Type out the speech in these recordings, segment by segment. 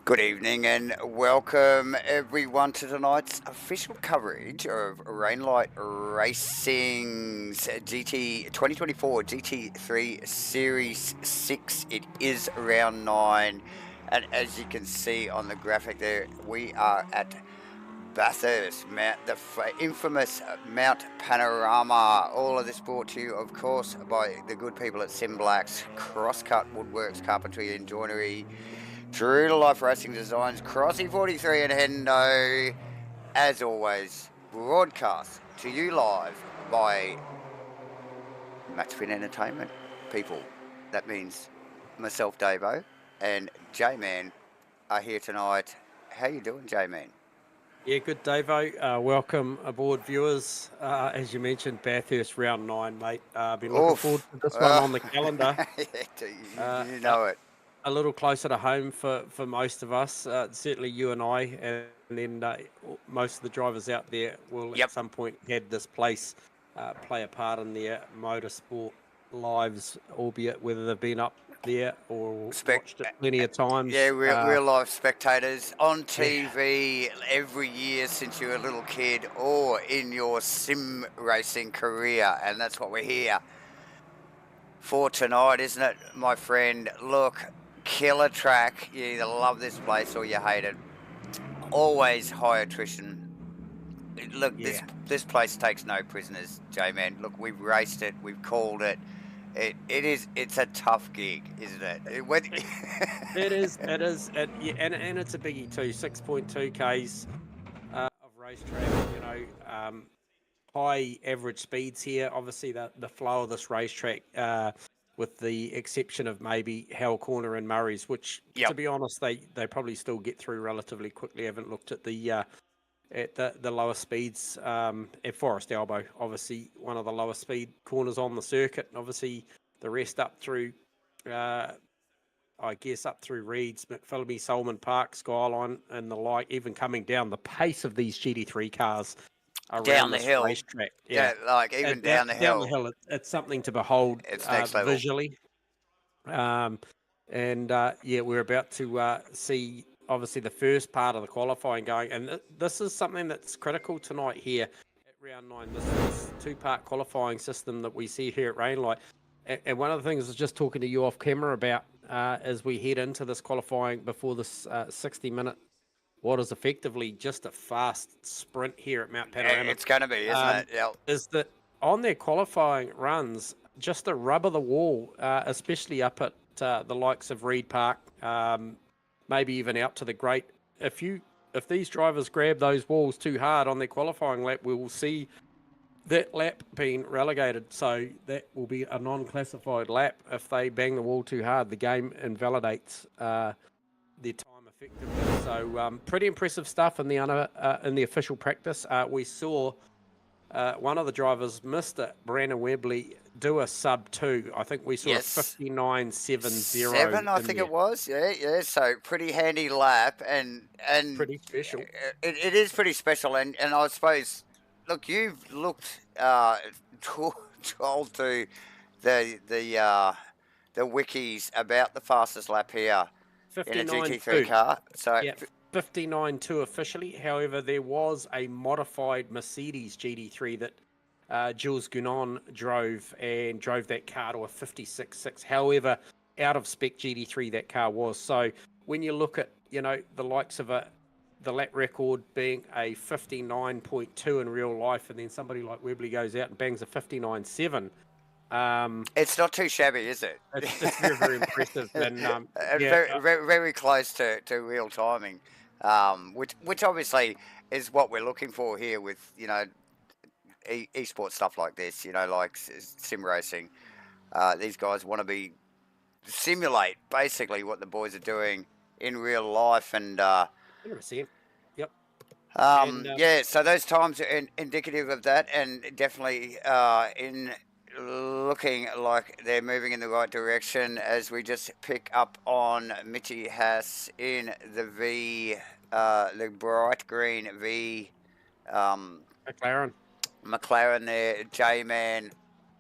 Good evening and welcome everyone to tonight's official coverage of Rainlight Racing's 2024 GT3 Series 6. It is round 9, and as you can see on the graphic there, we are at Bathurst, the infamous Mount Panorama. All of this brought to you, of course, by the good people at SIMBLACKS, CROSSCUT Woodworks, Carpentry and Joinery, True to Life Racing Designs, Crossy 43 and Hendo. As always, broadcast to you live by MATCHFIT Entertainment people. That means myself, Davo, and J-Man are here tonight. How you doing, J-Man? Yeah, good, Davo. Welcome aboard, viewers. As you mentioned, Bathurst round 9, mate. Been looking forward to this one on the calendar. You know it. A little closer to home for most of us, certainly you and I, and then most of the drivers out there will at some point head this place, play a part in their motorsport lives, albeit whether they've been up there or watched it plenty of times. Yeah, real life spectators on TV every year since you were a little kid, or in your sim racing career, and that's what we're here for tonight, isn't it, my friend? Look, killer track. You either love this place or you hate it. Always high attrition. Look, this place takes no prisoners, J-Man. Look, we've raced it, we've called it. It's a tough gig, isn't it? It is, and it's a biggie too. 6.2 Ks of racetrack. You know, high average speeds here. Obviously, the flow of this racetrack, with the exception of maybe Hell Corner and Murray's, which, to be honest, they probably still get through relatively quickly. I haven't looked at the lower speeds at Forest Elbow. Obviously, one of the lower speed corners on the circuit. And obviously, the rest up through, I guess, up through Reeds, McPhillamy, Solomon Park, Skyline, and the like. Even coming down, the pace of these GT3 cars around down the this hill, racetrack. Like even down the hill. Down the hill, it's something to behold. It's next level visually. We're about to see, obviously, the first part of the qualifying going, and this is something that's critical tonight here at round 9. This two-part qualifying system that we see here at Rainlight, and one of the things I was just talking to you off camera about as we head into this qualifying before this 60-minute, what is effectively just a fast sprint here at Mount Panorama. It's going to be, isn't it? Yep. Is that on their qualifying runs, just the rub of the wall, especially up at the likes of Reed Park, maybe even out to the Great. If these drivers grab those walls too hard on their qualifying lap, we will see that lap being relegated. So that will be a non-classified lap. If they bang the wall too hard, the game invalidates their time effectively. So pretty impressive stuff in the official practice. We saw one of the drivers, Mr. Brandon Webley, do a sub-2. I think we saw a 59.70. I think it was. Yeah. So pretty handy lap and pretty special. It is pretty special, and I suppose, look, you've looked told to the wikis about the fastest lap here in a GT3 car. So. Yeah. 59.2 officially. However, there was a modified Mercedes GT3 that Jules Gounon drove that car to a 56.6. However, out of spec GT3 that car was. So when you look at, the likes of the lap record being a 59.2 in real life, and then somebody like Webley goes out and bangs a 59.7. It's not too shabby, is it? It's very, very impressive, and very close to real timing. Which obviously is what we're looking for here with esports stuff like this, like sim racing. These guys want to simulate basically what the boys are doing in real life, and 100%. Yep. So those times are indicative of that, and definitely in looking like they're moving in the right direction as we just pick up on Mitchy Haas in the bright green V McLaren there, J-Man.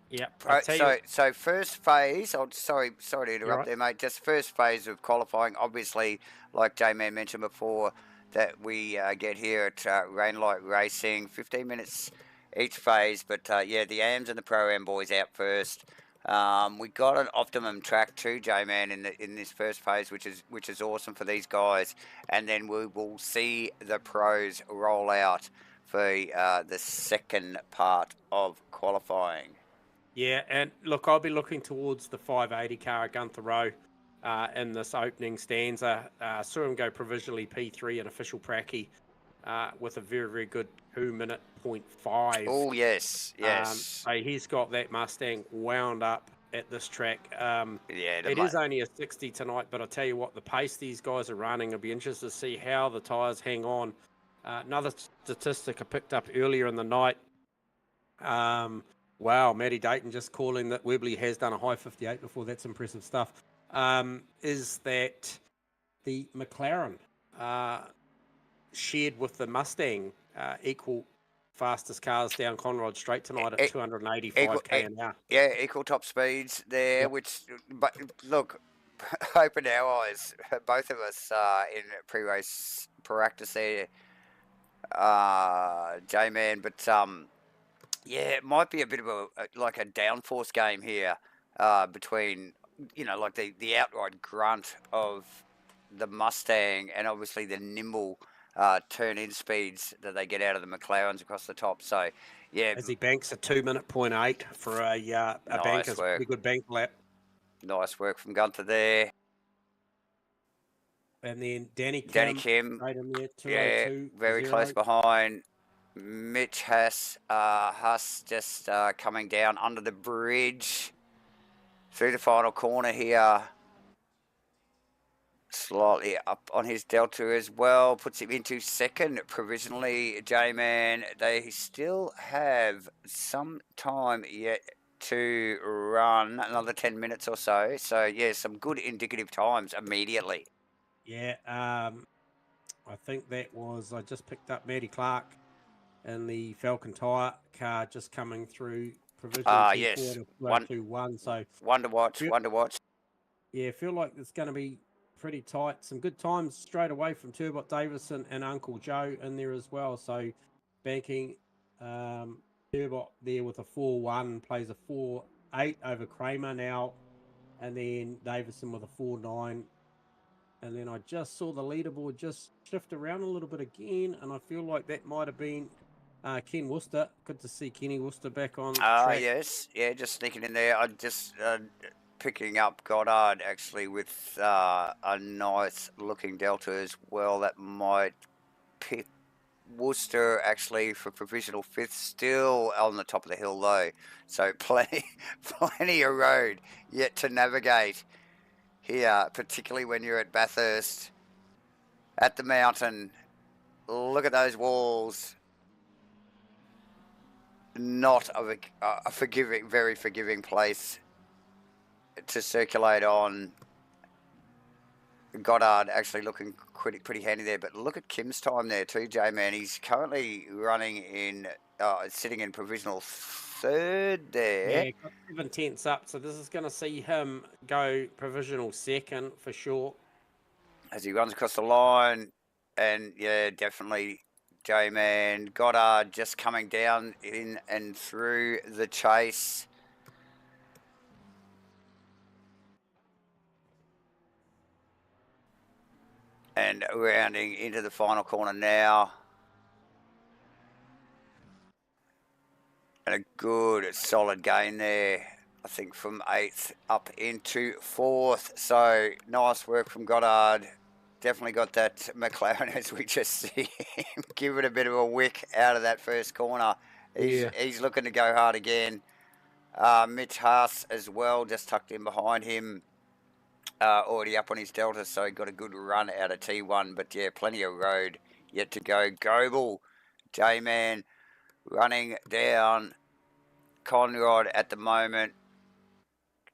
Yeah, I tell you, So first phase. Sorry to you're interrupt right. there, mate. Just first phase of qualifying. Obviously, like J-Man mentioned before, that we get here at Rainlight Racing, 15 minutes each phase. But yeah, the AMs and the Pro-Am boys out first. We got an optimum track too, J-Man, in this first phase, which is awesome for these guys. And then we will see the pros roll out for the second part of qualifying. Yeah, and look, I'll be looking towards the 580 car at Gunther Rowe in this opening stanza. Saw him go provisionally P3 in official pracky with a very, very good 2 minute .5. Oh, yes, yes. So he's got that Mustang wound up at this track. Yeah, It is only a 60 tonight, but I'll tell you what, the pace these guys are running, I'll be interested to see how the tyres hang on. Another statistic I picked up earlier in the night. Wow, Matty Dayton just calling that Webley has done a high 58 before. That's impressive stuff. Is that the McLaren shared with the Mustang equal fastest cars down Conrod Straight tonight at 285k an hour. Yeah, equal top speeds there, Yep. but look, open our eyes, both of us in pre-race practice there, J-Man, but yeah, it might be a bit of like a downforce game here between, like the outright grunt of the Mustang and obviously the nimble turn-in speeds that they get out of the McLarens across the top. So, yeah. As he banks a 2 minute .8 for a banker's pretty good bank lap. Nice work from Gunther there. And then Danny Kim, right in there, yeah, very close behind. Mitch Huss just coming down under the bridge through the final corner here. Slightly up on his delta as well, puts him into second provisionally, J-Man. They still have some time yet to run, another 10 minutes or so. So, yeah, some good indicative times immediately. Yeah, I think that was, I just picked up Matty Clark in the Falcon Tyre car just coming through provisionally. Yes. 221. So one to watch. Yeah, feel like it's going to be pretty tight. Some good times straight away from Turbot Davison and Uncle Joe in there as well. So banking Turbot there with a 4-1, plays a 4-8 over Kramer now, and then Davison with a 4-9. And then I just saw the leaderboard just shift around a little bit again, and I feel like that might have been Ken Worcester. Good to see Kenny Worcester back on track. Yes. Yeah, just sneaking in there. I just picking up Goddard actually with a nice looking delta as well. That might pick Worcester actually for provisional fifth, still on the top of the hill though. So plenty of road yet to navigate here, particularly when you're at Bathurst, at the mountain. Look at those walls. Not a very forgiving place to circulate on. Goddard actually looking pretty handy there, but look at Kim's time there too, J-Man. He's currently running in, sitting in provisional third there. Yeah, got 7 tenths up, so this is going to see him go provisional second for sure. As he runs across the line, and yeah, definitely J-Man. Goddard just coming down in and through the chase. And rounding into the final corner now. And a good solid gain there, I think from 8th up into 4th. So nice work from Goddard. Definitely got that McLaren as we just see him give it a bit of a wick out of that first corner. He's looking to go hard again. Mitch Haas as well, just tucked in behind him. Already up on his delta, so he got a good run out of T1. But yeah, plenty of road yet to go. Goebel, J-Man, running down Conrod at the moment.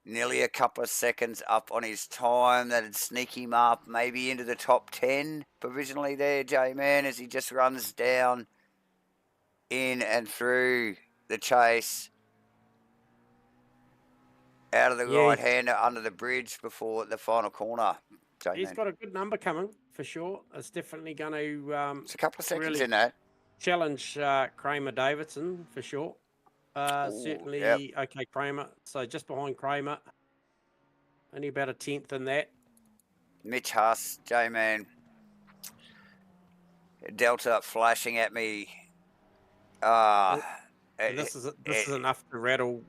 Nearly a couple of seconds up on his time. That'd sneak him up maybe into the top 10 provisionally there, J-Man, as he just runs down in and through the chase. out of the Yeah, right-hander under the bridge before the final corner. he's got a good number coming for sure. It's definitely going to It's a couple of seconds really in that. challenge Kramer Davidson for sure. Ooh, Certainly, yep. okay, Kramer. So just behind Kramer, only about a tenth in that. Mitch Huss, J-Man. Delta flashing at me. This is enough to rattle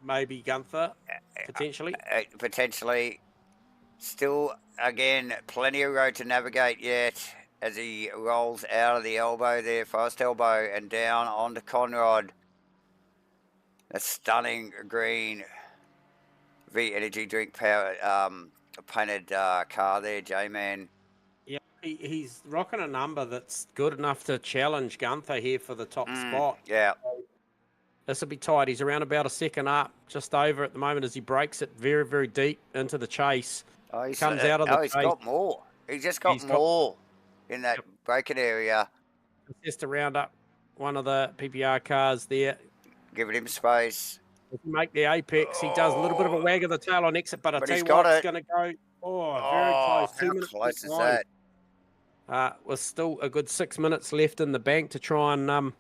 maybe Gunther potentially. Potentially. Still, again, plenty of road to navigate yet as he rolls out of the elbow there, fast elbow, and down onto Conrad. A stunning green V Energy drink power painted car there, J-Man. Yeah, he's rocking a number that's good enough to challenge Gunther here for the top spot. Yeah. This will be tight. He's around about a second up, just over at the moment as he breaks it very, very deep into the chase. Oh, he's Comes out of the he's chase. got more. He's just got more in that braking area. Just to round up one of the PPR cars there. Giving him space. If you make the apex, he does a little bit of a wag of the tail on exit, but I tell you what, it's going to go. Oh, very close. 2 minutes. How close is that? With still a good 6 minutes left in the bank to try and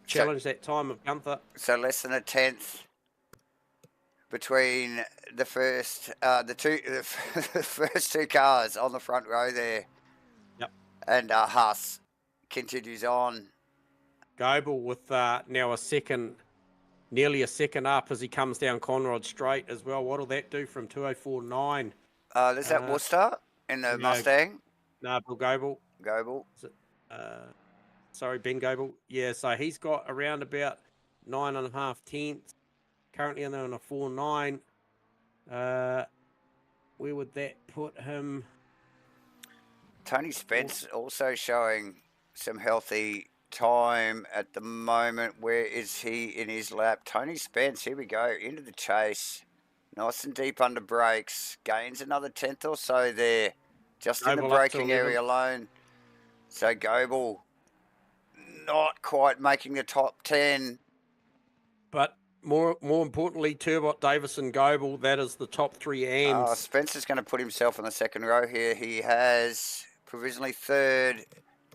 challenge that time of Gunther. So less than a tenth between the first, the first two cars on the front row there. Yep. And Huss continues on. Goebel with now nearly a second up as he comes down Conrad straight as well. What'll that do from 2:04.9? There's that Worcester in the Mustang. No, Bill Goebel. Goebel. Sorry, Ben Goebel. Yeah, so he's got around about 9.5 tenths. Currently on a 4.9. Where would that put him? Tony Spence also showing some healthy time at the moment. Where is he in his lap? Tony Spence, here we go, into the chase. Nice and deep under brakes. Gains another tenth or so there. Just in the braking area alone. So Goebel not quite making the top 10. But more importantly, Turbot, Davison, Goebel, that is the top three AMs. Spencer's going to put himself in the second row here. He has provisionally third.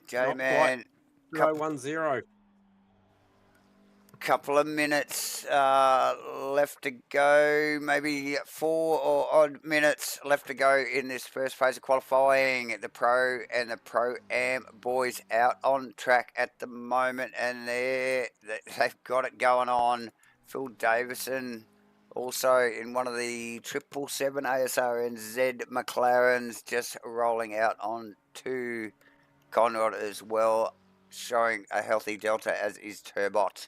J-Man. 0-1-0. Couple of minutes left to go, maybe 4 or odd minutes left to go in this first phase of qualifying. The Pro and the Pro-Am boys out on track at the moment, and they've got it going on. Phil Davison also in one of the 777 ASR and Z McLarens, just rolling out on to Conrad as well, showing a healthy delta, as is Turbot.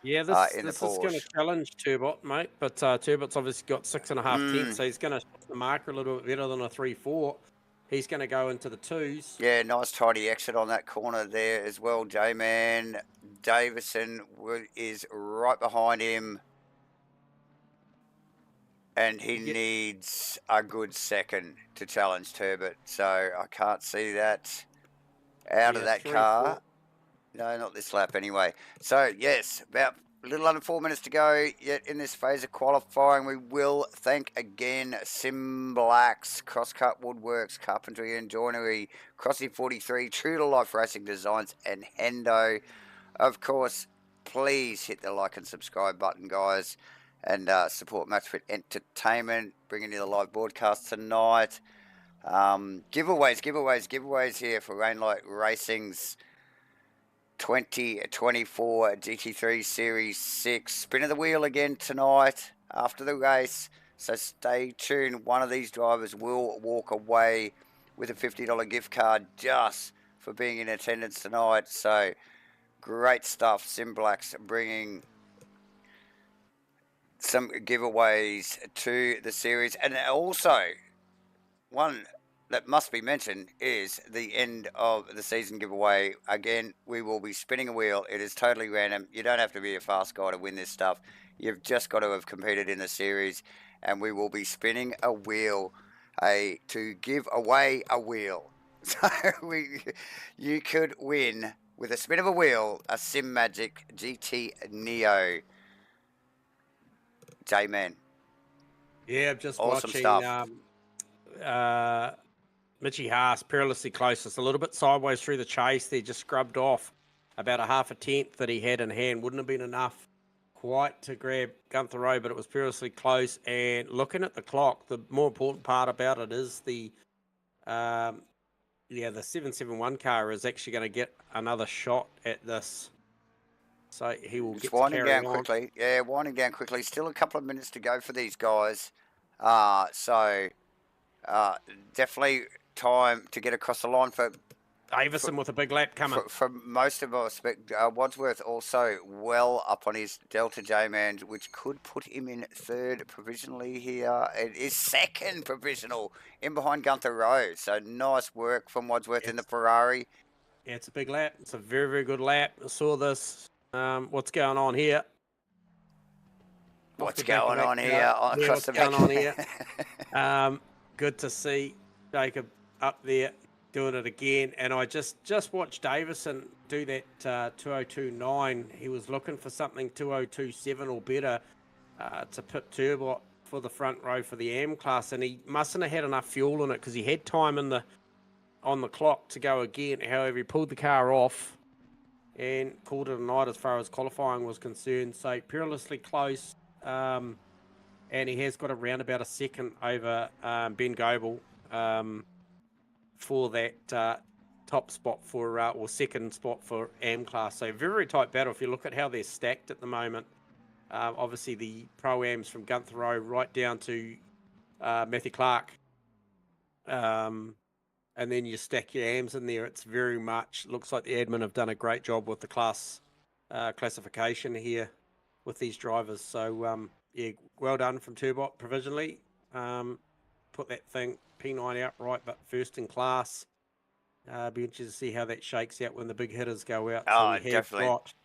Yeah, this is going to challenge Turbot, mate. But Turbot's obviously got 6.5 tenths, so he's going to hit the marker a little bit better than a 3.4. He's going to go into the 2s. Yeah, nice tidy exit on that corner there as well, J-Man. Davison is right behind him. And he needs a good second to challenge Turbot. So I can't see that out of that car. No, not this lap anyway. So, yes, about a little under 4 minutes to go yet in this phase of qualifying. We will thank again SIMBLACKS, CrossCut Woodworks, Carpentry and Joinery, Crossy 43, True to Life Racing Designs, and HENDO. Of course, please hit the like and subscribe button, guys, and support MATCHFIT Entertainment, bringing you the live broadcast tonight. Giveaways here for Rainlight Racing's 2024 GT3 Series 6. Spin of the wheel again tonight after the race, so stay tuned. One of these drivers will walk away with a $50 gift card just for being in attendance tonight. So great stuff. SIMBLACKS bringing some giveaways to the series. And also, one that must be mentioned is the end of the season giveaway. Again, we will be spinning a wheel. It is totally random. You don't have to be a fast guy to win this stuff. You've just got to have competed in the series, and we will be spinning a wheel to give away a wheel. So you could win with a spin of a wheel a SimMagic GT Neo. J-Man. Yeah, I'm just Awesome watching stuff. Mitchy Haas perilously close. Just a little bit sideways through the chase. They just scrubbed off about a half a tenth that he had in hand. Wouldn't have been enough quite to grab Gunther Rowe, but it was perilously close. And looking at the clock, the more important part about it is the 771 car is actually going to get another shot at this. So he will get to winding carry down on. quickly. Yeah, winding down quickly. Still a couple of minutes to go for these guys. Definitely time to get across the line for Davison with a big lap coming. For most of us, but Wadsworth also well up on his Delta J-Man, which could put him in third provisionally here. It is second provisional in behind Gunther Rowe. So nice work from Wadsworth in the Ferrari. Yeah, it's a big lap. It's a very, very good lap. I saw this. What's going on here? What's going on here? What's going on here? Good to see Jacob up there doing it again. And I just watched Davison do that 202.9. He was looking for something 202.7 or better to pit turbo for the front row for the AM class, and he mustn't have had enough fuel in it because he had time on the clock to go again. However, he pulled the car off and called it a night as far as qualifying was concerned. So perilously close, and he has got around about a second over Ben Goebel for that top spot for or second spot for AM class. So very, very tight battle. If you look at how they're stacked at the moment, obviously the pro-ams from Gunther Rowe right down to Matthew Clark. And then you stack your AMs in there. It's very much, looks like the admin have done a great job with the classification here with these drivers. So, yeah, well done from Turbot provisionally. Put that thing P9 out right, but first in class. Be interested to see how that shakes out when the big hitters go out. Oh,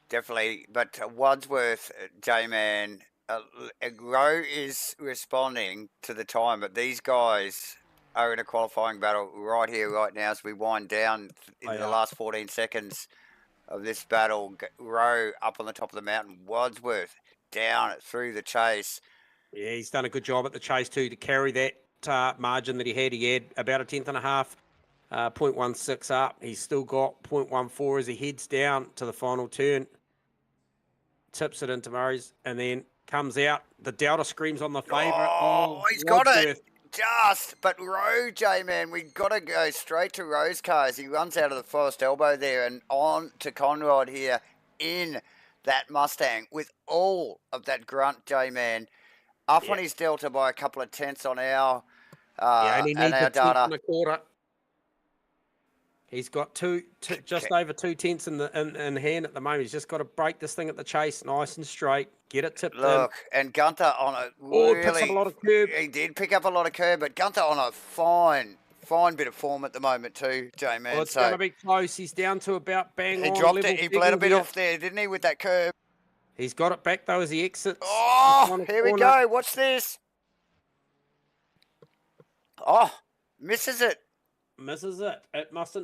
definitely. But Wadsworth, J-Man, Rowe is responding to the time, but these guys are in a qualifying battle right here, right now, as we wind down in the last 14 seconds of this battle. Rowe up on the top of the mountain, Wadsworth down through the chase. Yeah, he's done a good job at the chase too to carry that margin that he had. He had about a tenth and a half, 0.16 up. He's still got 0.14 as he heads down to the final turn. Tips it into Murray's and then comes out. The Delta screams on the favourite. Oh, he's got it. But Rowe, J-Man, we got to go straight to Rowe's car as he runs out of the Forest Elbow there and on to Conrad here in that Mustang with all of that grunt, J-Man. Up on his Delta by a couple of tenths on our and he needs our data. And a quarter. He's got just over 2 tenths in hand at the moment. He's just got to break this thing at the chase nice and straight, get it tipped in. Look, and Gunther on a really... picks up a lot of curb. He did pick up a lot of curb, but Gunther on a fine bit of form at the moment too, J-Man. Well, it's going to be close. He's down to about bang on. He dropped it. He bled a bit off there, didn't he, with that curb? He's got it back, though, as he exits. Oh, here we go. Watch this. Oh, misses it. Misses it. It must.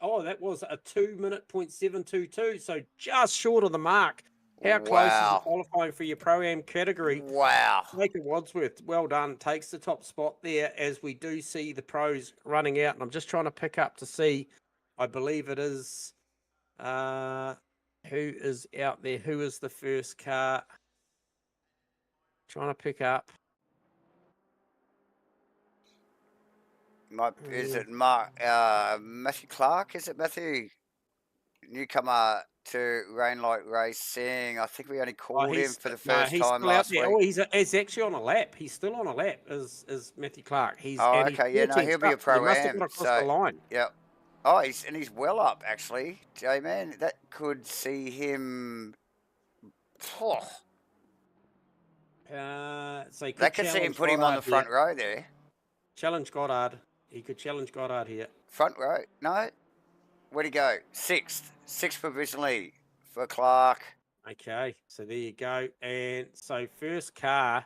Oh, that was a 2:07.722. So just short of the mark. How close is qualifying for your Pro-Am category? Wow. Nathan Wadsworth, well done. Takes the top spot there as we do see the pros running out. And I'm just trying to pick up to see. I believe it is. Who is out there? Who is the first car? Trying to pick up. Is it Matthew Clark? Is it Matthew? Newcomer to Rainlight Racing. I think we only called him for the first time last week. Oh, he's actually on a lap. He's still on a lap. Is Matthew Clark? He's okay. Yeah, no, he'll be a pro-am. The line. Yeah. Oh, he's well up actually, J-Man. That could see him. So that could see him put him on the front row there. Challenge Goddard. He could challenge Goddard here. Front row? No. Where'd he go? Sixth provisionally for Clark. Okay, so there you go. And so first car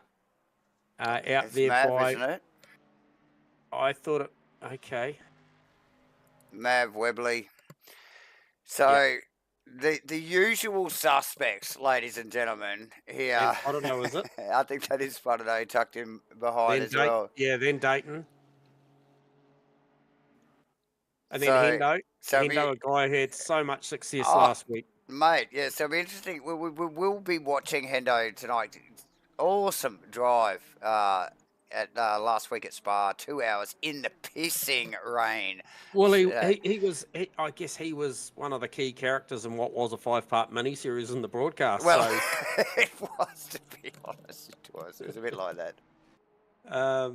out it's there Mav, by. Isn't it? I thought it. Okay. Mav Webley. So the usual suspects, ladies and gentlemen. Here, And I don't know, is it? I think that is Panorama tucked in behind Then as well. yeah, then Dayton. And then So, Hendo. so Hendo, a guy who had so much success oh, last week. mate, yeah. So it'll be interesting. We will be watching Hendo tonight. Awesome drive at last week at Spa. 2 hours in the pissing rain. Well, he was. I guess he was one of the key characters in what was a 5-part miniseries in the broadcast. Well, So, it was, to be honest. It was. It was a bit like that.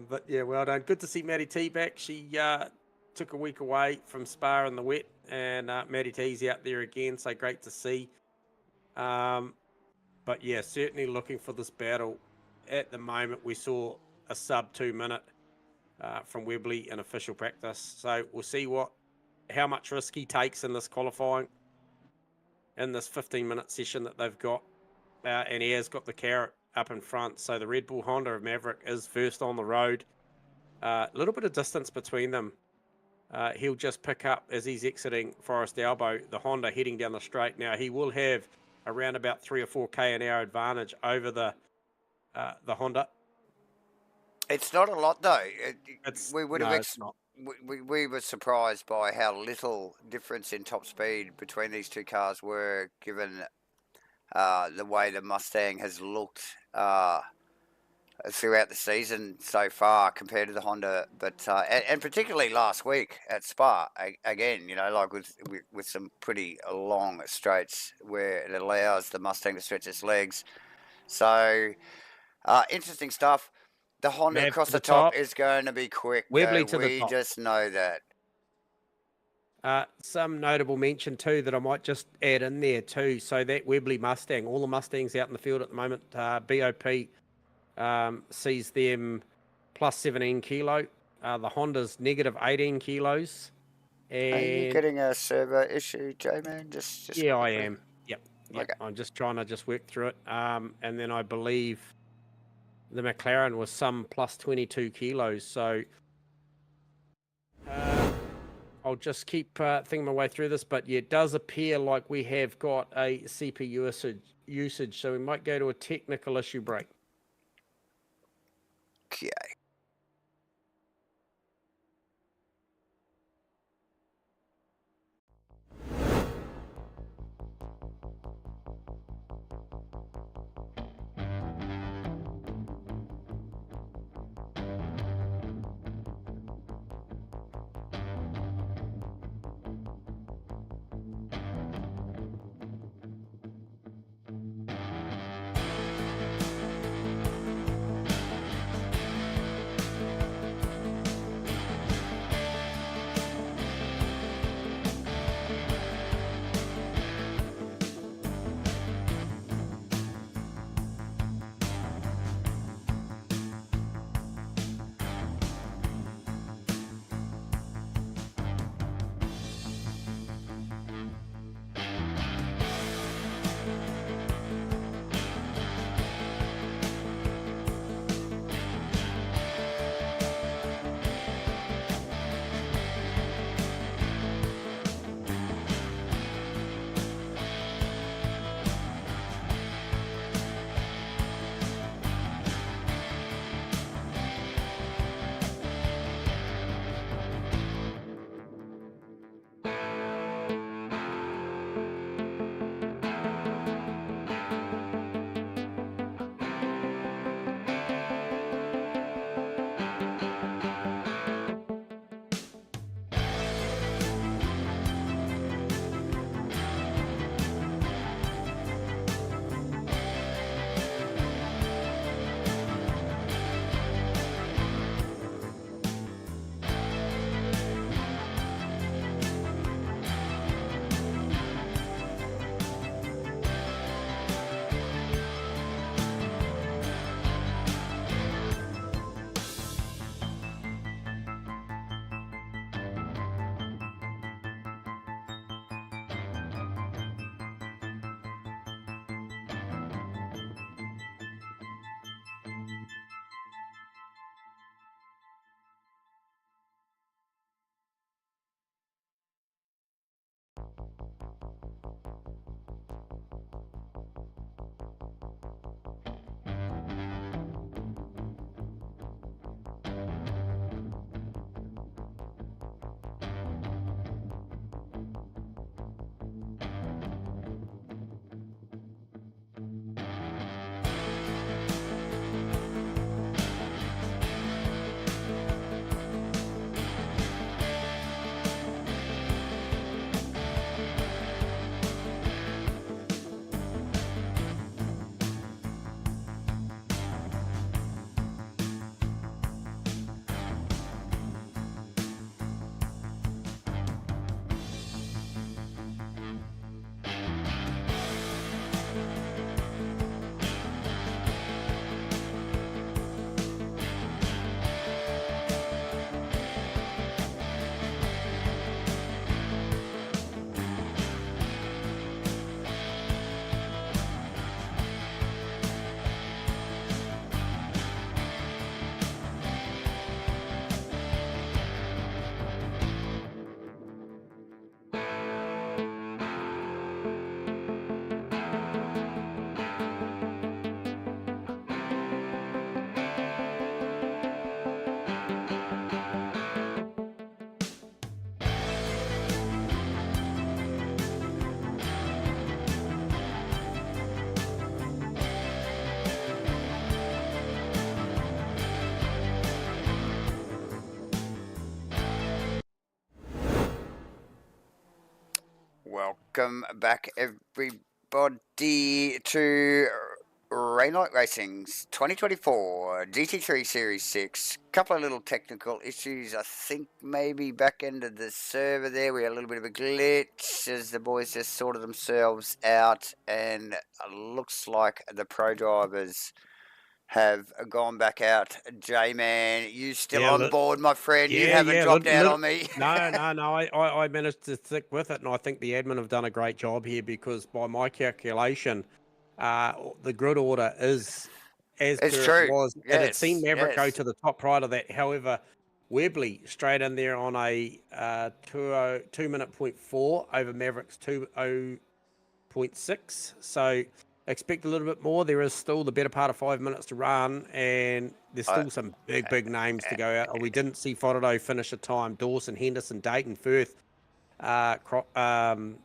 but yeah, well done. Good to see Maddie T back. She took a week away from Spa in the wet, and Maddie T's out there again. So great to see. But yeah, certainly looking for this battle. At the moment, we saw a sub 2 minute from Webley in official practice. So we'll see how much risk he takes in this qualifying, in this 15-minute session that they've got. And he has got the carrot up in front. So the Red Bull Honda of Maverick is first on the road. A little bit of distance between them. He'll just pick up as he's exiting Forest Elbow, the Honda heading down the straight. Now, he will have around about 3 or 4k an hour advantage over the Honda. It's not a lot though. We were surprised by how little difference in top speed between these two cars were, given the way the Mustang has looked throughout the season so far compared to the Honda, but and particularly last week at Spa again, like with some pretty long straights where it allows the Mustang to stretch its legs. So interesting stuff. The Honda across the top is going to be quick. Webley to the top. We just know that. Some notable mention too that I might just add in there too. So that Webley Mustang, all the Mustangs out in the field at the moment, BOP sees them plus 17 kilo. The Honda's negative 18 kilos. And are you getting a server issue, J-Man? Just yeah, quickly. I am. Yep. Okay. I'm just trying to work through it. And then I believe the McLaren was some plus 22 kilos. So I'll just keep thinking my way through this. But yeah, it does appear like we have got a CPU usage. So we might go to a technical issue break. Okay. Welcome back, everybody, to Rainlight Racing's 2024 GT3 Series 6. Couple of little technical issues. I think maybe back end of the server there, we had a little bit of a glitch as the boys just sorted themselves out, and it looks like the pro drivers have gone back out. J-Man, you still on board, my friend? You haven't dropped out on me. No. I managed to stick with it, and I think the admin have done a great job here because, by my calculation, the grid order is as It's per true. it was. Yes, And it seen Maverick go yes. to the top right of that. However, Webley straight in there on a 2-minute point 4 over Maverick's 2:0.6. So expect a little bit more. There is still the better part of 5 minutes to run, and there's still some big names to go out. We didn't see Fordo finish a time. Dawson, Henderson, Dayton, Firth,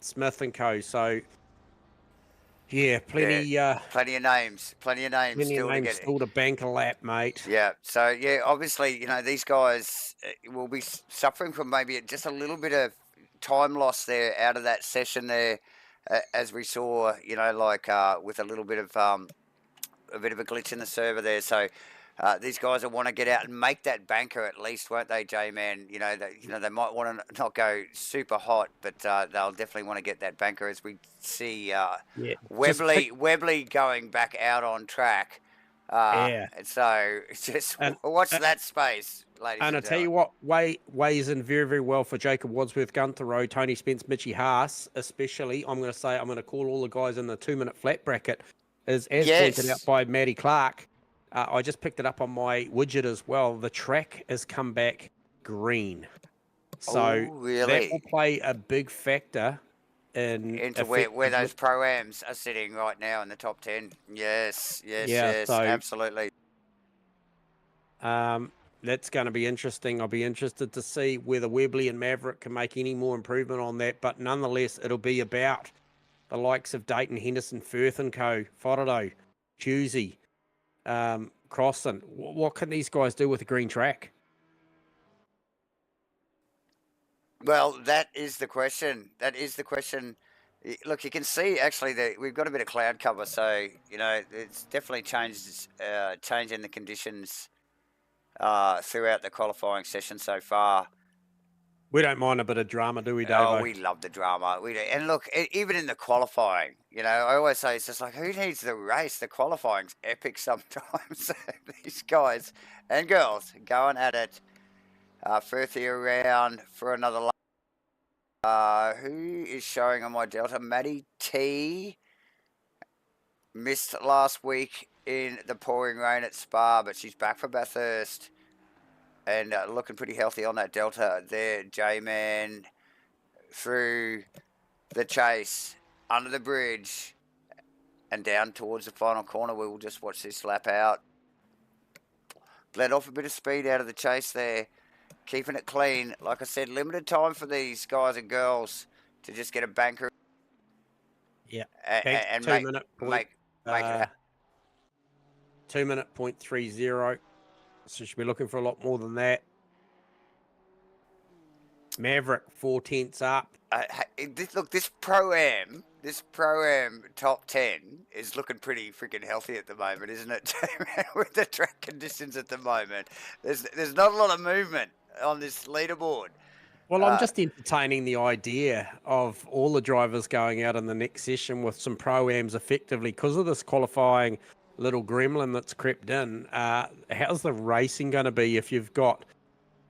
Smith and co. So yeah, plenty of names. Plenty of names still to bank a lap, mate. Yeah. So yeah, obviously, you know, these guys will be suffering from maybe just a little bit of time loss there out of that session there. As we saw, you know, like with a little bit of a glitch in the server there. So these guys will want to get out and make that banker at least, won't they, J-Man? You know, they might want to not go super hot, but they'll definitely want to get that banker as we see Webley going back out on track. So just watch that space, ladies and gentlemen. I tell you what, weighs in very well for Jacob Wadsworth, Gunther Rowe, Tony Spence, Mitchie Haas, especially. I'm going to call all the guys in the 2-minute flat bracket, as pointed out by Matty Clark. I just picked it up on my widget as well. The track has come back green, so that will play a big factor into where those pro-ams are sitting right now in the top 10. Yes, so, absolutely. That's going to be interesting. I'll be interested to see whether Webley and Maverick can make any more improvement on that. But nonetheless, it'll be about the likes of Dayton, Henderson, Firth and co, Fordo, Husey, Crossan. What can these guys do with a green track? Well, that is the question. Look, you can see actually that we've got a bit of cloud cover, so you know it's definitely changing the conditions throughout the qualifying session so far. We don't mind a bit of drama, do we, Dave? Oh, we love the drama. We do. And look, even in the qualifying, you know, I always say it's just like, who needs the race? The qualifying's epic sometimes. These guys and girls going at it. Firth around for another lap. Who is showing on my Delta? Matty T. Missed last week in the pouring rain at Spa, but she's back for Bathurst. And looking pretty healthy on that Delta there. J-Man through the chase, under the bridge, and down towards the final corner. We will just watch this lap out. Bled off a bit of speed out of the chase there. Keeping it clean. Like I said, limited time for these guys and girls to just get a banker. Yeah. And make it happen. 2-minute point 30. So she'll be looking for a lot more than that. Maverick 4/10 up. Look, this pro-am top 10 is looking pretty freaking healthy at the moment, isn't it? With the track conditions at the moment, there's not a lot of movement on this leaderboard. Well, I'm just entertaining the idea of all the drivers going out in the next session with some pro-ams effectively because of this qualifying little gremlin that's crept in. How's the racing going to be if you've got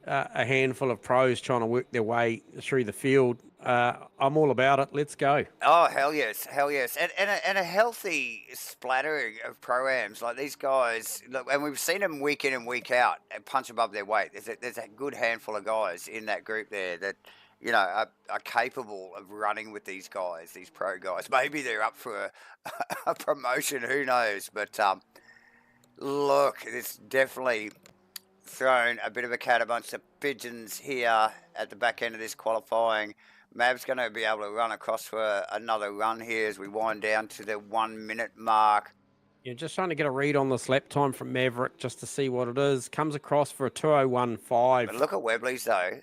a handful of pros trying to work their way through the field? I'm all about it. Let's go. Oh, hell yes. And a healthy splattering of pro-ams. Like these guys, look, and we've seen them week in and week out punch above their weight. There's a good handful of guys in that group there that, you know, are capable of running with these guys, these pro guys. Maybe they're up for a promotion, who knows? But look, it's definitely thrown a bit of a cat amongst the pigeons here at the back end of this qualifying. Mav's going to be able to run across for another run here as we wind down to the 1 minute mark. Yeah, just trying to get a read on this lap time from Maverick just to see what it is. Comes across for a 2:01.5. But look at Webley's though.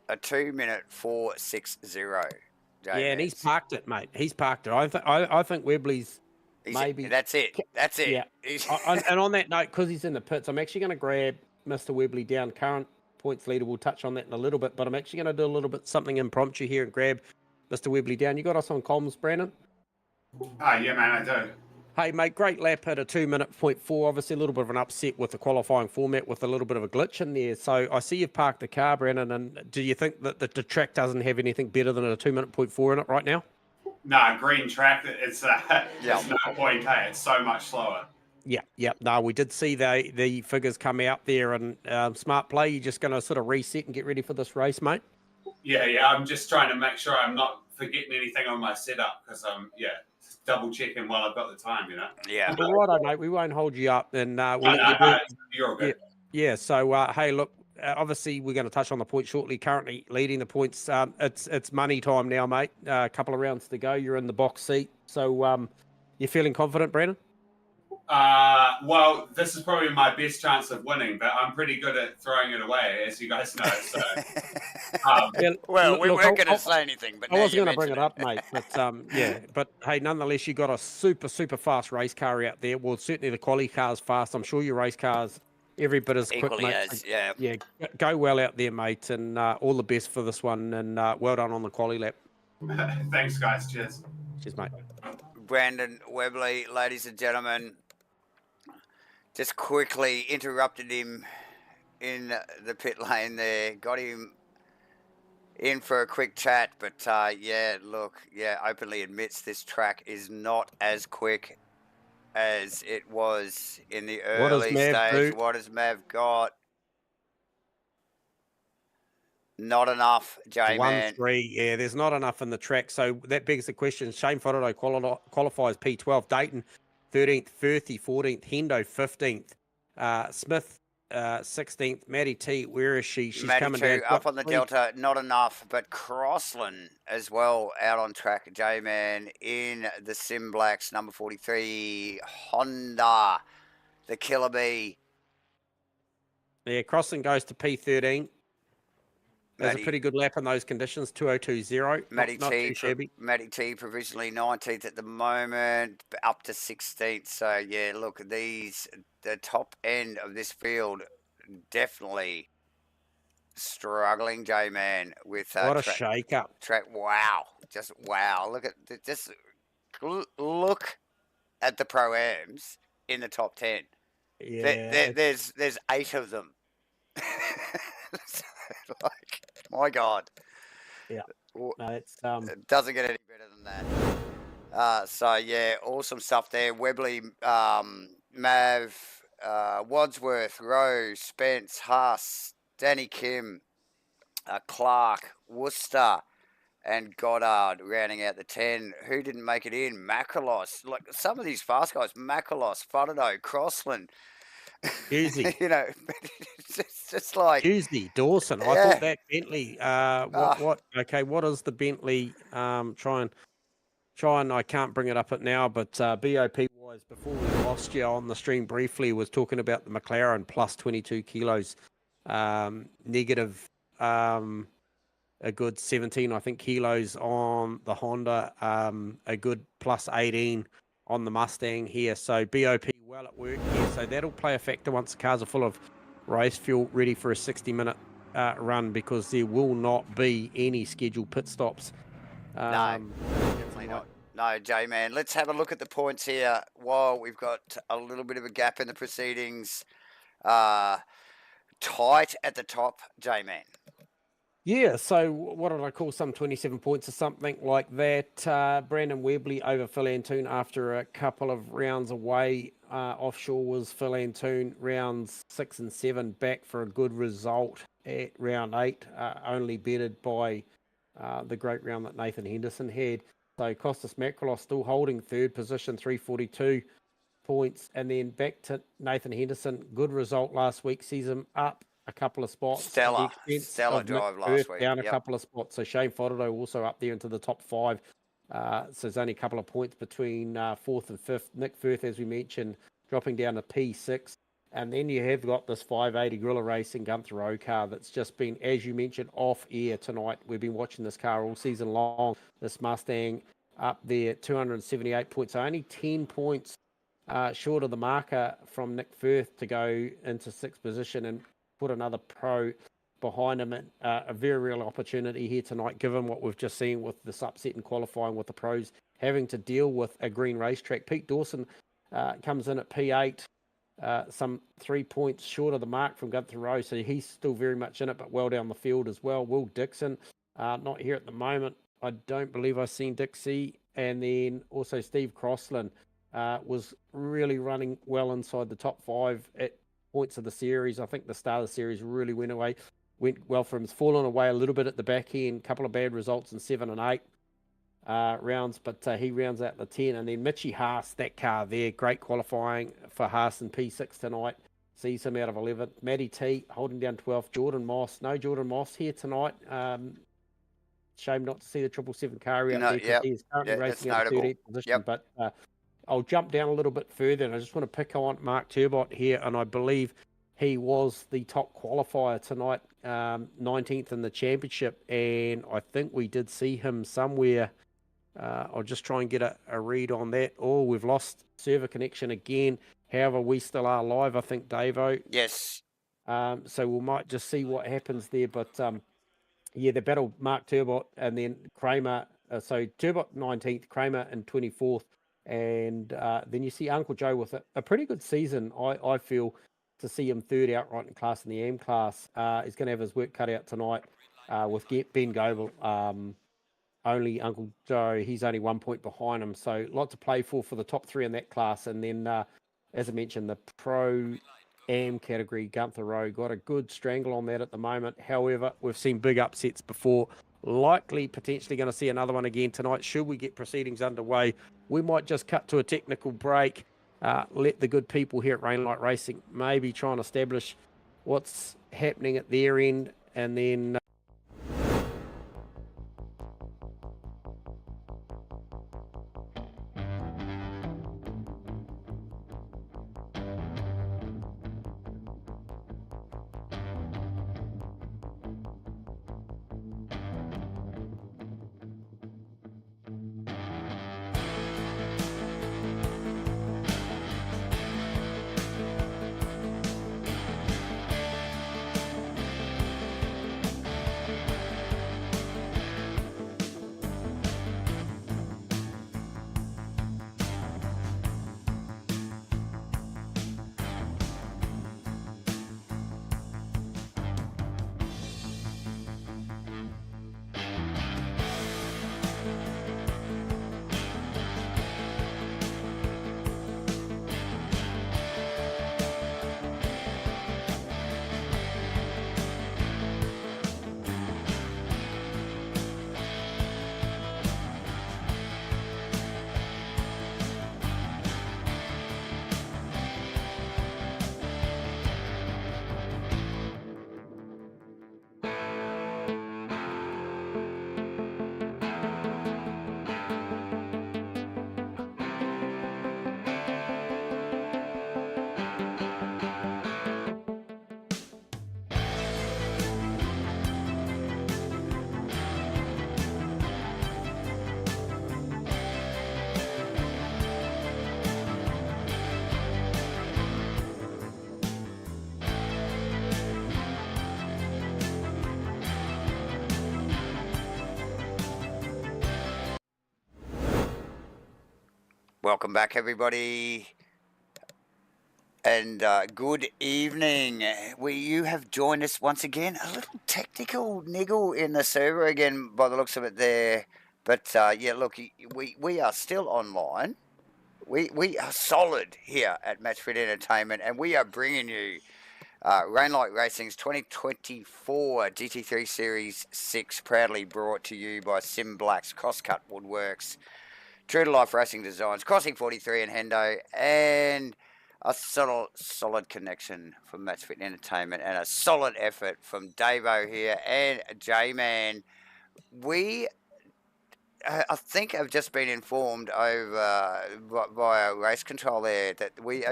A 2-minute 4:60. Yeah, and he's J-Man's. parked it, mate. He's parked it. I think Webley's maybe. That's it. That's it. Yeah. And on that note, because he's in the pits, I'm actually going to grab Mr. Webley down, current points leader. We'll touch on that in a little bit, but I'm actually going to do a little bit something impromptu here and grab Mr. Webley down. You got us on comms, Brandon? Yeah, man, I do. Hey, mate, great lap at a 2:04. Obviously, a little bit of an upset with the qualifying format with a little bit of a glitch in there. So I see you've parked the car, Brandon, and do you think that the track doesn't have anything better than a 2:04 in it right now? No, green track, it's no point, hey? It's so much slower. Yeah. No, we did see the figures come out there, and smart play. You're just going to sort of reset and get ready for this race, mate? Yeah. I'm just trying to make sure I'm not forgetting anything on my setup because I'm, double checking while I've got the time, you know? Yeah. Well, righto, mate. We won't hold you up, and we'll you're all good. Yeah. So, hey, look, obviously we're going to touch on the points shortly. Currently leading the points. It's money time now, mate. A couple of rounds to go. You're in the box seat. So, you feeling confident, Brandon? Well, this is probably my best chance of winning, but I'm pretty good at throwing it away, as you guys know. So, we weren't going to say anything, but I was going to bring it up, mate. But but hey, nonetheless, you got a super fast race car out there. Well, certainly the quali car's fast. I'm sure your race car's every bit as quick, mate. Yeah. Go well out there, mate, and all the best for this one. And well done on the quali lap. Thanks, guys. Cheers, mate. Brandon Webley, ladies and gentlemen. Just quickly interrupted him in the pit lane there. Got him in for a quick chat. But, openly admits this track is not as quick as it was in the early stage. What does Mav got? Not enough, J-Man. 1-3, yeah, there's not enough in the track. So that begs the question. Shane Fodderdo qualifies P12. Dayton 13th, Firthy 14th, Hendo 15th, Smith 16th, Maddie T, where is she? She's Maddie coming down. Up on the 3. Delta, not enough, but Crossland as well out on track. J-Man in the SIMBLACKS, number 43, Honda, the Killer Bee. Yeah, Crossland goes to P13. That's a pretty good lap in those conditions, 2:02.0. Matty T provisionally 19th at the moment, up to 16th. So, yeah, look, the top end of this field definitely struggling, J-Man, with... what a shake-up. Wow. Just wow. Look at the Pro-Ams in the top 10. Yeah. There's 8 of them. Like, my God. Yeah. No, it's it doesn't get any better than that. So yeah, awesome stuff there. Webley, Mav, Wadsworth, Rose, Spence, Haas, Danny Kim, Clark, Worcester, and Goddard rounding out the 10. Who didn't make it in? Makalos. Like some of these fast guys, Makalos, Fudderdo, Crossland. Easy. It's just like Tuesday, Dawson. I thought that Bentley. What? Okay, what is the Bentley? Try and I can't bring it up at now, but BOP wise, before we lost you on the stream briefly, was talking about the McLaren plus 22 kilos, negative a good 17, I think, kilos on the Honda, a good plus 18 on the Mustang here. So BOP well at work here. So that'll play a factor once the cars are full of race fuel, ready for a 60-minute run, because there will not be any scheduled pit stops. No, definitely not. No, J-Man. Let's have a look at the points here while we've got a little bit of a gap in the proceedings. Tight at the top, J-Man. Yeah, so what did I call, some 27 points or something like that. Brandon Webley over Phil Antoon after a couple of rounds away. Offshore was Phil Antoon, rounds 6 and 7, back for a good result at round 8, only bettered by the great round that Nathan Henderson had. So Costas Makrolos still holding third position, 342 points. And then back to Nathan Henderson, good result last week, sees him up a couple of spots. Stellar drive last week. Down a couple of spots. So Shane Fodderdo also up there into the top 5. So there's only a couple of points between 4th and 5th. Nick Firth, as we mentioned, dropping down to P6. And then you have got this 580 Gorilla Racing Gunther Rowe car that's just been, as you mentioned, off air tonight. We've been watching this car all season long. This Mustang up there, 278 points, so only 10 points short of the marker from Nick Firth to go into 6th position and put another pro behind him. And a very real opportunity here tonight, given what we've just seen with this upset in qualifying with the pros having to deal with a green racetrack. Pete Dawson comes in at P8. Some 3 points short of the mark from Gunther Rowe, so he's still very much in it, but well down the field as well. Will Dixon, not here at the moment. I don't believe I've seen Dixie. And then also Steve Crossland was really running well inside the top 5 at points of the series. I think the start of the series really went well for him. He's fallen away a little bit at the back end, a couple of bad results in 7 and 8. Rounds, but he rounds out the 10. And then Mitchie Haas, that car there, great qualifying for Haas in P6 tonight. Sees him out of 11. Matty T holding down 12th. Jordan Moss, no Jordan Moss here tonight. Shame not to see the 777 car out there because he is currently racing at 13th position. But I'll jump down a little bit further, and I just want to pick on Mark Turbot here, and I believe he was the top qualifier tonight, 19th in the championship, and I think we did see him somewhere. I'll just try and get a read on that. Oh, we've lost server connection again. However, we still are live, I think, Davo. Yes. So we might just see what happens there. But, yeah, the battle, Mark Turbot and then Kramer. So Turbot 19th, Kramer in 24th. And then you see Uncle Joe with a pretty good season, I feel, to see him third outright in class in the M class. He's going to have his work cut out tonight with Ben Goebel. Only Uncle Joe, he's only 1 point behind him. So lot to play for the top 3 in that class. And then, as I mentioned, the Pro Am category, Gunther Rowe, got a good strangle on that at the moment. However, we've seen big upsets before. Likely, potentially going to see another one again tonight. Should we get proceedings underway, we might just cut to a technical break. Let the good people here at Rainlight Racing maybe try and establish what's happening at their end. And then... Welcome back, everybody, and good evening. You have joined us once again. A little technical niggle in the server again, by the looks of it there. But yeah, look, we are still online. We are solid here at MATCHFIT Entertainment, and we are bringing you Rainlight Racing's 2024 GT3 Series 6, proudly brought to you by SIMBLACKS, CROSSCUT Woodworks, True to Life Racing Designs, Crossing 43 and HENDO, and a solid connection from MATCHFIT Entertainment, and a solid effort from Davo here and J-Man. We I think I've just been informed over via race control there that they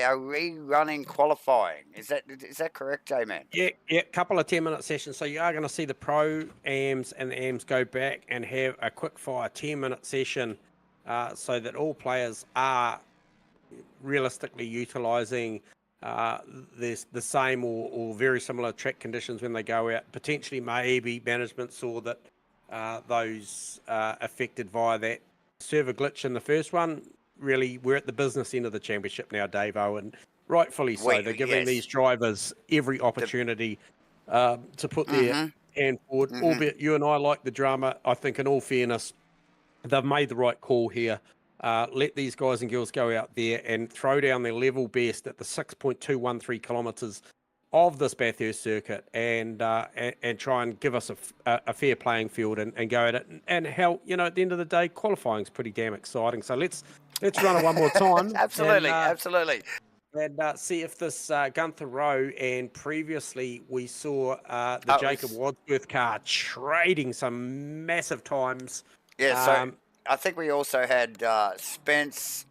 are rerunning qualifying. Is that correct, J-Man? Yeah, couple of 10-minute sessions. So you are going to see the pro-AMs and the AMs go back and have a quick fire 10-minute session so that all players are realistically utilising the same or very similar track conditions when they go out. Potentially, maybe management saw that those affected via that server glitch in the first one. Really, we're at the business end of the championship now, Davo, and rightfully so. They're giving these drivers every opportunity to put their hand forward. Albeit you and I like the drama. I think, in all fairness, they've made the right call here. Let these guys and girls go out there and throw down their level best at the 6.213 kilometres of this Bathurst circuit and try and give us a fair playing field and go at it. And hell, at the end of the day, qualifying's pretty damn exciting. So let's run it one more time. Absolutely. And see if this Gunther Rowe, and previously we saw the Jacob Wadsworth car trading some massive times. Yeah, so I think we also had Spence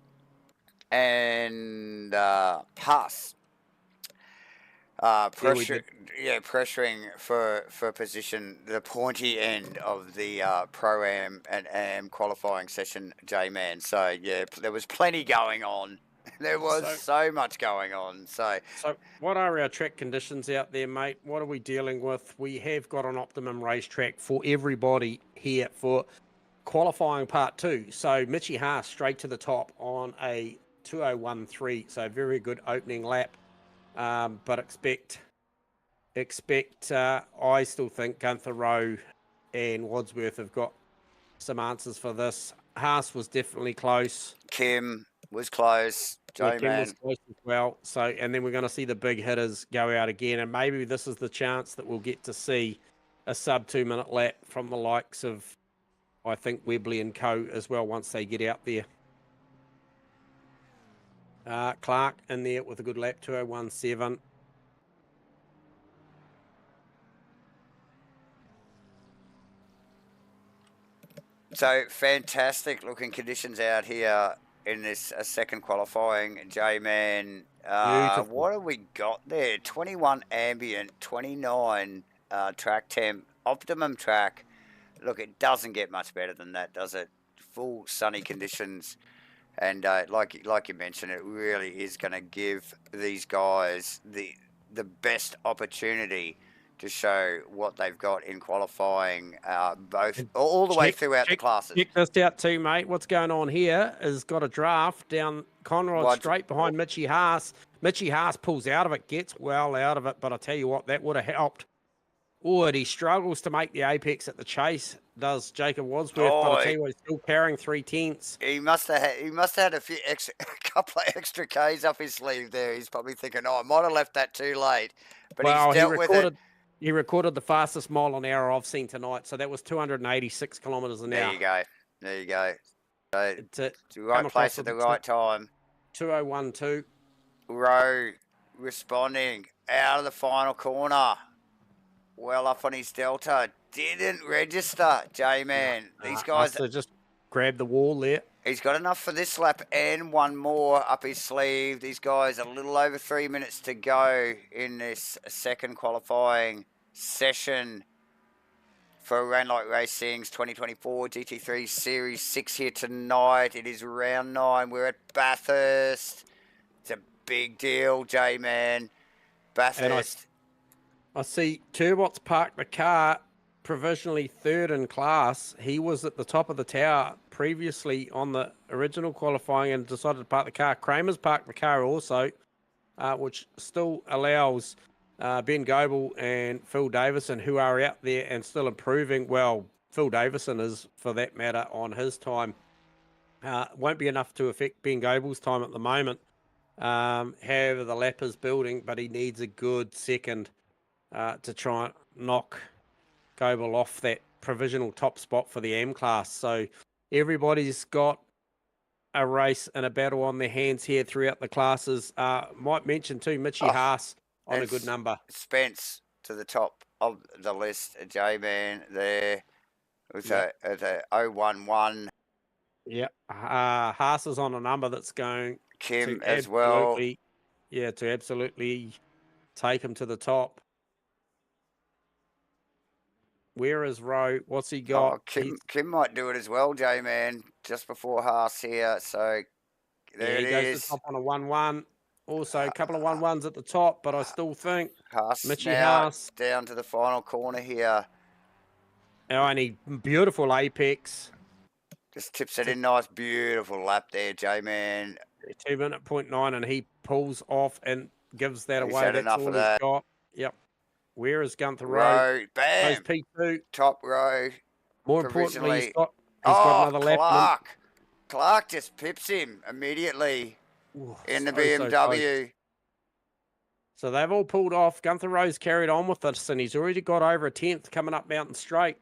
and Haas pressuring for position, the pointy end of the Pro-Am and Am qualifying session, J-Man. So, yeah, there was plenty going on. There was so much going on. So what are our track conditions out there, mate? What are we dealing with? We have got an optimum racetrack for everybody here for qualifying part 2. So Mitchie Haas straight to the top on a 2:01.3. So very good opening lap. But expect. I still think Gunther Rowe and Wadsworth have got some answers for this. Haas was definitely close. Kim was close. Kim was close as well. So, and then we're going to see the big hitters go out again, and maybe this is the chance that we'll get to see a sub 2-minute lap from the likes of, I think, Webley and co as well once they get out there. Clark in there with a good lap, 2:01.7. So fantastic looking conditions out here in this second qualifying, J-Man. What have we got there? 21 ambient, 29 track temp, optimum track. Look, it doesn't get much better than that, does it? Full sunny conditions. And like you mentioned, it really is going to give these guys the best opportunity to show what they've got in qualifying, all the way throughout the classes. Check this out too, mate. What's going on here is got a draft down Conrad straight behind Mitchie Haas. Mitchie Haas pulls out of it, gets well out of it, but I tell you what, that would have helped. Oh, and he struggles to make the apex at the chase, does Jacob Wadsworth, but I tell you what, he's still carrying 3/10. He must have had a couple of extra Ks up his sleeve there. He's probably thinking, I might have left that too late. But he's dealt with it. He recorded the fastest mile an hour I've seen tonight, so that was 286 kilometres an hour. There you go. So it's the right place at the right time. 2:01.2. Rowe responding out of the final corner. Well up on his delta. Didn't register, J-Man. These guys just grabbed the wall there. He's got enough for this lap and one more up his sleeve. These guys a little over 3 minutes to go in this second qualifying session for Round Light Racing's 2024 GT3 Series 6 here tonight. It is round 9. We're at Bathurst. It's a big deal, J-Man. Bathurst. I see Turbot's parked the car provisionally third in class. He was at the top of the tower previously on the original qualifying and decided to park the car. Kramer's parked the car also, which still allows Ben Goebel and Phil Davison, who are out there and still improving. Well, Phil Davison is, for that matter, on his time. Won't be enough to affect Ben Goebel's time at the moment. However, the lap is building, but he needs a good second to try and knock Goebel off that provisional top spot for the M class. So everybody's got a race and a battle on their hands here throughout the classes. Might mention too, Mitchie Haas on a good number. Spence to the top of the list, J-Man there. It's Yep. a 011. Yeah. Haas is on a number that's going Kim to as well. to absolutely take him to the top. Where is Rowe? What's he got? Oh, Kim might do it as well, J-Man, just before Haas here. So there he it goes to the is. top on a 1-1. Also, a couple of 1-1s at the top, but I still think Haas Mitchie now Haas. down to the final corner here. Oh, and he beautiful apex. Just tips it in nice, beautiful lap there, J-Man. 2-minute 0.9, and he pulls off and gives that He's away. had That's enough all of he's that. got. Yep. Where is Gunther Rowe? Row, bam, Goes P2. top row. More importantly, he's got Oh, another lap. Clark just pips him immediately in the So close. BMW. So they've all pulled off. Gunther Rowe's carried on with this, and he's already got over a 10th coming up Mountain Straight,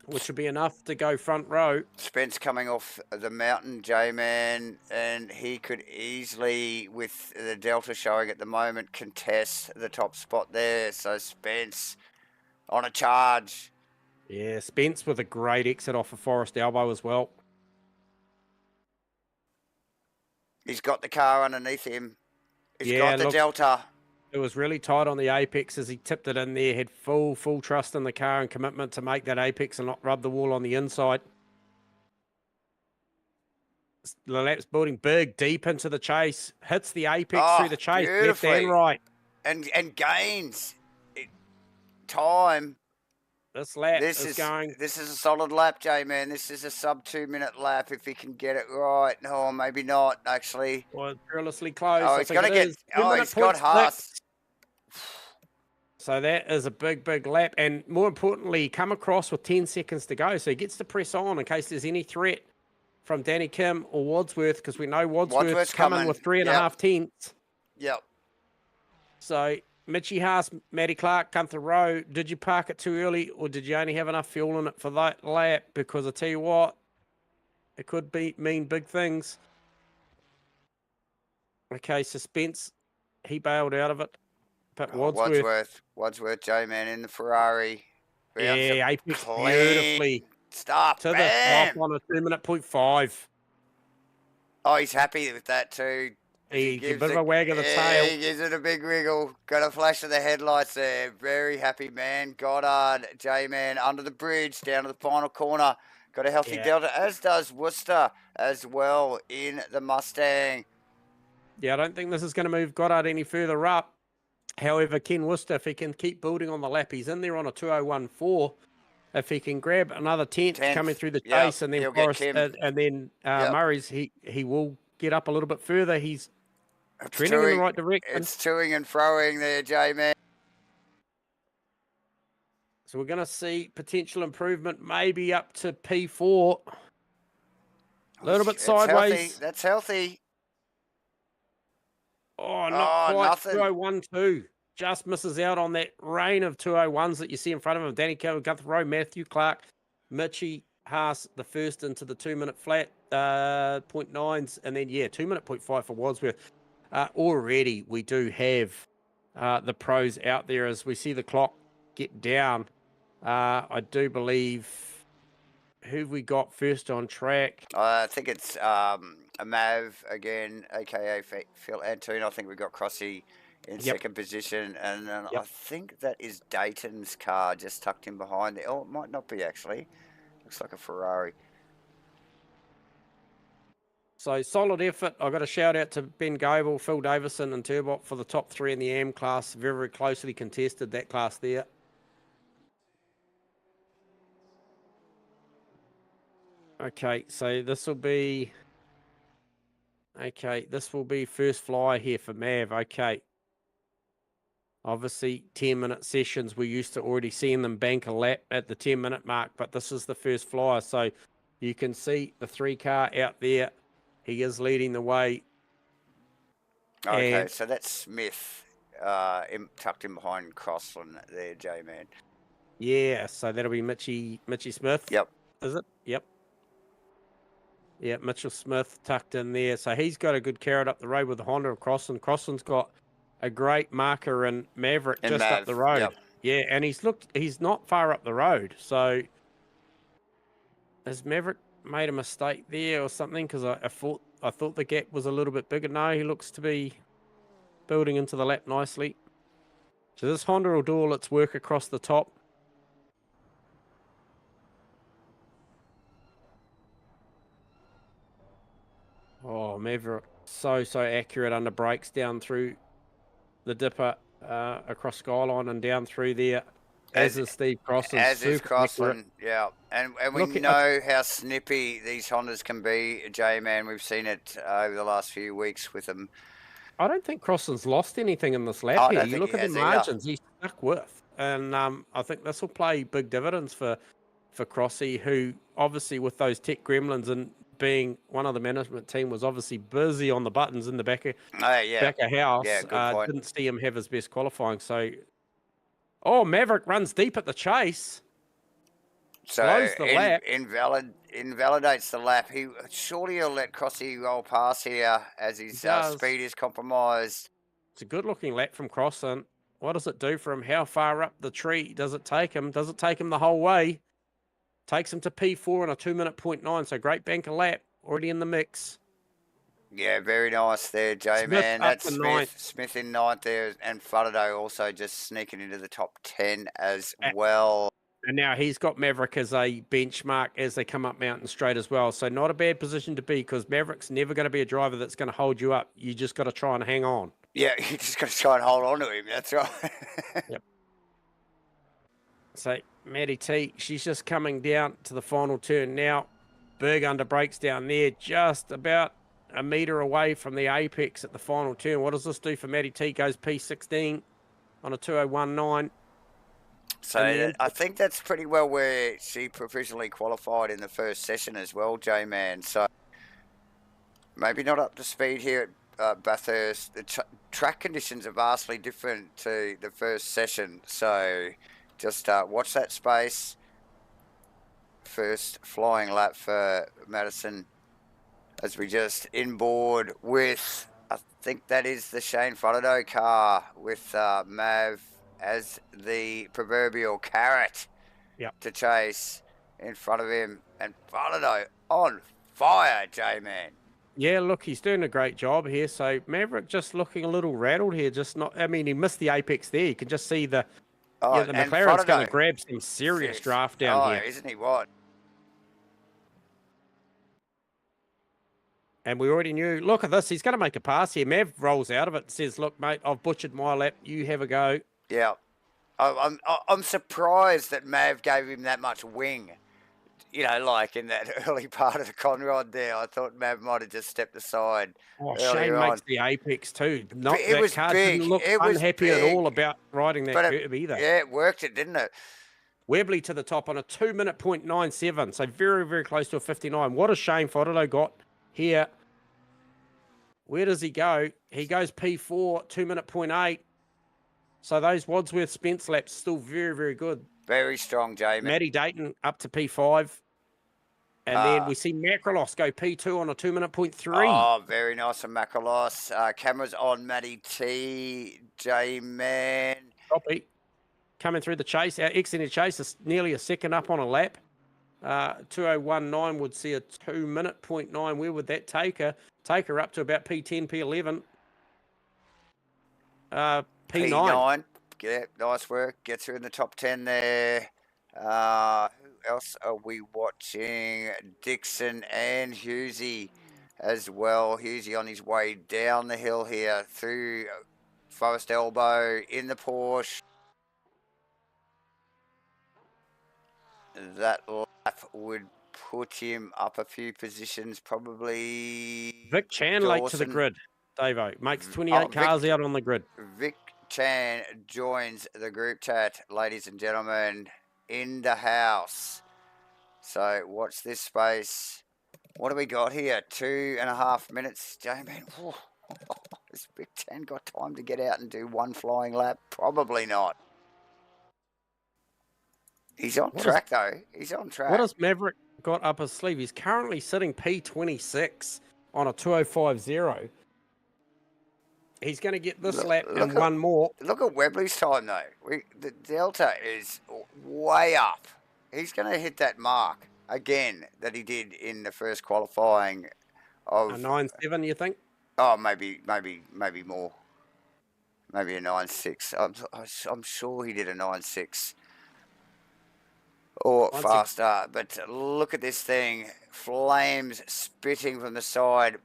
which will be enough to go front row. Spence coming off the mountain, J-Man, and he could easily, with the Delta showing at the moment, contest the top spot there. So Spence on a charge. Yeah, Spence with a great exit off of Forest Elbow as well. He's got the car underneath him. He's Yeah, got the look, Delta. It was really tight on the apex as he tipped it in there. Had full trust in the car and commitment to make that apex and not rub the wall on the inside. The lap's building big, deep into the chase. Hits the apex through the chase, left and right. And gains time. This lap is going. This is a solid lap, J-Man. This is a sub 2 minute lap if he can get it right. No, maybe not, actually. Well, it's perilously close. Oh, he's got to get. Oh, he's got Haas. So that is a big lap. And more importantly, come across with 10 seconds to go. So he gets to press on in case there's any threat from Danny Kim or Wadsworth, because we know Wadsworth's coming with 3.5 tenths. Yep. So Mitchie Haas, Matty Clark, Gunther Rowe, did you park it too early or did you only have enough fuel in it for that lap? Because I tell you what, it could mean big things. Okay, Suspense, he bailed out of it. But Wadsworth, J-Man in the Ferrari. Yeah, apex beautifully. Stop, to the top on a 2-minute 0.5. Oh, he's happy with that too. He gives a bit of a wag of the tail. He gives it a big wriggle. Got a flash of the headlights there. Very happy, man. Goddard, J-Man, under the bridge, down to the final corner. Got a healthy Delta, as does Worcester as well in the Mustang. Yeah, I don't think this is going to move Goddard any further up. However, Ken Worcester, if he can keep building on the lap, he's in there on a 2:01.4. If he can grab another 10th coming through the chase, and then Forrest, and then Murray's, he will get up a little bit further. He's trending in the right direction. It's toing and froing there, J-Man. So we're going to see potential improvement, maybe up to P4. A little bit sideways. Healthy. That's healthy. Oh, not quite. 2:01.2. Just misses out on that rain of 2:01s that you see in front of him. Danny Kelly, Gunther Rowe, Matthew Clark, Mitchie Haas, the first into the 2-minute flat, 0.9s, and then, 2-minute 0.5 for Wadsworth. Already, we do have the pros out there as we see the clock get down. I do believe, who have we got first on track? I think it's a Mav again, a.k.a. Phil Antoon. I think we've got Crossy in second position, and I think that is Dayton's car just tucked in behind there. Oh, it might not be, actually. Looks like a Ferrari. So solid effort. I got a shout out to Ben Goebel, Phil Davison, and Turbot for the top 3 in the AM class. Very closely contested, that class there. Okay, so this will be first fly here for Mav. Okay. Obviously, 10-minute sessions, we're used to already seeing them bank a lap at the 10-minute mark, but this is the first flyer. So you can see the 3 car out there. He is leading the way. Okay, so that's Smith tucked in behind Crossland there, J-Man. Yeah, so that'll be Mitchie Smith. Yep. Is it? Yep. Yeah, Mitchell Smith tucked in there. So he's got a good carrot up the road with the Honda of Crossland. Crossland's got a great marker in Maverick just up the road. Yep. Yeah, and he's not far up the road. So Has Maverick made a mistake there or something? Because I thought the gap was a little bit bigger. No, he looks to be building into the lap nicely. So this Honda will do all its work across the top. Oh, Maverick, so accurate under brakes down through the dipper, across Skyline and down through there. As is Steve Crossland. As is super Crossland, yeah. And we Look at- know how snippy these Hondas can be, J-Man. We've seen it over the last few weeks with them. I don't think Crossland's lost anything in this I lap don't here. think You look he at the has either. margins he's stuck with. And I think this will play big dividends for Crossy, who obviously with those tech gremlins and being one of the management team was obviously busy on the buttons in the back of, back of house. Yeah, good point. Didn't see him have his best qualifying. So, Maverick runs deep at the chase. So Slows the lap. invalidates the lap. Surely he'll let Crossy roll past here as his speed is compromised. It's a good looking lap from Crossland. What does it do for him? How far up the tree does it take him? Does it take him the whole way? Takes him to P4 in a 2-minute 0.9. So great banker lap already in the mix. Yeah, very nice there, J-Man. That's Smith in ninth there, and Faraday also just sneaking into the top 10 as well. And now he's got Maverick as a benchmark as they come up Mountain Straight as well. So not a bad position to be, because Maverick's never going to be a driver that's going to hold you up. You just got to try and hang on. Yeah, you just got to try and hold on to him. That's right. Yep. So Maddie T, she's just coming down to the final turn now. Berg under brakes down there, just about a metre away from the apex at the final turn. What does this do for Maddie T? Goes P16 on a 2019. So I think that's pretty well where she provisionally qualified in the first session as well, J-Man. So maybe not up to speed here at Bathurst. The track conditions are vastly different to the first session. So just watch that space. First flying lap for Madison as we just inboard with, I think that is the Shane Faraday car with Mav as the proverbial carrot to chase in front of him. And Faraday on fire, J-Man. Yeah, look, he's doing a great job here. So Maverick just looking a little rattled here. He missed the apex there. You can just see the McLaren's going to grab some serious draft down here. Isn't he what? And we already knew, look at this, he's going to make a pass here. Mav rolls out of it and says, look, mate, I've butchered my lap. You have a go. Yeah. I'm surprised that Mav gave him that much wing. You know, like in that early part of the Conrod there. I thought Mav might have just stepped aside. Shane makes the apex too. It was big. Didn't look unhappy at all about riding that curve either. Yeah, it worked, didn't it? Webley to the top on a 2-minute 0.97. So very, very close to a 59. What has Shane Faraday got here? Where does he go? He goes P4, 2-minute 0.8. So those Wadsworth Spence laps still very, very good. Very strong, Jamie. Matty Dayton up to P5. And then we see Macrolos go P2 on a 2-minute 0.3. Oh, very nice from Macrolos. Cameras on Matty T, J-Man. Copy. Coming through the chase. Our extended chase is nearly a second up on a lap. 2019 would see a 2-minute 0.9. Where would that take her? Take her up to about P10, P11. P9. Yeah, nice work. Gets her in the top 10 there. Who else are we watching? Dixon and Hughesy as well. Hughesy on his way down the hill here through Forest Elbow in the Porsche. That lap would put him up a few positions, probably. Vic Chan late to the grid, Davo. Makes 28 cars out on the grid. Vic Chan joins the group chat, ladies and gentlemen, in the house. So watch this space. What do we got here? 2.5 minutes. J-Man, has Vic Chan got time to get out and do one flying lap? Probably not. He's on track, though. He's on track. What has Maverick got up his sleeve? He's currently sitting P26 on a 2050. He's going to get this lap and one more. Look at Webley's time, though. The delta is way up. He's going to hit that mark. again that he did in the first qualifying A of 9.7, you think? maybe more, maybe a 9.6. I'm sure he did a 9.6 or 9.6. faster. But look at this thing, flames spitting from the side.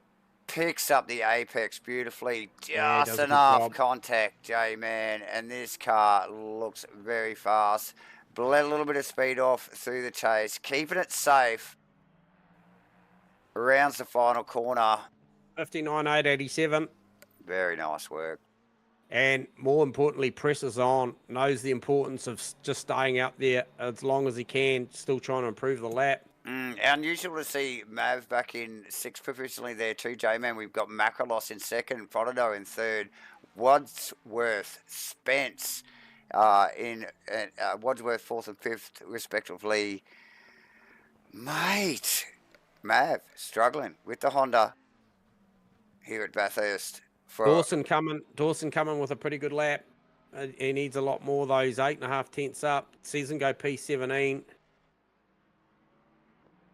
Picks up the apex beautifully, Yeah, just does a good enough job. contact, J-Man, and this car looks very fast. Let a little bit of speed off through the chase, keeping it safe. Rounds the final corner. 59.887. Very nice work. And more importantly, presses on, knows the importance of just staying out there as long as he can, still trying to improve the lap. Unusual to see Mav back in 6th provisionally there too, J-Man. We've got Macrolos in 2nd, Prodido in 3rd, Wadsworth, Spence in Wadsworth 4th and 5th respectively. Mate, Mav struggling with the Honda here at Bathurst. Dawson coming with a pretty good lap. He needs a lot more though. He's 8.5 tenths up. Season go P17.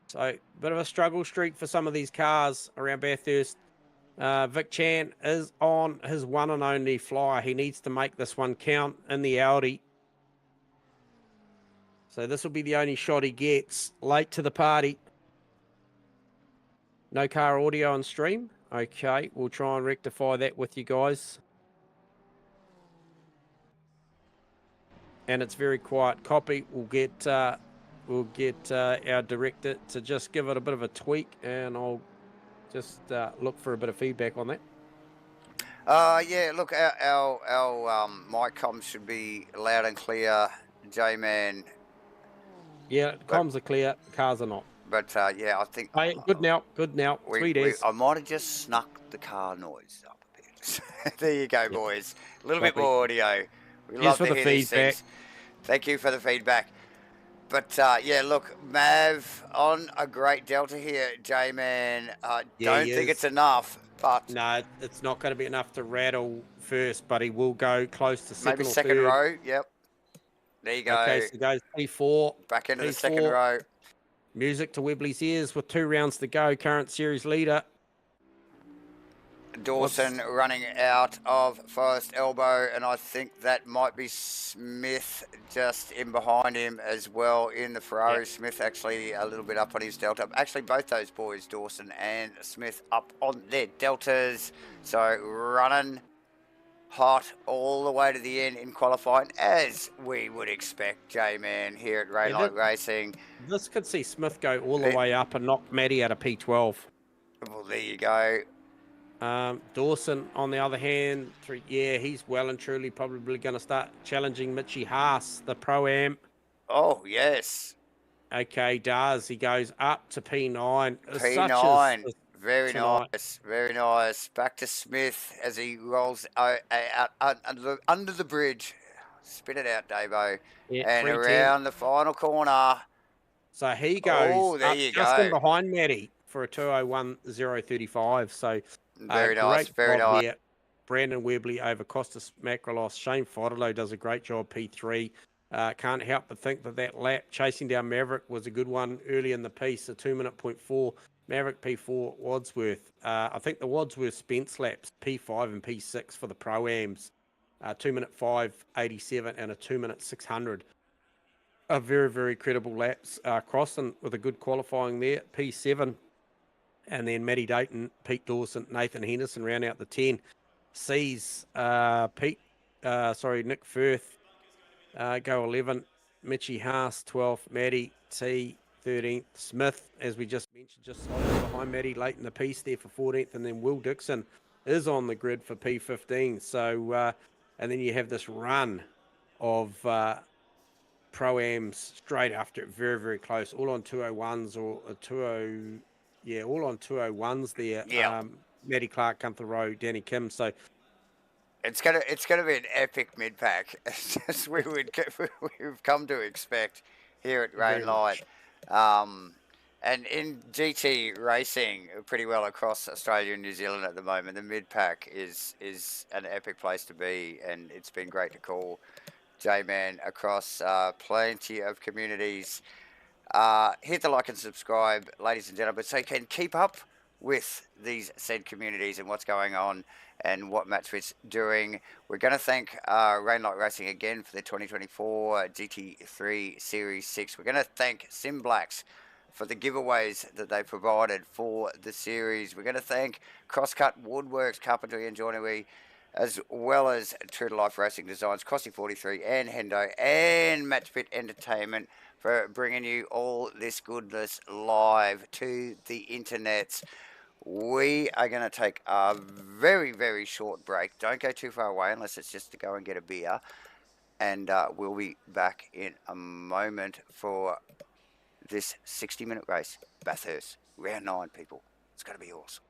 So a bit of a struggle streak for some of these cars around Bathurst. Vic Chan is on his one and only fly. He needs to make this one count in the Audi. So this will be the only shot he gets. Late to the party. No car audio on stream. Okay, we'll try and rectify that with you guys. And it's very quiet. Copy. We'll get our director to just give it a bit of a tweak, and I'll just look for a bit of feedback on that. Yeah, look, our mic comms should be loud and clear, J-Man. Yeah, comms are clear, cars are not. But yeah, I think. Hey, good now. Sweet as. I might have just snuck the car noise up a bit. There you go, Yep. boys. A little bit more audio. We Cheers love for to the hear these feedback. things. Thank you for the feedback. But yeah, look, Mav on a great delta here, J-Man. Yeah, Don't he think is. it's enough, but No, it's not going to be enough to rattle first, but he will go close to second maybe or second third. row. Yep. There you go. Okay, so he goes P4. Back into the P4. second row. Music to Webley's ears with 2 rounds to go. Current series leader. Dawson running out of first elbow, and I think that might be Smith just in behind him as well in the Ferrari. Yep. Smith actually a little bit up on his delta. Actually, both those boys, Dawson and Smith, up on their deltas. So running hot all the way to the end in qualifying, as we would expect, J-Man, here at Rainlight Racing. This could see Smith go all the way up and knock Matty out of P12. Well, there you go. Dawson, on the other hand, yeah, he's well and truly probably going to start challenging Mitchy Haas, the Pro-Am. Oh, yes. Okay, does. He goes up to P9. P9. Very nice. Very nice. Back to Smith as he rolls out under the bridge. Spit it out, Davo. Yeah, and around the final corner. So he goes there you just go. in behind Matty for a 201.035. So very nice. Very nice. Here. Brandon Webley over Costas Macrolos. Shane Fodolo does a great job, P3. Can't help but think that lap chasing down Maverick was a good one early in the piece, a 2:04. Maverick P4, Wadsworth. I think the Wadsworth Spence laps, P5 and P6 for the Pro-Ams. 2:05.87 and a 2:0600. A very, very credible laps. Crossing with a good qualifying there, P7. And then Matty Dayton, Pete Dawson, Nathan Henderson round out the 10. Sees Nick Firth go 11. Mitchy Haas, 12th. Matty T, 13th. Smith, as we just mentioned, just slightly behind Matty late in the piece there for 14th. And then Will Dixon is on the grid for P15. So, and then you have this run of Pro-Ams straight after it, very, very close. All on 201s or a 20... Yeah, all on 201s there. Yeah. Matty Clark, Gunther Rowe, Danny Kim. So it's gonna be an epic mid pack, as we've come to expect here at Rainlight. And in GT racing, pretty well across Australia and New Zealand at the moment, the mid pack is an epic place to be, and it's been great to call J-Man across plenty of communities. Hit the like and subscribe, ladies and gentlemen, so you can keep up with these said communities and what's going on and what MATCHFIT's doing. We're going to thank Rainlight Racing again for the 2024 GT3 Series 6. We're going to thank SIMBLACKS for the giveaways that they provided for the series. We're going to thank CROSSCUT, Woodworks, Carpentry and Joinery, as well as True to Life Racing Designs, Crossy43 and HENDO and MATCHFIT Entertainment for bringing you all this goodness live to the internets. We are going to take a very, very short break. Don't go too far away unless it's just to go and get a beer. And we'll be back in a moment for this 60-minute race. Bathurst, round 9, people. It's going to be awesome.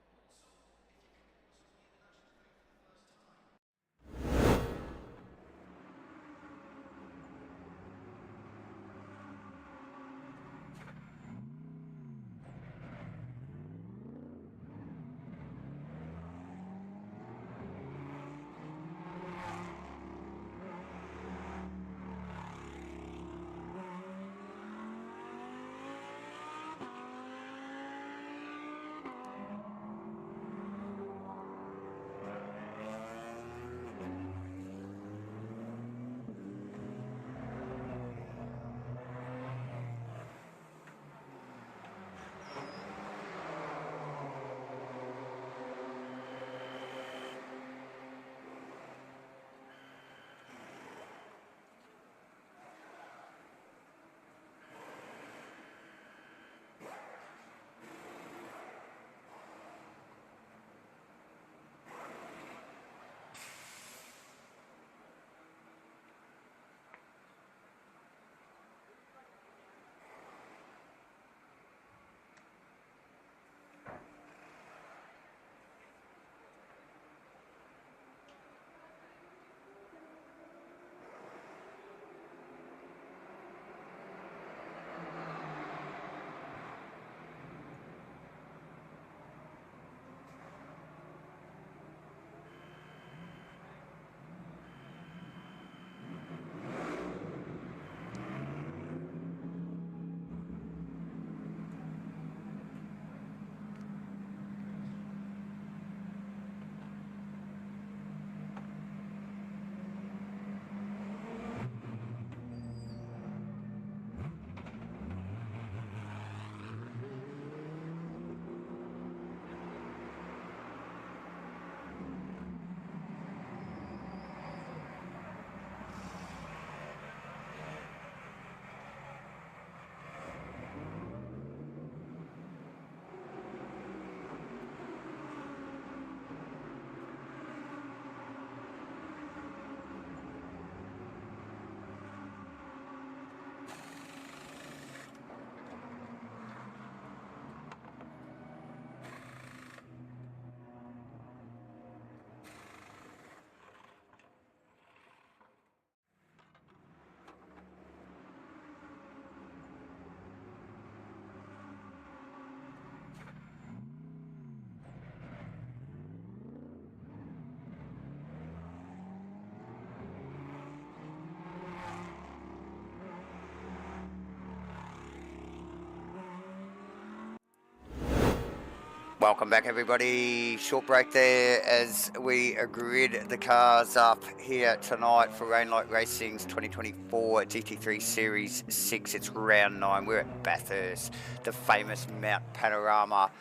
Welcome back, everybody. Short break there as we grid the cars up here tonight for Rainlight Racing's 2024 GT3 Series 6. It's round 9. We're at Bathurst, the famous Mount Panorama.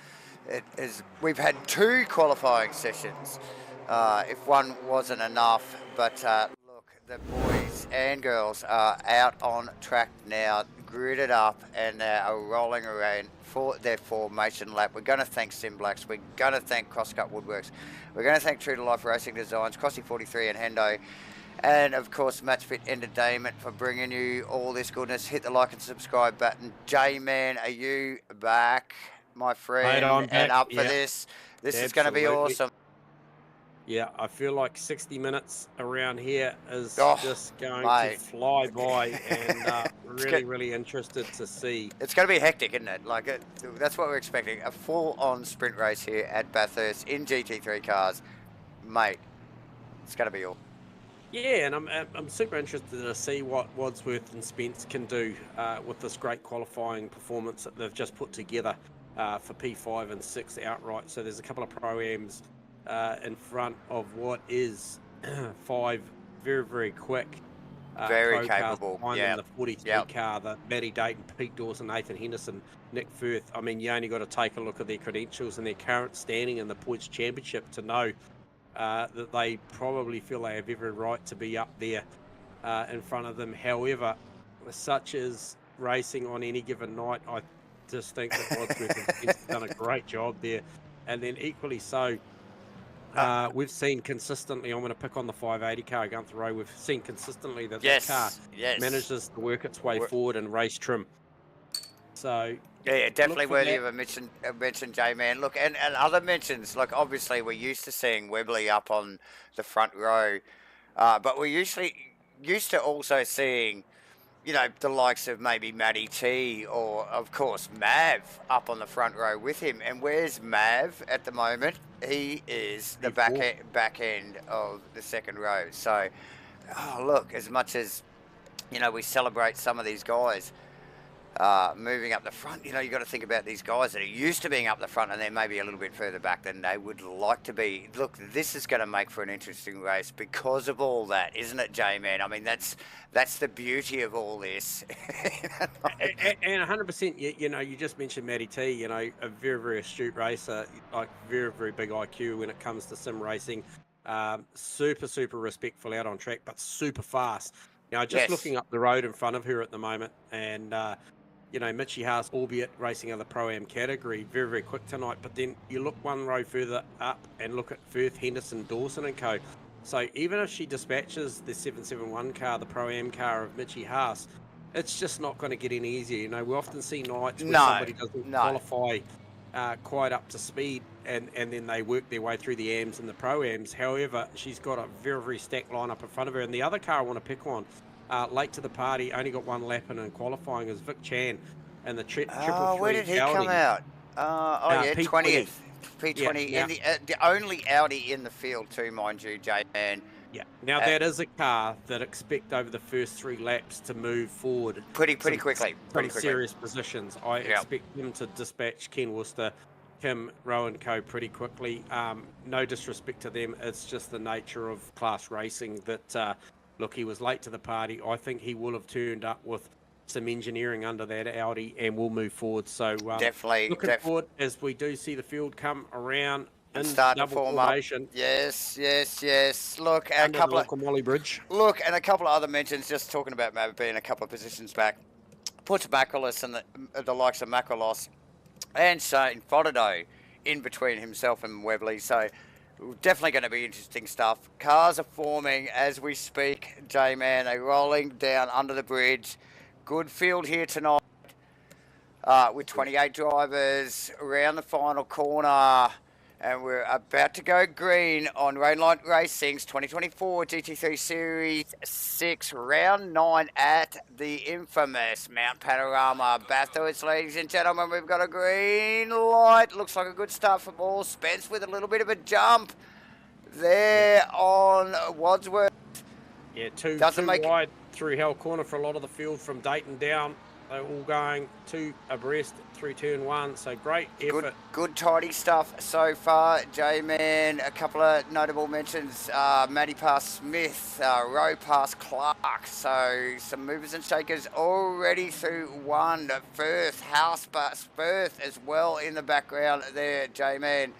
We've had 2 qualifying sessions, if one wasn't enough, but look, the boys and girls are out on track now, gridded up, and they are rolling around for their formation lap. We're going to thank SIMBLACKS, we're going to thank CROSSCUT Woodworks, we're going to thank True to Life Racing Designs, Crossy43 and HENDO, and of course MATCHFIT Entertainment for bringing you all this goodness. Hit the like and subscribe button. J-Man, are you back, my friend? Mate, I'm back. And up for this? This is going to be awesome. Yeah, I feel like 60 minutes around here is just going to fly by, and really interested to see. It's going to be hectic, isn't it? Like, that's what we're expecting. A full-on sprint race here at Bathurst in GT3 cars. Mate, it's going to be all. Yeah, and I'm super interested to see what Wadsworth and Spence can do with this great qualifying performance that they've just put together for P5 and 6 outright. So there's a couple of pro-ams in front of what is 5 very, very quick Very pro cars capable. behind them, Yeah. the 43 Yep. car, the Matty Dayton, Pete Dawson, Nathan Henderson, Nick Firth. I mean, you only got to take a look at their credentials and their current standing in the points championship to know that they probably feel they have every right to be up there in front of them. However, such as racing on any given night, I just think that Wadsworth has done a great job there. And then equally so, we've seen consistently, I'm going to pick on the 580 car Gunther Rowe, we've seen consistently that that car manages to work its way forward and race trim. So yeah, definitely worthy of a mention, J-Man. Look, and other mentions, like obviously we're used to seeing Webley up on the front row, but we're usually used to also seeing, you know, the likes of maybe Matty T or, of course, Mav up on the front row with him. And where's Mav at the moment? He is the back end of the second row. So, look, as much as, you know, we celebrate some of these guys moving up the front, you know, you got to think about these guys that are used to being up the front and they're maybe a little bit further back than they would like to be. Look, this is going to make for an interesting race because of all that, isn't it, J-Man? I mean, that's the beauty of all this. And 100%, you know, you just mentioned Matty T, you know, a very, very astute racer, like very, very big IQ when it comes to sim racing. Super, super respectful out on track, but super fast. You know, just looking up the road in front of her at the moment, and you know, Mitchie Haas, albeit racing in the Pro-Am category, very, very quick tonight. But then you look one row further up and look at Firth, Henderson, Dawson and co. So even if she dispatches the 771 car, the Pro-Am car of Mitchie Haas, it's just not going to get any easier. You know, we often see nights where somebody doesn't qualify quite up to speed and then they work their way through the AMs and the Pro-Ams. However, she's got a very, very stacked lineup in front of her. And the other car I want to pick on, late to the party, only got one lap in qualifying, is Vic Chan and the triple three. Where did he come out? Yeah, P20. P20, yeah, the only Audi in the field too, mind you, J-Man. Yeah. Now that is a car that expect over the first 3 laps to move forward pretty quickly. Serious positions. I expect them to dispatch Ken Worcester, Kim Rowe and co pretty quickly. No disrespect to them, it's just the nature of class racing that. Look, he was late to the party. I think he will have turned up with some engineering under that Audi and will move forward. So definitely looking forward as we do see the field come around and start double to form formation. Up. Yes. Look, and a couple of Bridge. Look, and a couple of other mentions. Just talking about Mav being a couple of positions back. Puts Macrolos and the likes of Macrolos and Shane Fodado in between himself and Webley. So. Definitely going to be interesting stuff. Cars are forming as we speak, J-Man. They're rolling down under the bridge. Good field here tonight with 28 drivers around the final corner. And we're about to go green on Rainlight Racing's 2024 GT3 Series 6 Round 9 at the infamous Mount Panorama. Bathurst, ladies and gentlemen, we've got a green light. Looks like a good start for ball. Spence with a little bit of a jump there on Wadsworth. Yeah, too wide through Hell Corner for a lot of the field from Dayton down. They're all going 2 abreast through turn 1, so great effort. Good tidy stuff so far, J-Man. A couple of notable mentions, Matty past Smith, Rowe past Clark, so some movers and shakers already through 1. Firth, House past Firth as well in the background there, J-Man.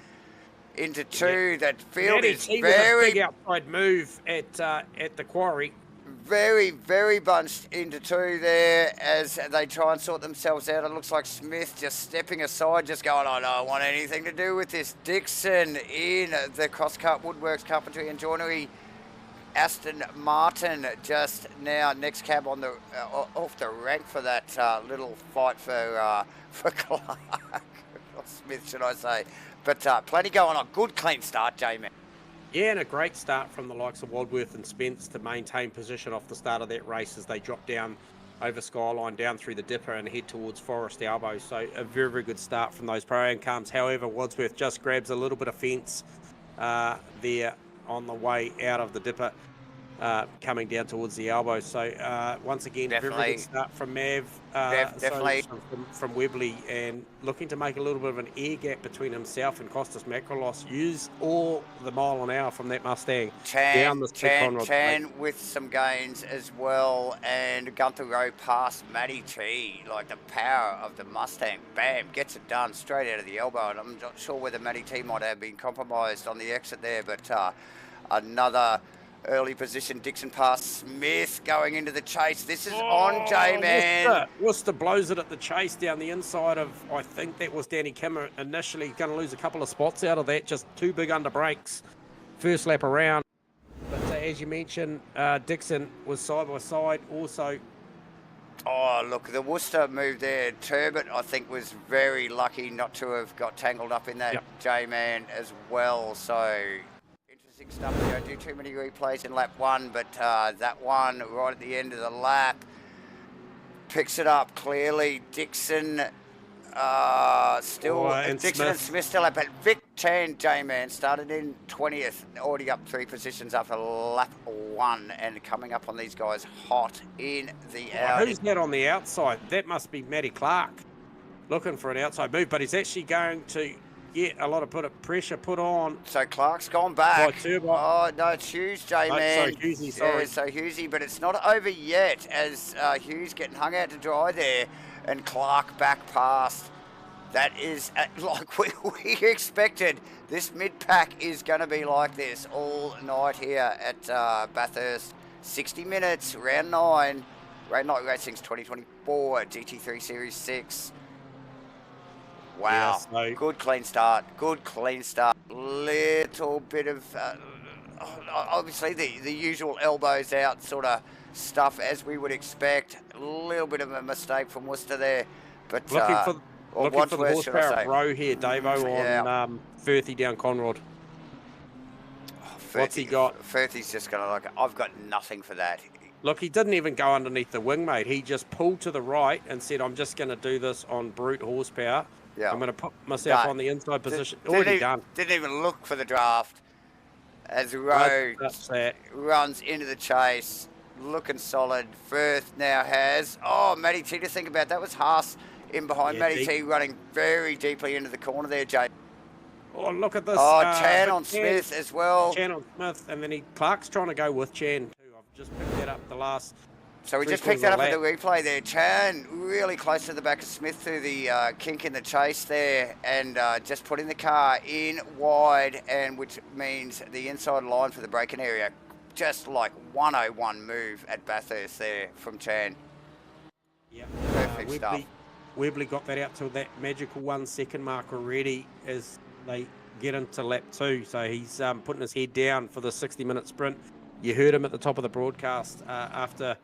Into 2, that field is very... a big outside move at the quarry. Very, very bunched into 2 there as they try and sort themselves out. It looks like Smith just stepping aside, just going, I don't want anything to do with this. Dixon in the CrossCut Woodworks Carpentry and Joinery. Aston Martin just now next cab on the off the rank for that little fight for Clark. Or Smith, should I say. But plenty going on. Good, clean start, J-Man. Yeah, and a great start from the likes of Wadsworth and Spence to maintain position off the start of that race as they drop down over Skyline, down through the Dipper and head towards Forest Elbow. So a very, very good start from those pro-am cars. However, Wadsworth just grabs a little bit of fence there on the way out of the Dipper. coming down towards the elbow. So once again, very good start from Mav. Definitely. From Webley, and looking to make a little bit of an air gap between himself and Costas Makrolos. Use all the mile an hour from that Mustang down the Chan with some gains as well, and Gunther Rowe past Matty T. Like the power of the Mustang, bam, gets it done straight out of the elbow. And I'm not sure whether Matty T might have been compromised on the exit there, but another early position. Dixon past Smith going into the chase. This is on J-Man. Worcester blows it at the chase down the inside of, I think that was Danny Kimmer initially. Going to lose a couple of spots out of that. Just two big under brakes first lap around. But as you mentioned, Dixon was side by side also. Oh, look, the Worcester move there. Turbot, I think, was very lucky not to have got tangled up in that J-Man as well. So interesting stuff. We don't do too many replays in lap one, but that one right at the end of the lap picks it up clearly. Dixon still, Dixon and Smith still up, but Vic Chan J-Man started in 20th, already up 3 positions after lap one, and coming up on these guys hot in the out. Who's that on the outside? That must be Matty Clark looking for an outside move, but he's actually going to get a lot of pressure put on. So Clark's gone back. Oh, no, it's Hughes, J-Man. So Hughesy, sorry. Yeah, so Hughesy, but it's not over yet as Hughes getting hung out to dry there, and Clark back past. That is like we expected. This mid-pack is going to be like this all night here at Bathurst. 60 minutes, round 9. Round 9 Racing's 2024 GT3 Series 6. Wow, good clean start, little bit of, obviously the usual elbows out sort of stuff as we would expect. A little bit of a mistake from Worcester there, but looking for the horsepower of Rowe here, Davo, on Firthy down Conrod. What's he got? Firthy's just going to like, I've got nothing for that. Look, he didn't even go underneath the wing, mate. He just pulled to the right and said, I'm just going to do this on brute horsepower. Yeah. I'm going to put myself on the inside position. Already done. Didn't even look for the draft as Rowe runs into the chase. Looking solid. Firth now has, Matty T to think about. That was Haas in behind. Matty T running very deeply into the corner there, Jay. Oh, look at this. Chan on Smith as well. Chan on Smith, and then Clark's trying to go with Chan too. I've just picked that up the last. So we just picked that up at the replay there. Chan really close to the back of Smith through the kink in the chase there, and just putting the car in wide, and which means the inside line for the braking area. Just like 101 move at Bathurst there from Chan. Yeah, perfect stuff. Webley got that out to that magical 1 second mark already as they get into lap 2. So he's putting his head down for the 60-minute sprint. You heard him at the top of the broadcast after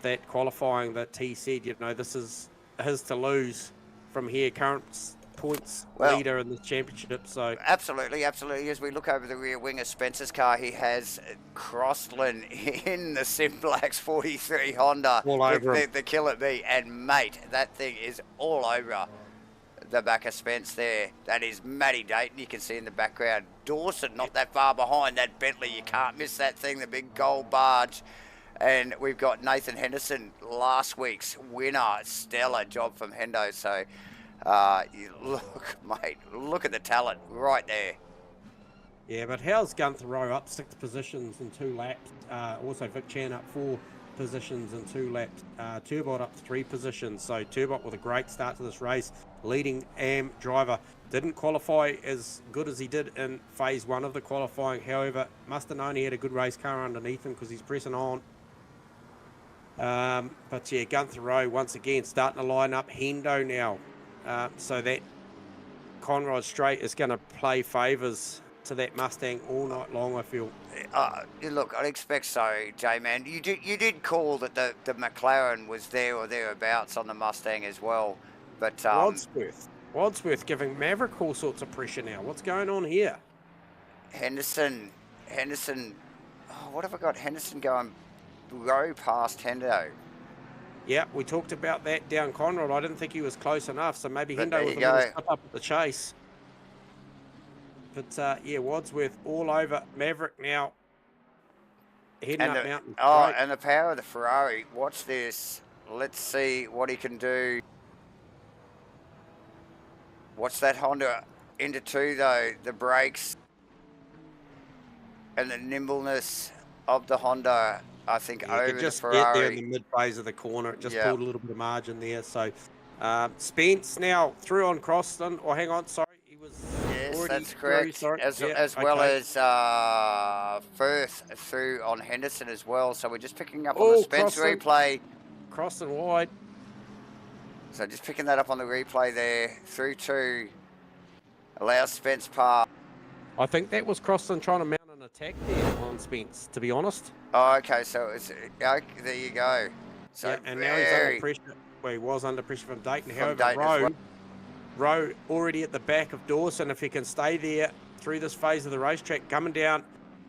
that qualifying that he said, this is his to lose from here. Current points leader in the championship. So absolutely. As we look over the rear wing of Spencer's car, he has Crossland in the SIMBLACKS 43 Honda. All over the Killer Bee, and mate, that thing is all over the back of Spence there. That is Matty Dayton. You can see in the background Dawson not that far behind that Bentley. You can't miss that thing, the big gold barge. And we've got Nathan Henderson, last week's winner. Stellar job from Hendo. So look, mate, look at the talent right there. Yeah, but how's Gunther Rowe up 6 positions in 2 laps? Also Vic Chan up 4 positions in 2 laps. Turbot up 3 positions. So Turbot with a great start to this race. Leading AM driver. Didn't qualify as good as he did in phase 1 of the qualifying. However, must have known he had a good race car underneath him because he's pressing on. But yeah, Gunther Rowe once again starting to line up Hendo now. So that Conrod straight is going to play favours to that Mustang all night long, I feel. Look, I'd expect so, J-Man. You did call that the McLaren was there or thereabouts on the Mustang as well. But Wadsworth giving Maverick all sorts of pressure now. What's going on here? Henderson. What have I got? Henderson going Rowe past Hendo. Yeah, we talked about that down Conrod. I didn't think he was close enough, so maybe Hendo was a little step up at the chase. But yeah, Wadsworth all over Maverick now. heading And up the, mountain. oh, Straight. and the power of the Ferrari. Watch this. Let's see what he can do. Watch that Honda into two, though. The brakes and the nimbleness of the Honda, I think, Yeah, you over could the just get Ferrari. there in the mid phase of the corner. It just Yeah. pulled a little bit of margin there. So Spence now through on Croston. Or hang on, sorry, he was Yes, already that's through, correct. sorry. As Yeah, well okay. as Firth through on Henderson as well. So we're just picking up on Oh, the Spence Croston. replay. Croston wide. So just picking that up on the replay there. Through to allow Spence past. I think that was Croston trying to mount an attack there on Spence, to be honest. Oh, okay. So it's there you go. So Yeah, and now he's under pressure. Well, he was under pressure from Dayton. From However, Dayton as well. Rowe already at the back of Dawson. If he can stay there through this phase of the racetrack, coming down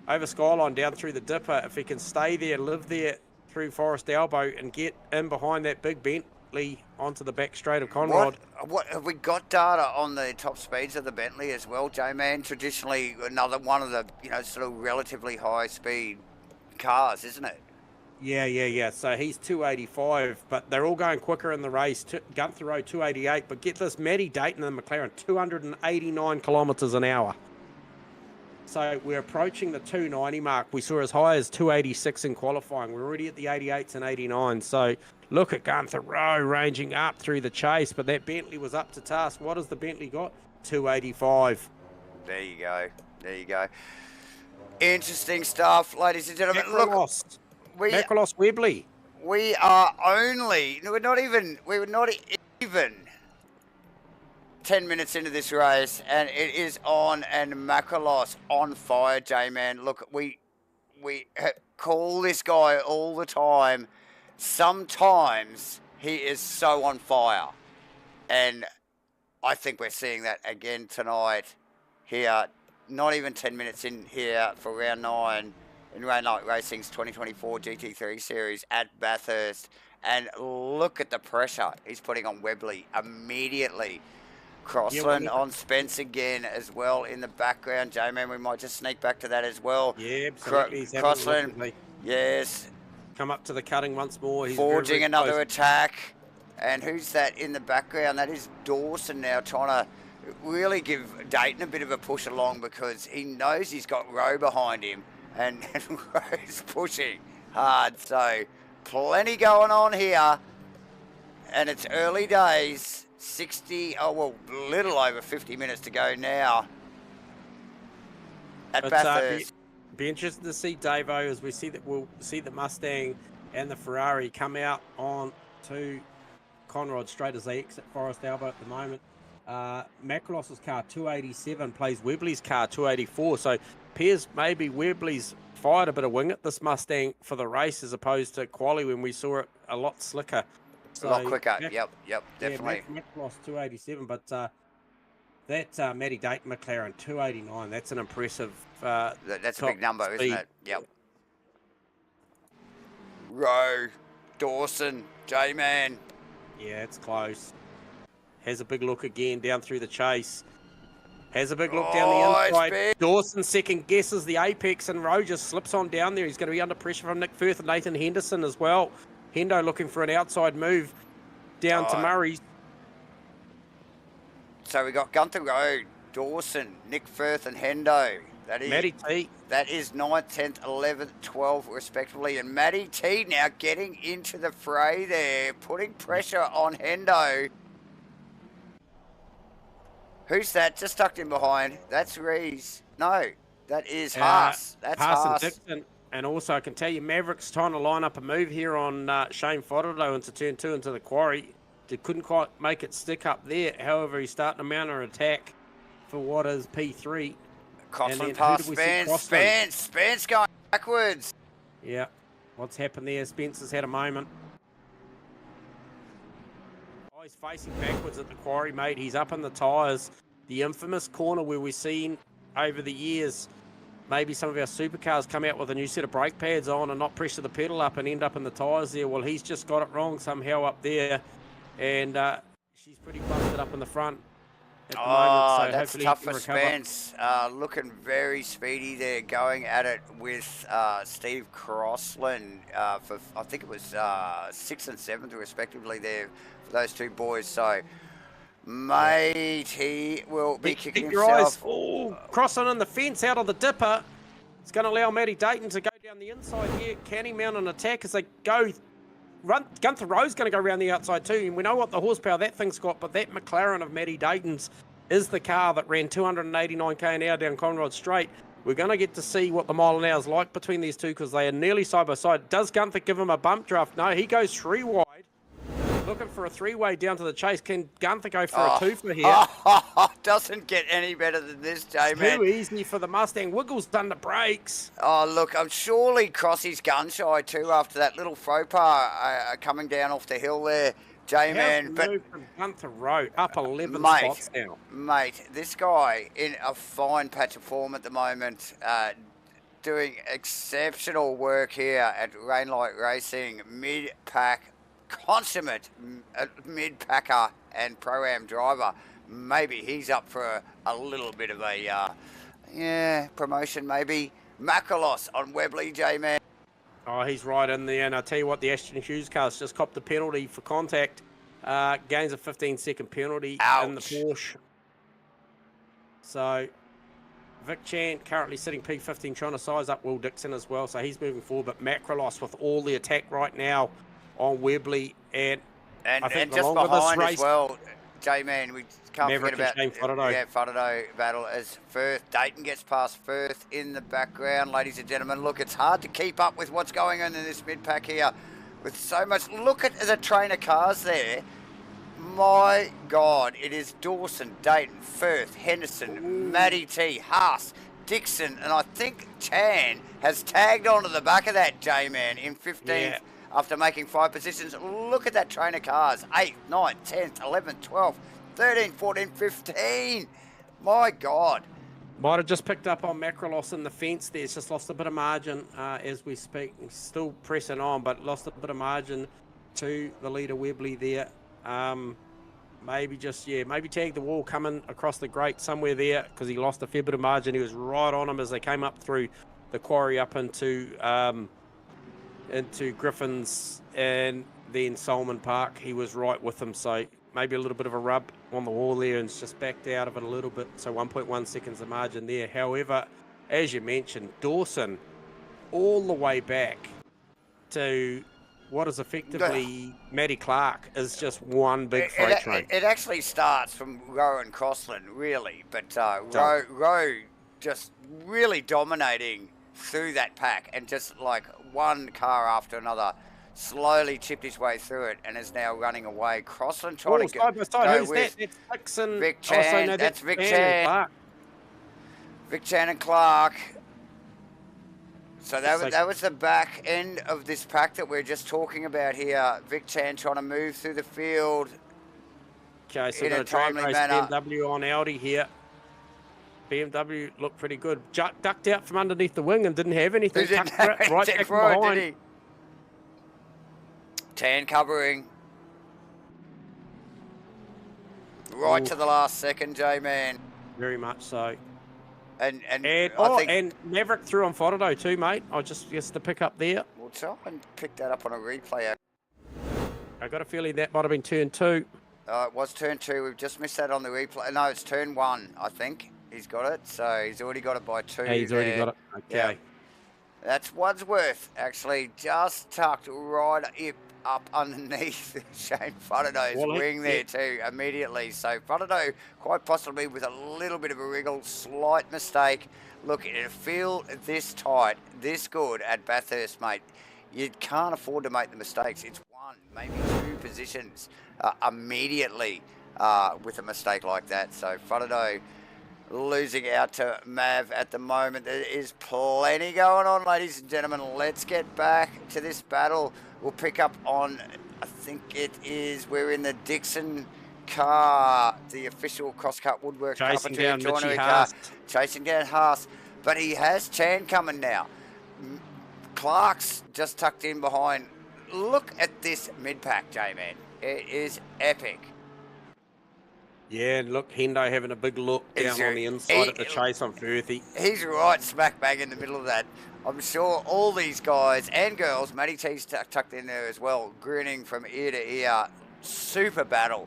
over Skyline, down through the Dipper, if he can stay there, live there through Forest Elbow and get in behind that big Bentley onto the back straight of Conrad. What have we got data on the top speeds of the Bentley as well, J-Man? Traditionally, another one of the sort of relatively high speed cars, isn't it? Yeah. So he's 285, but they're all going quicker in the race. Gunther Rowe 288, but get this, Matty Dayton and McLaren 289 kilometres an hour. So we're approaching the 290 mark. We saw as high as 286 in qualifying. We're already at the 88s and 89. So look at Gunther Rowe ranging up through the chase, but that Bentley was up to task. What has the Bentley got? 285. There you go. Interesting stuff, ladies and gentlemen. Macross Webley. We are not even 10 minutes into this race, and it is on, and Macross on fire, J-Man. Look, we call this guy all the time. Sometimes he is so on fire, and I think we're seeing that again tonight here. Not even 10 minutes in here for round 9 in Round Night Racing's 2024 GT3 series at Bathurst. And look at the pressure he's putting on Webley immediately. Crossland on Spence again as well in the background. J-Man, we might just sneak back to that as well. Yeah, absolutely. Crossland, yes. Come up to the cutting once more. He's forging very another close. attack. And who's that in the background? That is Dawson now trying to really give Dayton a bit of a push along, because he knows he's got Rowe behind him, and Rowe's pushing hard. So plenty going on here, and it's early days. Little over 50 minutes to go now at Bathurst. Be interested to see, Davo, as we'll see the Mustang and the Ferrari come out on to Conrad straight as they exit Forest Elbow at the moment. Macross's car 287 plays Webley's car 284, so appears maybe Webley's fired a bit of wing at this Mustang for the race as opposed to quali when we saw it a lot slicker. So a lot quicker. Yep, definitely. Yeah, Macross 287, but that Matty Dayton McLaren 289. That's an impressive. That's a big number, speed. isn't it? Yep. Rowe, Dawson, J-Man. Yeah, it's close. Has a big look again down through the chase. Has a big look down the inside. Dawson second guesses the apex, and Rowe just slips on down there. He's going to be under pressure from Nick Firth and Nathan Henderson as well. Hendo looking for an outside move down to Murray's. So we got Gunther Rowe, Dawson, Nick Firth and Hendo. Matty T. That is 9th, 10th, 11th, 12th respectively. And Matty T now getting into the fray there, putting pressure on Hendo. Who's that? Just tucked in behind. That's Rees. No, that is Haas. That's Haas. And Dixon. And also, I can tell you, Maverick's trying to line up a move here on Shane Fodderdo into turn 2 into the quarry. They couldn't quite make it stick up there. However, he's starting to mount an attack for what is P3. Crossland past Spence. Spence going backwards. Yeah. What's happened there? Spence has had a moment. Oh, he's facing backwards at the quarry, mate. He's up in the tyres. The infamous corner where we've seen over the years maybe some of our supercars come out with a new set of brake pads on and not pressure the pedal up and end up in the tyres there. Well, he's just got it wrong somehow up there. And she's pretty busted up in the front. at the moment. So that's hopefully tough he for can recover. Spence. Looking very speedy there, going at it with Steve Crossland for, I think it was 6th and 7th respectively there for those two boys. So, mate, he will be kicking Keep your eyes. himself. Oh, crossing in the fence out of the dipper. It's going to allow Matty Dayton to go down the inside here. Can he mount an attack as they go? Gunther Rowe's going to go around the outside too. And we know what the horsepower that thing's got, but that McLaren of Matty Dayton's is the car that ran 289k an hour down Conrod Straight. We're going to get to see what the mile an hour is like between these two because they are nearly side by side. Does Gunther give him a bump draft? No, he goes 3 wide. Looking for a 3-way down to the chase. Can Gunther go for a 2 for here? Doesn't get any better than this, J-Man. Too easy for the Mustang. Wiggles done the brakes. Oh, look, I'm surely Crossy's gun shy too after that little faux pas coming down off the hill there, J-Man. But from Gunther Rowe up 11 mate, spots now. Mate, this guy in a fine patch of form at the moment, doing exceptional work here at Rainlight Racing, mid-pack, consummate mid-packer and pro-am driver. Maybe he's up for a little bit of a, promotion maybe. Macrolos on Webley, J-Man. Oh, he's right in there. And I tell you what, the Ashton Hughes car's just copped a penalty for contact. Gains a 15-second penalty in the Porsche. So, Vic Chan currently sitting P15, trying to size up Will Dixon as well. So he's moving forward. But Macrolos with all the attack right now on Webley. And I think just behind as well, J-Man, we can't Maverick forget about Fotado battle as Firth. Dayton gets past Firth in the background, ladies and gentlemen. Look, it's hard to keep up with what's going on in this mid-pack here with so much. Look at the train of cars there. My God, it is Dawson, Dayton, Firth, Henderson, Matty T, Haas, Dixon, and I think Chan has tagged onto the back of that, J-Man, in 15th. Yeah. After making 5 positions. Look at that train of cars. 8th, 9th, 10th, 11th, 12th, 13th, 14th, 15th. My God. Might have just picked up on Macrolos in the fence there. It's just lost a bit of margin as we speak. Still pressing on, but lost a bit of margin to the leader Webley there. Maybe tag the wall coming across the grate somewhere there because he lost a fair bit of margin. He was right on him as they came up through the quarry up into Griffin's and then Solomon Park. He was right with them, so maybe a little bit of a rub on the wall there and it's just backed out of it a little bit. So 1.1 seconds of margin there. However, as you mentioned, Dawson all the way back to what is effectively Matty Clark is just one big freight train. It actually starts from Rowe and Crossland, really, but Rowe just really dominating through that pack and just like one car after another slowly chipped his way through it and is now running away. Crossland trying to go Who's with that? It's Dixon. Vic Chan. That's Vic Chan. Vic Chan and Clark. So that was the back end of this pack that we're just talking about here. Vic Chan trying to move through the field. Okay, so we're going to try and race BMW on Audi here. BMW looked pretty good. Ducked out from underneath the wing and didn't have anything. Right back from behind. Did he? Tan covering. Right to the last second, J-Man. Very much so. And Maverick threw on Fotado too, mate. I just to pick up there. We'll try and pick that up on a replay. I got a feeling that might have been turn 2. It was turn 2. We've just missed that on the replay. No, it's turn 1, I think. He's got it, so he's already got it by 2. Yeah, he's already got it. Okay. Yeah. That's Wadsworth, actually, just tucked right up underneath Shane Fotato's wing there too, immediately. So Fotato, quite possibly with a little bit of a wriggle, slight mistake. Look, in a field this tight, this good at Bathurst, mate, you can't afford to make the mistakes. It's 1, maybe 2 positions immediately with a mistake like that. So Fotato losing out to Mav at the moment. There is plenty going on, ladies and gentlemen. Let's get back to this battle. We'll pick up on, I think it is, we're in the Dixon car, the official CrossCut Woodwork Carpentry joinery car. Chasing down Haas. But he has Chan coming now. Clark's just tucked in behind. Look at this mid-pack, J-Man. It is epic. Yeah, and look, Hendo having a big look down on the inside at the chase on Firthy. He's right smack bang in the middle of that. I'm sure all these guys and girls, Matty T's tucked in there as well, grinning from ear to ear. Super battle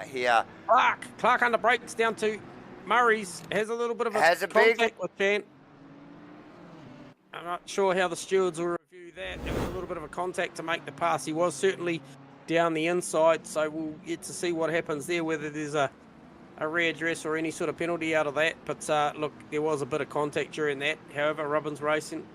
here. Clark under brakes down to Murray's. Has a little bit of a contact with Chan. I'm not sure how the stewards will review that. There was a little bit of a contact to make the pass. He was certainly down the inside, so we'll get to see what happens there, whether there's a readdress or any sort of penalty out of that. But look, there was a bit of contact during that. However, Robbins racing.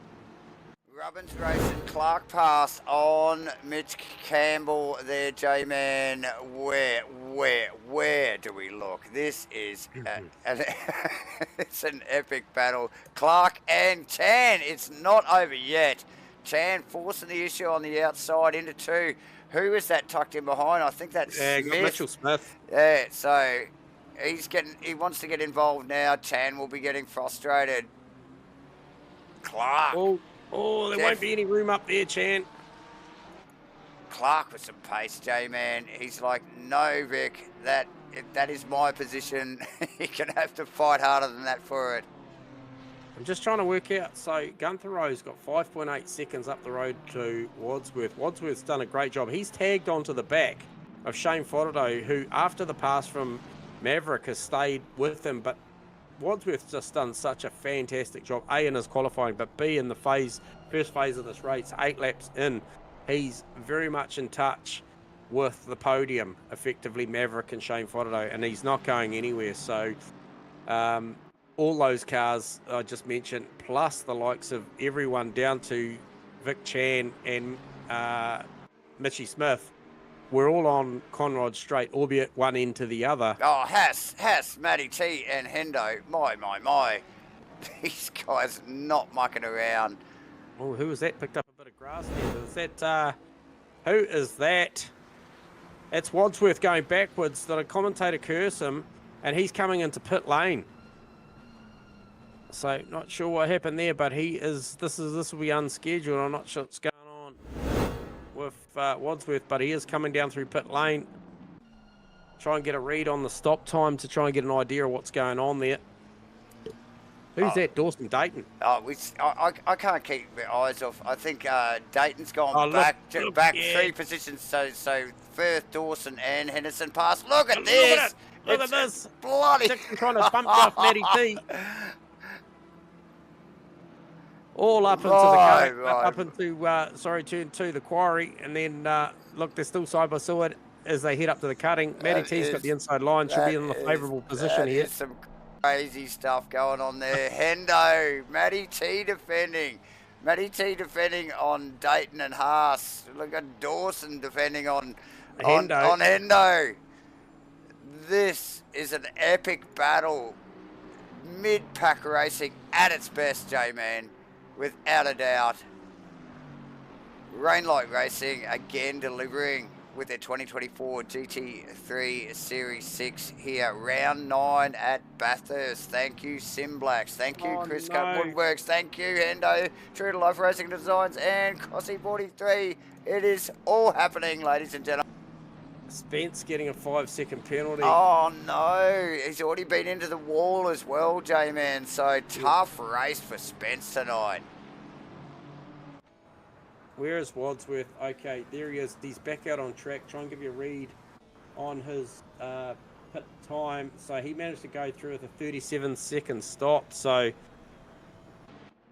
Clark pass on Mitch Campbell there, J-Man. Where do we look? This is it's an epic battle. Clark and Chan, it's not over yet. Chan forcing the issue on the outside into two. Who is that tucked in behind? I think that's Mitchell Smith. Yeah, so he wants to get involved now. Chan will be getting frustrated. Clark. Oh, there won't be any room up there, Chan. Clark with some pace, J-Man. He's like, no, Vic, that is my position. You're going to have to fight harder than that for it. I'm just trying to work out. So Gunther Rowe's got 5.8 seconds up the road to Wadsworth. Wadsworth's done a great job. He's tagged onto the back of Shane Fotterdo, who after the pass from Maverick has stayed with him. But Wadsworth's just done such a fantastic job, A, in his qualifying, but B, in the first phase of this race, 8 laps in. He's very much in touch with the podium, effectively Maverick and Shane Fotterdo, and he's not going anywhere. So all those cars I just mentioned, plus the likes of everyone down to Vic Chan and Mitchy Smith, we're all on Conrod Straight, albeit one end to the other. Oh, Haas, Matty T and Hendo. My. These guys not mucking around. Oh, who was that? Picked up a bit of grass there. Is that, who is that? It's Wadsworth going backwards. The commentator curse him, and he's coming into pit lane. So not sure what happened there, but he is. This will be unscheduled. I'm not sure what's going on with Wadsworth, but he is coming down through pit lane. Try and get a read on the stop time to try and get an idea of what's going on there. Who's that? Dawson Dayton. I can't keep my eyes off. I think Dayton's gone back 3 positions. So Firth, Dawson, and Henderson pass. Look at this! Look at this! Bloody! Dixon trying to bump off Matty T. All up into turn 2, the quarry, and then look, they're still side by side as they head up to the cutting. Matty T's got the inside line, should be in the favourable position here. Some crazy stuff going on there. Hendo, Matty T defending. Matty T defending on Dayton and Haas. Look at Dawson defending on Hendo. This is an epic battle. Mid-pack racing at its best, J-Man. Without a doubt. Rainlight Racing again delivering with their 2024 GT3 Series 6 here. Round 9 at Bathurst. Thank you, SIMBLACKS. Thank you, CROSSCUT Woodworks. Thank you, HENDO, True to Life Racing Designs, and Crossy 43. It is all happening, ladies and gentlemen. Spence getting a 5-second penalty. Oh no, he's already been into the wall as well, J-Man. So tough race for Spence tonight. Where is Wadsworth? Okay, there he is. He's back out on track. Try and give you a read on his pit time. So he managed to go through with a 37-second stop. So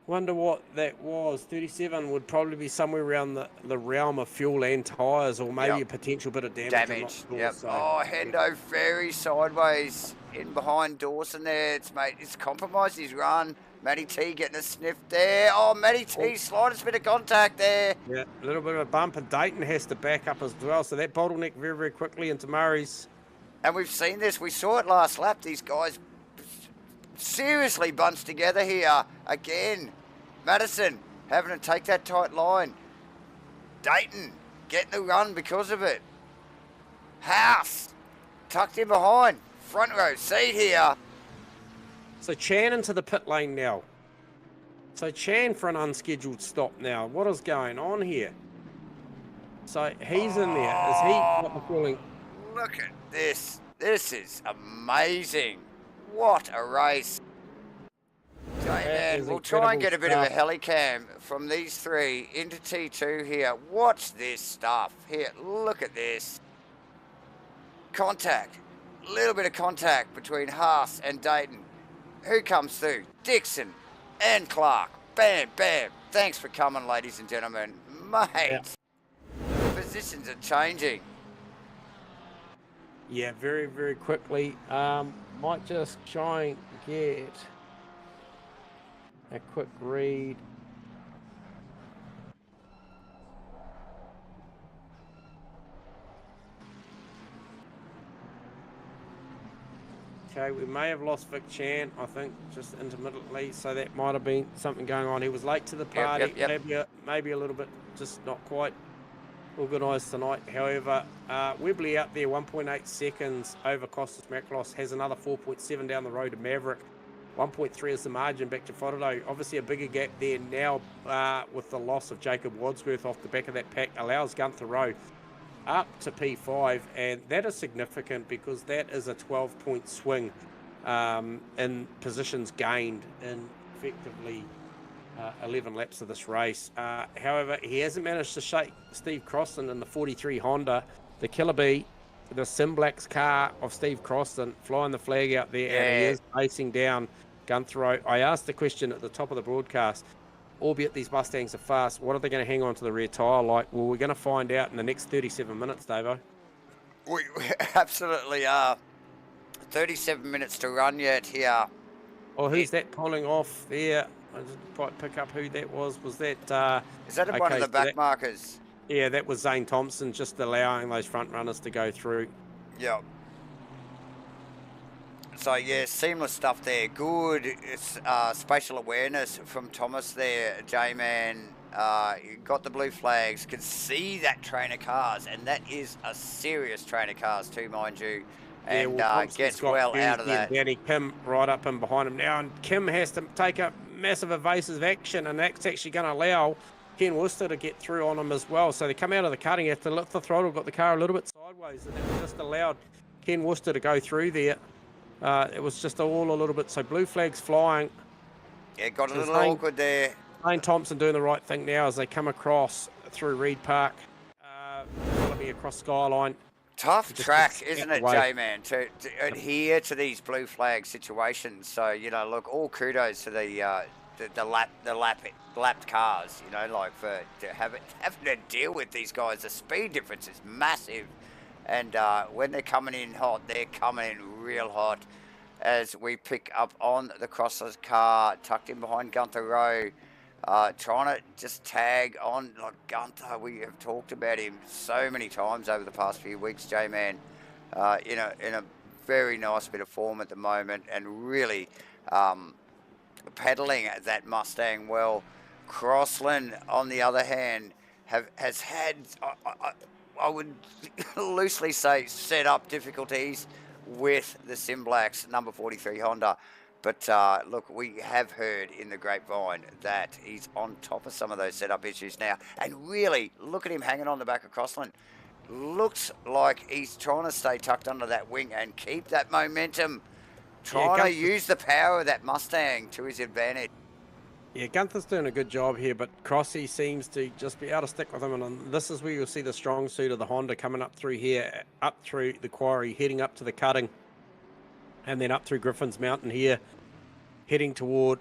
wonder what that was. 37 would probably be somewhere around the realm of fuel and tyres, or maybe a potential bit of damage. I'm not sure, so, Hendo very sideways in behind Dawson there. It's compromised his run. Matty T getting a sniff there. Oh, Matty T, slightest bit of contact there. Yeah, a little bit of a bump, and Dayton has to back up as well. So that bottleneck very, very quickly into Murray's. And we've seen this. We saw it last lap. These guys seriously bunched together here again. Madison having to take that tight line. Dayton getting the run because of it. House tucked in behind. Front row seat here. So Chan into the pit lane now. So Chan for an unscheduled stop now. What is going on here? So he's in there. Is he what we're calling? Look at this. This is amazing. What a race. We'll try and get a bit of a helicam from these three into T2 here. Watch this stuff. Here, look at this. Contact. A little bit of contact between Haas and Dayton. Who comes through? Dixon and Clark. Bam, bam. Thanks for coming, ladies and gentlemen. Mate, the positions are changing. Yeah, very, very quickly. Might just try and get a quick read. Okay, we may have lost Vic Chan, I think, just intermittently, so that might have been something going on. He was late to the party, maybe a little bit, just not quite organised tonight. However, Webley out there, 1.8 seconds over Costas Maklos, has another 4.7 down the road to Maverick. 1.3 is the margin back to Fotado. Obviously a bigger gap there now with the loss of Jacob Wadsworth off the back of that pack, allows Gunther Rowe up to P5, and that is significant because that is a 12-point swing in positions gained in effectively 11 laps of this race. However, he hasn't managed to shake Steve Croston in the 43 Honda. The Killer Bee, the SIMBLACKS car of Steve Croston, flying the flag out there, and he is racing down Gunther Rowe. I asked the question at the top of the broadcast, albeit these Mustangs are fast, what are they going to hang on to the rear tyre like? Well, we're going to find out in the next 37 minutes, Davo. We absolutely are. 37 minutes to run yet here. Oh, who's that pulling off there? I didn't quite pick up who that was. Was that... is that one of the back markers? Yeah, that was Zane Thompson, just allowing those front runners to go through. Yeah. So, yeah, seamless stuff there. Good spatial awareness from Thomas there, J-Man. Got the blue flags, could see that train of cars, and that is a serious train of cars too, mind you. And gets well out of that. Danny Kim right up and behind him now, and Kim has to take a massive evasive action, and that's actually going to allow Ken Worcester to get through on him as well. So they come out of the cutting, have to lift the throttle, got the car a little bit sideways, and that just allowed Ken Worcester to go through there. It was just all a little bit, so blue flags flying. Yeah, got a little awkward there. Lane Thompson doing the right thing now as they come across through Reed Park, developing across Skyline. Tough track, isn't it, J-Man, to adhere to these blue flag situations. So, you know, look, all kudos to the lapped cars, you know, like for having to deal with these guys. The speed difference is massive. And when they're coming in hot, they're coming in real hot as we pick up on the CROSSCUT car, tucked in behind Gunther Rowe, trying to just tag on. Like Gunther, we have talked about him so many times over the past few weeks, J-Man, in a very nice bit of form at the moment, and really pedaling that Mustang well. Crossland, on the other hand, has had... I would loosely say set up difficulties with the SIMBLACKS number 43 Honda. But look, we have heard in the grapevine that he's on top of some of those setup issues now. And really, look at him hanging on the back of Crossland. Looks like he's trying to stay tucked under that wing and keep that momentum. Trying to use the power of that Mustang to his advantage. Yeah, Gunther's doing a good job here, but Crossy seems to just be able to stick with him. And this is where you'll see the strong suit of the Honda coming up through here, up through the quarry, heading up to the cutting, and then up through Griffin's Mountain here, heading toward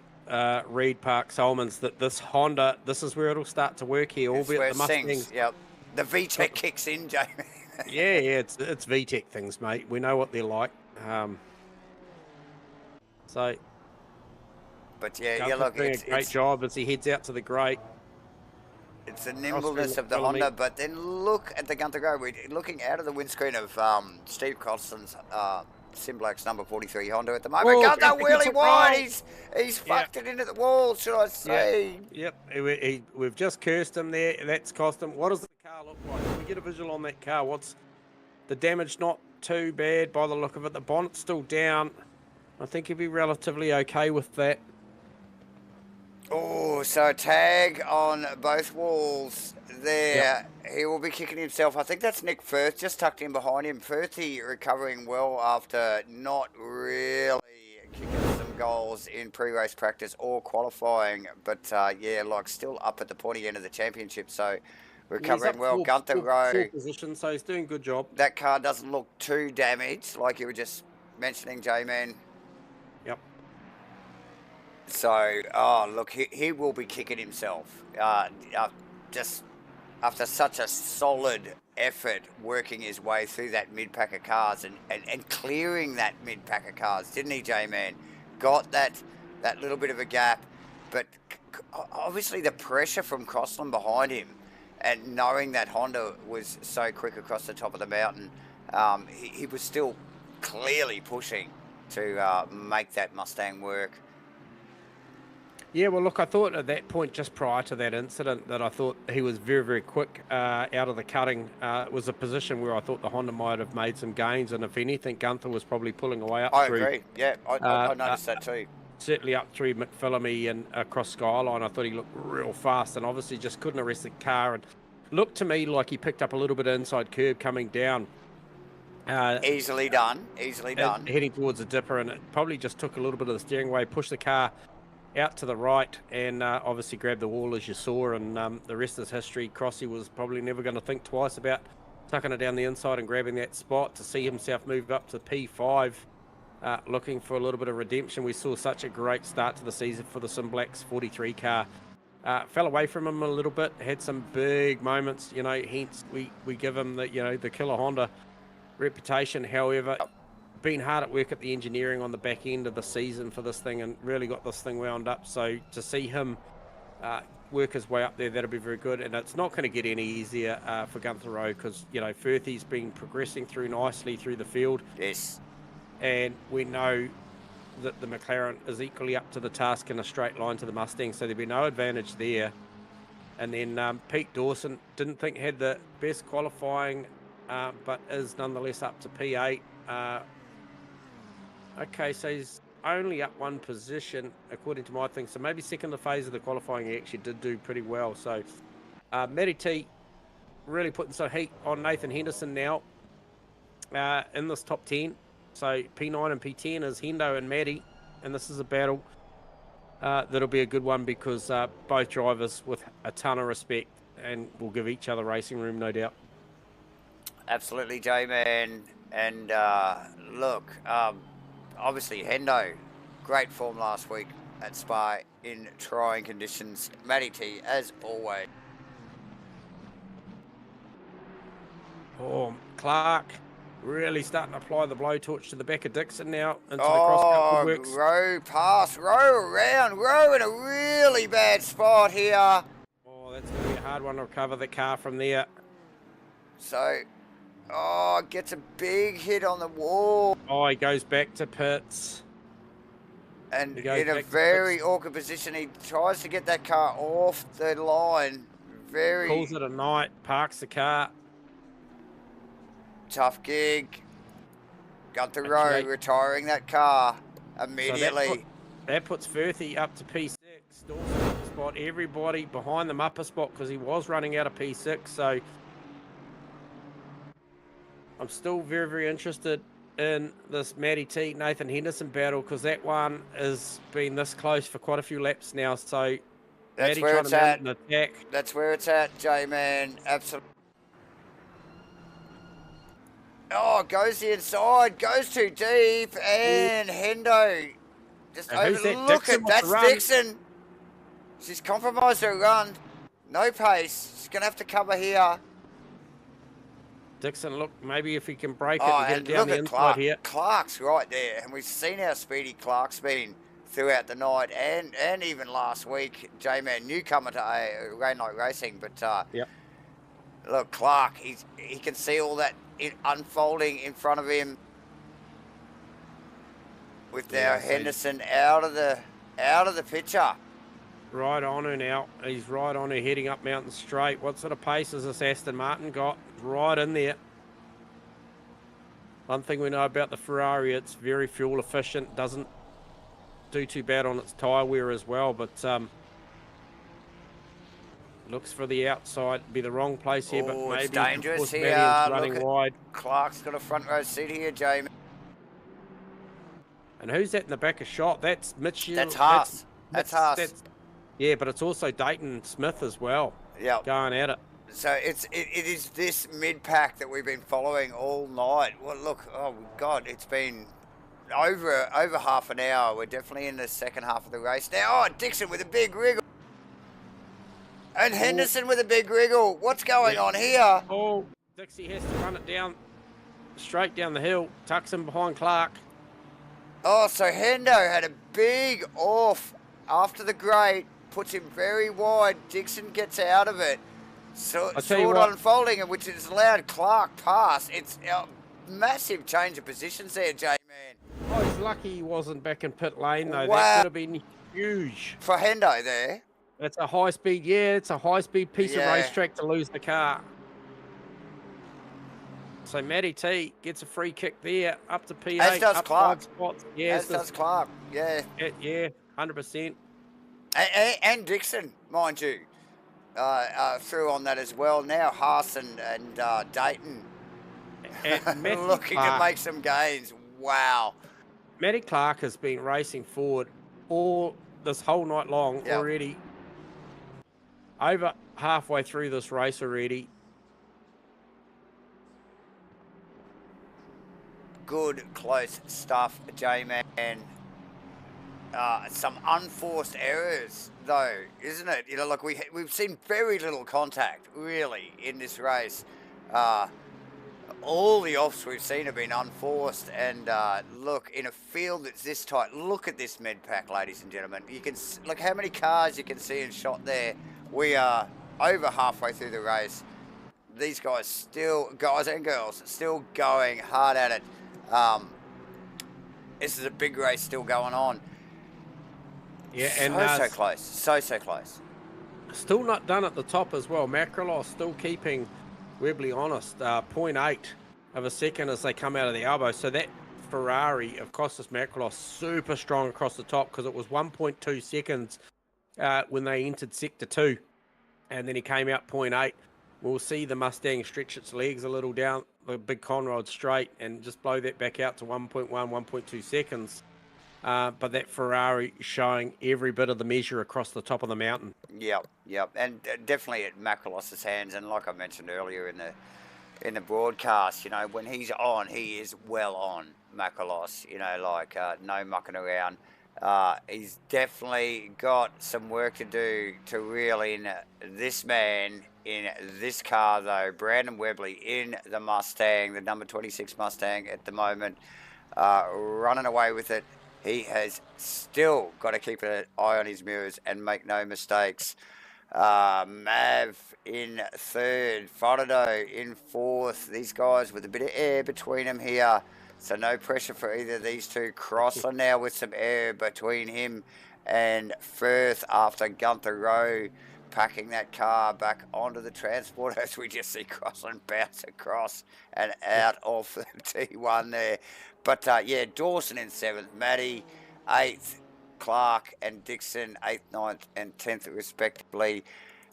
Reed Park, Solomons. That this Honda, this is where it'll start to work here, albeit the Mustangs. Yep. The VTEC kicks in, Jamie. yeah, it's VTEC things, mate. We know what they're like. But yeah, look, doing a great job as he heads out to the grate. It's the nimbleness of the Honda, but then look at the Gunther Rowe. We're looking out of the windscreen of Steve Croston's SIMBLACKS number 43 Honda at the moment. Gunther really wide. He's fucked it into the wall, should I say? Yep. We've just cursed him there. That's cost him. What does the car look like? Can we get a visual on that car? What's the damage? Not too bad by the look of it. The bonnet's still down. I think he'll be relatively okay with that. Oh, so tag on both walls there, he will be kicking himself. I think that's Nick Firth just tucked in behind him. Firthy recovering well after not really kicking some goals in pre-race practice or qualifying. But yeah, like still up at the pointy end of the championship. So recovering well. Gunther Rowe. Position, so he's doing a good job. That car doesn't look too damaged, like you were just mentioning, J-Man. Yep. So, oh, look, he will be kicking himself. Just after such a solid effort working his way through that mid-pack of cars and clearing that mid-pack of cars, didn't he, J-Man? Got that little bit of a gap, but obviously the pressure from Crossland behind him and knowing that Honda was so quick across the top of the mountain, he was still clearly pushing to make that Mustang work. Yeah, well, look, I thought at that point, just prior to that incident, that I thought he was very, very quick out of the cutting. It was a position where I thought the Honda might have made some gains, and if anything, Gunther was probably pulling away up through. I agree, yeah, I noticed that too. Certainly up through McPhillamy and across Skyline. I thought he looked real fast and obviously just couldn't arrest the car. And looked to me like he picked up a little bit of inside curb coming down. Easily done. Heading towards the dipper, and it probably just took a little bit of the steering wheel, pushed the car out to the right, and obviously grabbed the wall as you saw. And the rest is history. Crossy was probably never going to think twice about tucking it down the inside and grabbing that spot to see himself move up to P5. Looking for a little bit of redemption. We saw such a great start to the season for the SIMBLACKS 43 car. Fell away from him a little bit, had some big moments, you know, hence we give him the, you know, the killer Honda reputation. However, been hard at work at the engineering on the back end of the season for this thing and really got this thing wound up. So to see him work his way up there, that'll be very good. And it's not going to get any easier for Gunther Rowe because, you know, Firthy's been progressing through nicely through the field. Yes. And we know that the McLaren is equally up to the task in a straight line to the Mustang, so there'd be no advantage there. And then Pete Dawson, didn't think had the best qualifying, but is nonetheless up to P8. Okay, so he's only up one position, according to my thing. So maybe second the phase of the qualifying, he actually did do pretty well. So Matty T really putting some heat on Nathan Henderson now in this top 10. So P9 and P10 is Hendo and Matty, and this is a battle that'll be a good one because both drivers with a ton of respect and will give each other racing room, no doubt. Absolutely, J-Man. And look, obviously Hendo, great form last week at Spa in trying conditions. Matty T, as always. Oh, Clark. Really starting to apply the blowtorch to the back of Dixon now into the CROSSCUT works. Rowe pass, Rowe around, Rowe in a really bad spot here. Oh, that's going to be a hard one to recover the car from there. So, gets a big hit on the wall. Oh, he goes back to pits. And in a very awkward position, he tries to get that car off the line. Calls it a night, parks the car. Tough gig. Gunther Rowe retiring that car immediately. So that puts Firthy up to P6. Dawson up the spot. Everybody behind them up a spot because he was running out of P6. So I'm still very, very interested in this Matty T, Nathan Henderson battle because that one has been this close for quite a few laps now. So that's Matty where it's at. Attack. That's where it's at, J-Man. Absolutely. Oh, goes the inside, goes too deep, and Hendo just overlook it. That's Dixon. She's compromised her run. No pace. She's going to have to cover here. Dixon, look, maybe if he can break it and get it down the inside Clark. here. Clark's right there, and we've seen how speedy Clark's been throughout the night and even last week. J-Man, newcomer to Rain Light Racing, but yep. Look, Clark, he can see all that unfolding in front of him. With now Henderson out of the picture. Right on her now. He's right on her heading up Mountain Straight. What sort of pace has this Aston Martin got? Right in there. One thing we know about the Ferrari, it's very fuel efficient. Doesn't do too bad on its tyre wear as well. But Looks for the outside. Be the wrong place here, but Oh, maybe it's dangerous here. Matty's running wide. Clark's got a front row seat here, Jamie. And who's that in the back of shot? That's Mitchell. That's Haas. That's Haas. Yeah, but it's also Dayton Smith as well. Yeah. Going at it. So it is this mid-pack that we've been following all night. Well, look, oh God, it's been over half an hour. We're definitely in the second half of the race now. Oh, Dixon with a big wriggle. And Henderson with a big wriggle. What's going on here? Oh, Dixie has to run it down, straight down the hill. Tucks him behind Clark. Oh, so Hendo had a big off after the grate. Puts him very wide. Dixon gets out of it. So sort of unfolding, which has allowed Clark pass. It's a massive change of positions there, J-Man. Oh, he's lucky he wasn't back in pit lane, though. Wow. That could have been huge. For Hendo there. It's a high-speed, it's a high-speed piece of racetrack to lose the car. So Matty T gets a free kick there, up to P8. As does Clark. Yeah, as does Clark, yeah. Yeah, 100%. And Dixon, mind you. Through on that as well. Now Haas and Dayton looking to make some gains. Wow. Matty Clark has been racing forward all this whole night long already. Over halfway through this race already. Good close stuff, J-Man. Some unforced errors, though, isn't it? You know, like we've seen very little contact, really, in this race. All the offs we've seen have been unforced, and look, in a field that's this tight, look at this mid-pack, ladies and gentlemen. You can look how many cars you can see in shot there. We are over halfway through the race. These guys and girls, still going hard at it. This is a big race still going on. Yeah, and so close, so close. Still not done at the top as well. Macrolos still keeping Webley honest. 0.8 of a second as they come out of the elbow. So that Ferrari of Costas Macrolos super strong across the top, because it was 1.2 seconds when they entered sector 2, and then he came out 0.8. We'll see the Mustang stretch its legs a little down the big Conrod straight and just blow that back out to 1.1, 1.2 seconds. But that Ferrari showing every bit of the measure across the top of the mountain. Yep, and definitely at Macrolos's hands. And like I mentioned earlier in the broadcast, you know, when he's on, he is well on, Macrolos. You know, like no mucking around. He's definitely got some work to do to reel in this man in this car, though. Brandon Webley in the Mustang, the number 26 Mustang at the moment, running away with it. He has still got to keep an eye on his mirrors and make no mistakes. Mav in third, Frodo in fourth. These guys with a bit of air between them here. So no pressure for either of these two. Crosser now with some air between him and Firth after Gunther Rowe packing that car back onto the transport as we just see Crossland bounce across and out of the T1 there. But yeah, Dawson in 7th, Matty 8th, Clark and Dixon 8th, 9th and 10th respectively.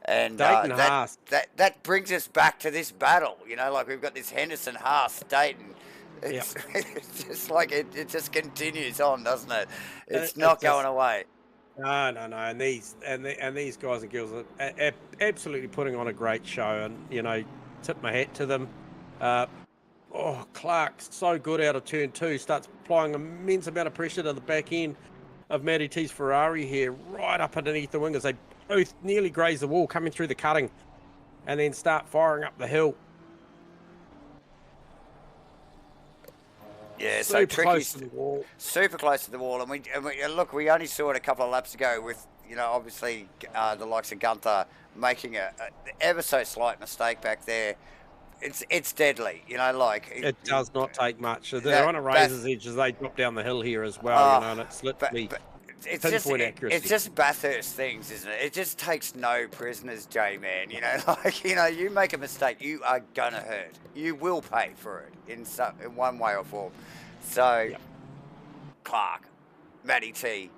And that brings us back to this battle. You know, like we've got this Henderson, Haas, Dayton. It's just like it just continues on, doesn't it? It's not going away. No. And these guys and girls are absolutely putting on a great show, and you know, tip my hat to them. Clark so good out of turn 2, starts applying an immense amount of pressure to the back end of Matty T's Ferrari here, right up underneath the wing as they both nearly graze the wall, coming through the cutting, and then start firing up the hill. Yeah, so tricky, close to the wall. Super close to the wall, and we look. We only saw it a couple of laps ago with, you know, obviously the likes of Gunther making a ever so slight mistake back there. It's deadly, you know. Like it does not take much. They're on a razor's edge as they drop down the hill here as well, you know, and it's literally pinpoint accuracy. It's just Bathurst things, isn't it? It just takes no prisoners, J-Man. You know, like, you know, you make a mistake, you are gonna hurt. You will pay for it in one way or form. So, Clark, Matty T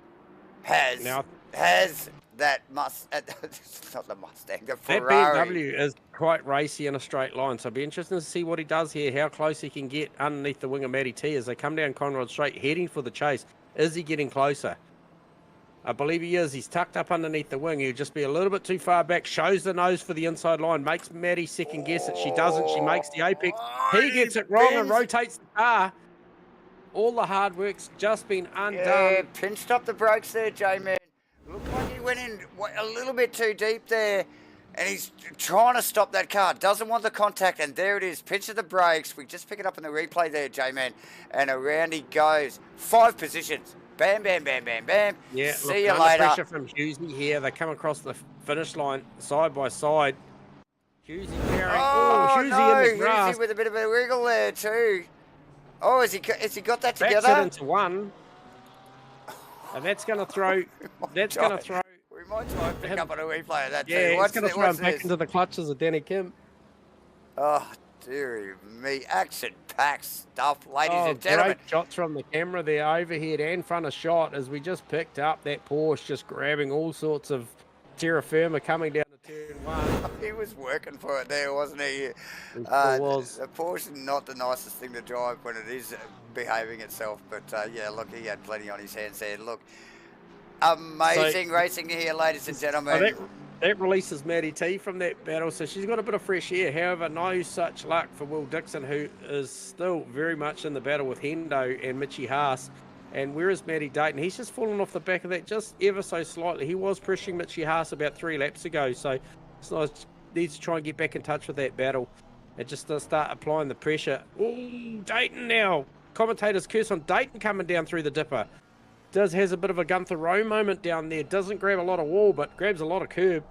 has that it's not the Mustang, the That Ferrari. BMW is quite racy in a straight line, so it'll be interesting to see what he does here, how close he can get underneath the wing of Matty T as they come down Conrod Straight, heading for the chase. Is he getting closer? I believe he is. He's tucked up underneath the wing. He'll just be a little bit too far back, shows the nose for the inside line, makes Matty second guess it. She doesn't. She makes the apex. He gets it wrong and rotates the car. All the hard work's just been undone. Yeah, pinched up the brakes there, J-Man. Looked like he went in a little bit too deep there, and he's trying to stop that car. Doesn't want the contact, and there it is. Pinch of the brakes. We just pick it up in the replay there, J-Man, and around he goes. 5 positions. Bam, bam, bam, bam, bam. Yeah, see you later. Pressure from Hughesy here. They come across the finish line side by side. Hughesy carrying. Hughesy no, in the grass. Hughesy with a bit of a wriggle there too. Oh, has he got that together? Backs it into one. And that's going to throw. That's going to throw. We might try and pick up on a replay of that too. Yeah, it's going to throw him back into the clutches of Danny Kim. Oh, dearie me. Action-packed stuff, ladies and gentlemen. Great shots from the camera there, overhead and front of shot, as we just picked up that Porsche just grabbing all sorts of terra firma coming down to turn 1. He was working for it there, wasn't he? It was. The Porsche is not the nicest thing to drive when it is behaving itself, but yeah, look, he had plenty on his hands there. Look, amazing racing here, ladies and gentlemen. That releases Matty T from that battle, so she's got a bit of fresh air. However, no such luck for Will Dixon, who is still very much in the battle with Hendo and Mitchie Haas. And where is Matty Dayton? He's just fallen off the back of that just ever so slightly. He was pressuring Mitchie Haas about 3 laps ago, so it's nice. Needs to try and get back in touch with that battle and just start applying the pressure. Ooh, Dayton now. Commentators curse on Dayton coming down through the dipper. Has a bit of a Gunther Rowe moment down there. Doesn't grab a lot of wall, but grabs a lot of curb.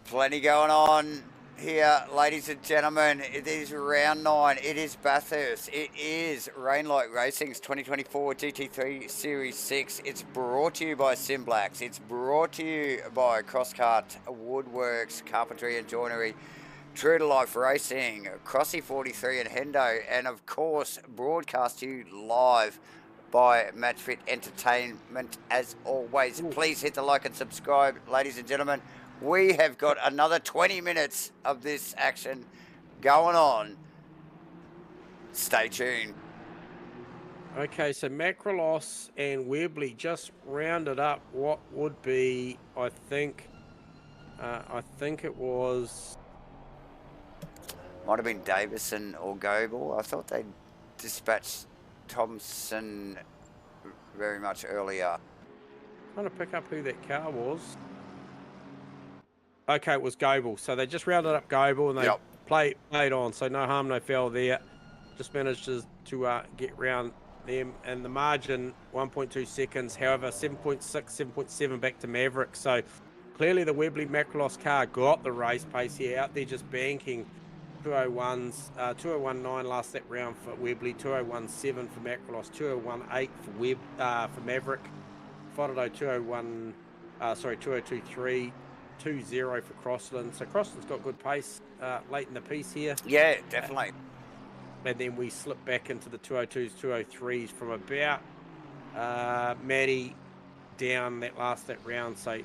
Plenty going on here, ladies and gentlemen. It is round 9. It is Bathurst. It is Rainlight Racing's 2024 GT3 Series 6. It's brought to you by SIMBLACKS. It's brought to you by CrossCut, Woodworks, Carpentry and Joinery, True to Life Racing, Crossy 43 and Hendo, and of course broadcast to you live by MATCHFIT Entertainment. As always, please hit the like and subscribe, ladies and gentlemen. We have got another 20 minutes of this action going on. Stay tuned. Okay, so Macrolos and Webley just rounded up what would be, I think it was... Might have been Davison or Goebel. I thought they dispatched Thompson very much earlier. Trying to pick up who that car was. Okay, it was Goebel. So they just rounded up Goebel and they played on. So no harm, no foul there. Just managed to get round them. And the margin, 1.2 seconds. However, 7.6, 7.7 back to Maverick. So clearly the Webley Macrolos car got the race pace here. Out there just banking 201s, 201.9 last lap round for Webley, 201.7 for Macrolos, 201.8 for Maverick, Fotado 202.3, 2.0 for Crossland. So Crossland's got good pace late in the piece here. Yeah, definitely. And then we slip back into the 202s, 203s from about Matty down that last lap round. So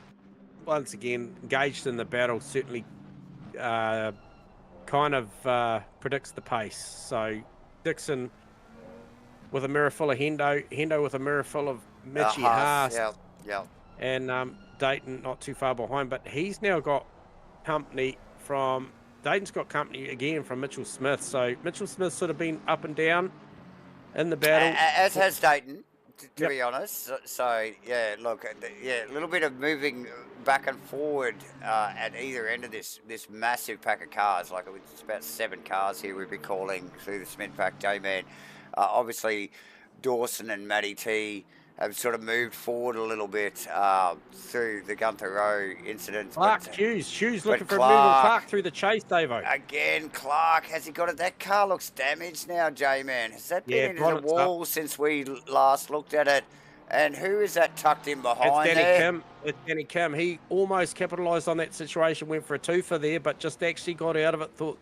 once again, engaged in the battle, certainly kind of predicts the pace. So Dixon with a mirror full of Hendo with a mirror full of Mitchie Haas. And Dayton not too far behind, but he's now got company from... Dayton's got company again from Mitchell Smith. So Mitchell Smith's sort of been up and down in the battle. As has Dayton, to be honest. So, yeah, look, yeah, a little bit of moving back and forward at either end of this massive pack of cars. Like, it's about 7 cars here we've been calling through the Smith pack, J-Man. Obviously, Dawson and Matty T have sort of moved forward a little bit through the Gunther Rowe incident. Hughes looking for a move on Clark through the chase, Davo. Again, Clark, has he got it? That car looks damaged now, J-Man. Has that been into the wall since we last looked at it? And who is that tucked in behind there? It's Danny Kim. He almost capitalised on that situation, went for a twofer there, but just actually got out of it. Thought,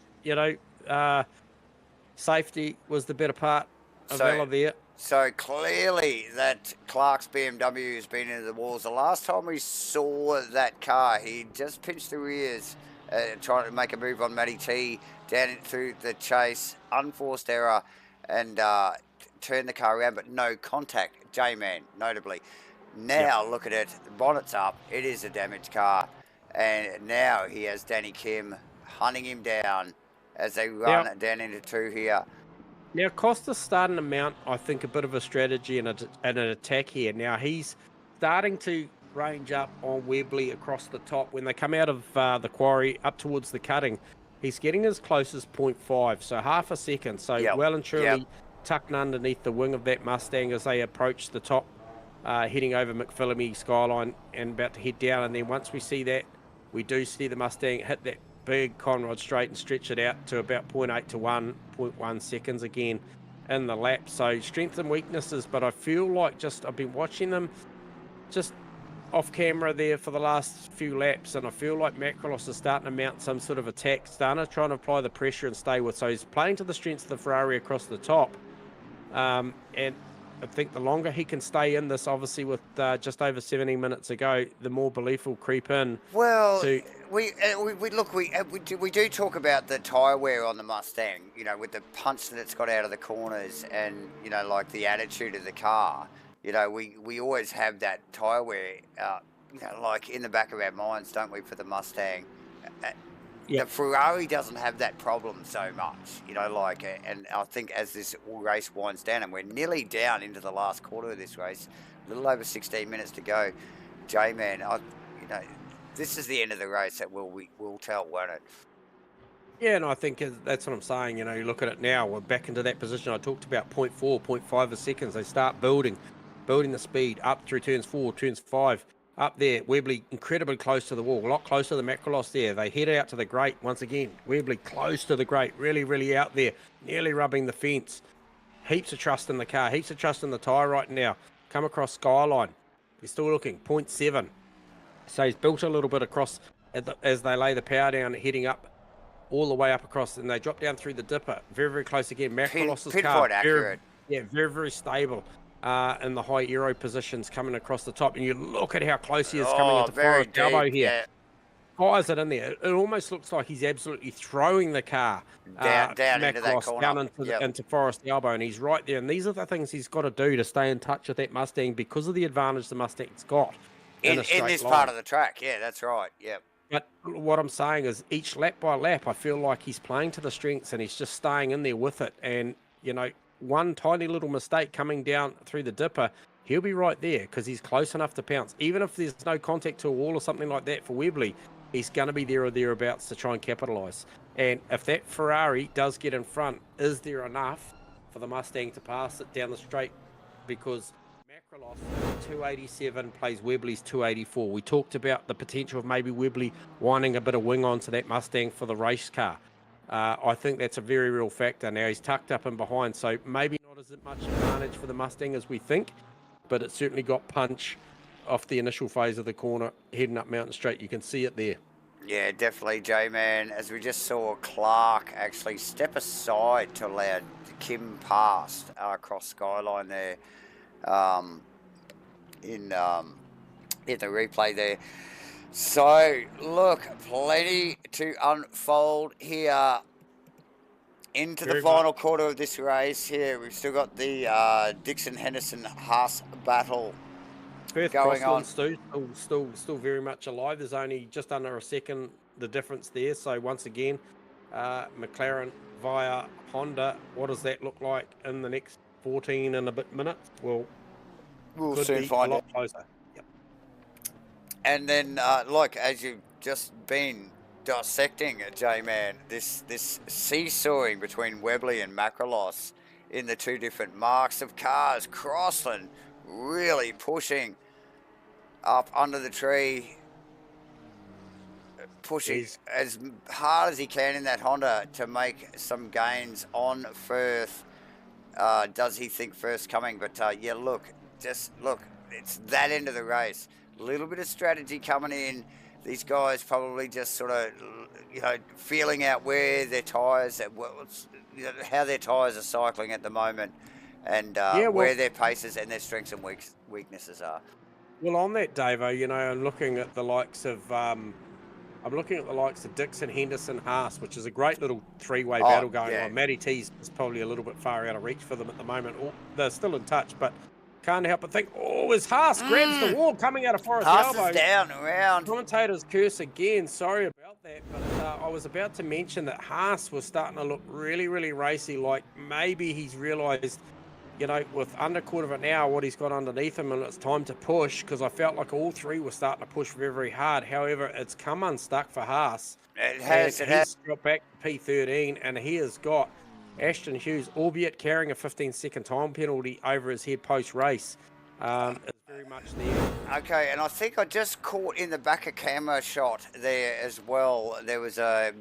safety was the better part Avella there. So clearly that Clark's BMW has been into the walls. The last time we saw that car, he just pinched the rears, trying to make a move on Matty T down through the chase, unforced error, and turned the car around, but no contact. J-Man, notably. Now look at it, the bonnet's up. It is a damaged car, and now he has Danny Kim hunting him down as they run down into 2 here. Now, Costa's starting to mount, I think, a bit of a strategy and an attack here. Now, he's starting to range up on Webley across the top. When they come out of the quarry up towards the cutting, he's getting as close as 0.5, so half a second. So well and truly tucked underneath the wing of that Mustang as they approach the top, heading over McPhillamy skyline and about to head down. And then once we see that, we do see the Mustang hit that big conrod straight and stretch it out to about 0.8 to 1.1 seconds again in the lap. So strengths and weaknesses, but I feel like I've been watching them just off camera there for the last few laps, and I feel like Macrolos is starting to mount some sort of attack, starting to try and apply the pressure and stay with. So he's playing to the strengths of the Ferrari across the top, and I think the longer he can stay in this, obviously with just over 17 minutes to go, the more belief will creep in. Well, we do talk about the tyre wear on the Mustang, you know, with the punch that it's got out of the corners and, you know, like the attitude of the car. You know, we always have that tyre wear, you know, like in the back of our minds, don't we, for the Mustang? The Ferrari doesn't have that problem so much, you know, like, and I think as this race winds down, and we're nearly down into the last quarter of this race, a little over 16 minutes to go, J-Man, you know, this is the end of the race that we'll tell, won't it? Yeah, and I think that's what I'm saying. You know, you look at it now, we're back into that position I talked about, 0.4, 0.5 seconds. They start building the speed up through turns 4, turns 5. Up there, Webley incredibly close to the wall, a lot closer to the Macrolos there. They head out to the grate once again. Webley close to the grate, really, really out there, nearly rubbing the fence. Heaps of trust in the car, heaps of trust in the tyre right now. Come across Skyline. He's still looking, 0.7. So he's built a little bit across as they lay the power down, heading up all the way up across, and they drop down through the dipper. Very, very close again. Macrolos's car, accurate. Very, very stable. In the high aero positions coming across the top, and you look at how close he is coming into Forest Elbow here. Fires it in there. It almost looks like he's absolutely throwing the car down into that corner, down into Forest Elbow, and he's right there. And these are the things he's got to do to stay in touch with that Mustang because of the advantage the Mustang's got in this part of the track. Yeah, that's right. Yeah. But what I'm saying is, each lap by lap, I feel like he's playing to the strengths and he's just staying in there with it. And you know, one tiny little mistake coming down through the dipper, he'll be right there because he's close enough to pounce. Even if there's no contact to a wall or something like that for Webley, he's going to be there or thereabouts to try and capitalise. And if that Ferrari does get in front, is there enough for the Mustang to pass it down the straight? Because Macrolos 287 plays Webley's 284. We talked about the potential of maybe Webley winding a bit of wing onto that Mustang for the race car. I think that's a very real factor. Now he's tucked up and behind, so maybe not as much advantage for the Mustang as we think, but it certainly got punch off the initial phase of the corner, heading up Mountain Straight. You can see it there. Yeah, definitely, J-Man. As we just saw Clark actually step aside to allow Kim past across Skyline there in the replay there. So, look, plenty to unfold here into the final quarter of this race here. We've still got the Dixon-Henderson-Haas battle Firth going on. Still very much alive. There's only just under a second the difference there. So, once again, McLaren via Honda. What does that look like in the next 14 and a bit minutes? Well, we'll soon find it. Closer. And then, like, as you've just been dissecting, J-Man, this seesawing between Webley and Macrolos in the two different marks of cars. Crossland really pushing up under the tree, pushing as hard as he can in that Honda to make some gains on Firth. Does he think Firth's coming? But, yeah, look, it's that end of the race. A little bit of strategy coming in. These guys probably just sort of, you know, feeling out where their tyres, you know, how their tyres are cycling at the moment. and Yeah, well, where their paces and their strengths and weaknesses are. well, on that, Davo, you know, I'm looking at the likes of Dixon, Henderson, Haas, which is a great little three-way battle going on. Matty T's is probably a little bit far out of reach for them at the moment. They're still in touch, but can't help but think, as Haas grabs the wall coming out of Forest Haas elbow. is down around. Commentators curse again. Sorry about that, but I was about to mention that Haas was starting to look really, really racy. Like maybe he's realised, you know, with under a quarter of an hour, what he's got underneath him, and it's time to push, because I felt like all three were starting to push very, very hard. However, it's come unstuck for Haas. It has. He's dropped back to P13, and he has got Ashton Hughes, albeit carrying a 15-second time penalty over his head post-race. It's very much there. Okay, and I think I just caught in the back of camera shot there as well. There was a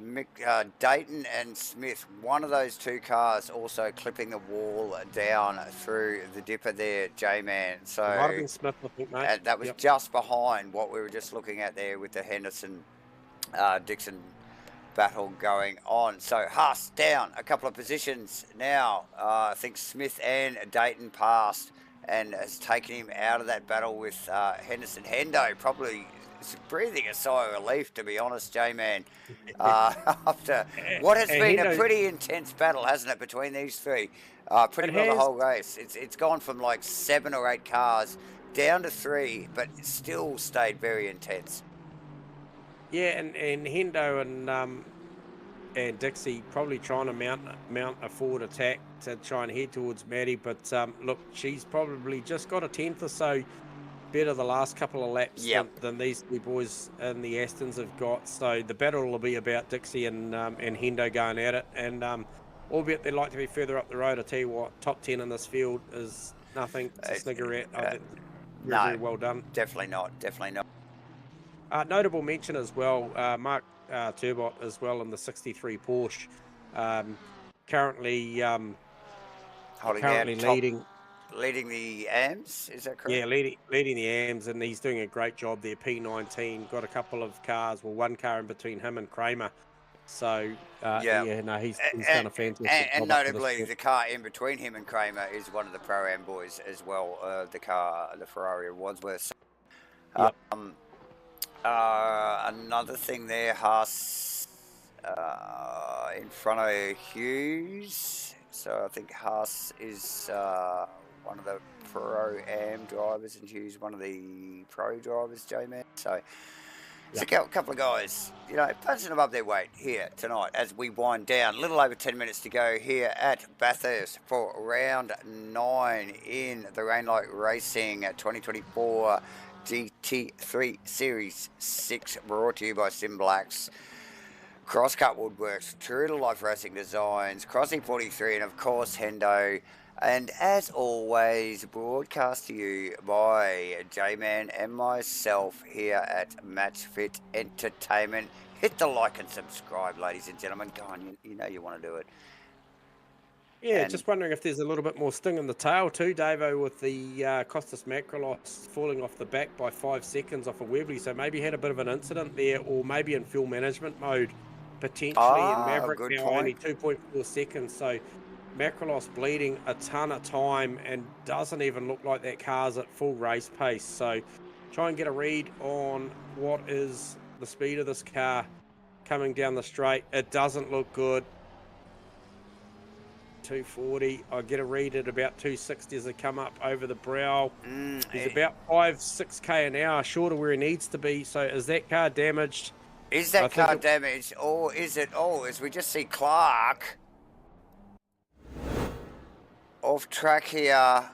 Dayton and Smith, one of those two cars also clipping the wall down through the dipper there, J-Man. So Might have been Smith, I think, mate. that was just behind what we were just looking at there with the Henderson Dixon battle going on. So Haas down a couple of positions now. I think Smith and Dayton passed and has taken him out of that battle with Henderson. Hendo probably is breathing a sigh of relief, to be honest, J-Man, after what has been a pretty intense battle, hasn't it, between these three? Pretty well the whole race. It's gone from like 7 or 8 cars down to 3, but it still stayed very intense. Yeah, and Hendo and Dixie probably trying to mount a forward attack to try and head towards Maddie, but look, she's probably just got a tenth or so better the last couple of laps than these two boys in the Astons have got. So the battle will be about Dixie and Hendo going at it, and albeit they'd like to be further up the road, I tell you what, top 10 in this field is nothing to snigger at. I think very well done. Definitely not. Definitely not. Notable mention as well, Mark Turbot as well in the 63 Porsche, currently leading the AMS, is that correct? Yeah, leading the AMS, and he's doing a great job there. P19, got a couple of cars, well, one car in between him and Kramer. So he's done a fantastic job. And notably, the car in between him and Kramer is one of the Pro-Am boys as well. The Ferrari of Wadsworth. Another thing there, Haas in front of Hughes. So I think Haas is one of the Pro-Am drivers and Hughes one of the Pro drivers, J-Man. So it's a couple of guys, you know, punching above their weight here tonight as we wind down. A little over 10 minutes to go here at Bathurst for round 9 in the Rainlight Racing 2024 GT3 Series 6, brought to you by SIMBLACKS, CROSSCUT Woodworks, True to Life Racing Designs, Crossing 43, and of course Hendo. And as always, broadcast to you by J-Man and myself here at MATCHFIT Entertainment. Hit the like and subscribe, ladies and gentlemen. Go on, you know you want to do it. Yeah, just wondering if there's a little bit more sting in the tail too, Davo, with the Costas Macrolos falling off the back by 5 seconds off a Webley. So maybe had a bit of an incident there, or maybe in fuel management mode, potentially. And Maverick now only 2.4 seconds. So Macrolos bleeding a ton of time and doesn't even look like that car's at full race pace. So try and get a read on what is the speed of this car coming down the straight. It doesn't look good. 240. I get a read at about 260 as they come up over the brow. He's about 5-6k an hour short of where he needs to be. So is that car damaged? Is that car damaged, or is it as we just see Clark off track here?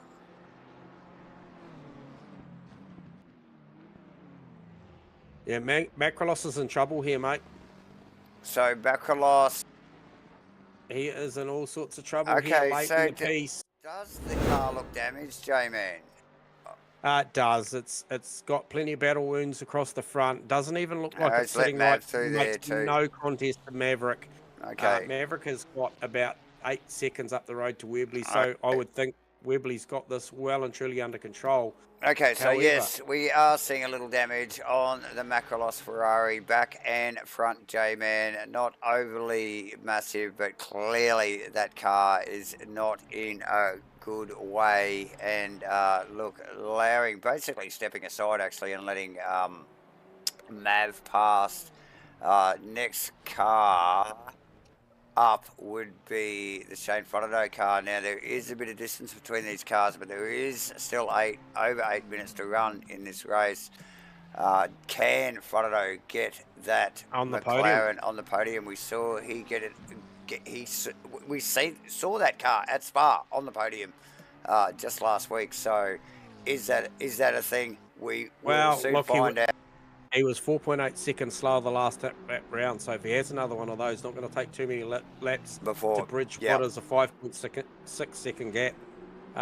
Yeah, Macrolos is in trouble here, mate. So Macrolos, he is in all sorts of trouble here late in the piece. Does the car look damaged, J-Man? It does. It's got plenty of battle wounds across the front. Doesn't even look like it's sitting right through there too. No contest to Maverick. Okay. Maverick has got about 8 seconds up the road to Webley, so I would think Webley's got this well and truly under control. Okay, so yes, we are seeing a little damage on the Macrolos Ferrari, back and front, J-Man. Not overly massive, but clearly that car is not in a good way. And look, allowing, basically stepping aside actually and letting Mav past. Next car up would be the Shane Frodo car. Now there is a bit of distance between these cars, but there is still over 8 minutes to run in this race. Can Frodo get that On the McLaren podium. on the podium? We saw he get it. We saw that car at Spa on the podium just last week. So is that a thing? We will soon find out. He was 4.8 seconds slower the last round, so if he has another one of those, not going to take too many laps Before, to bridge yeah. what is a 5.6 second gap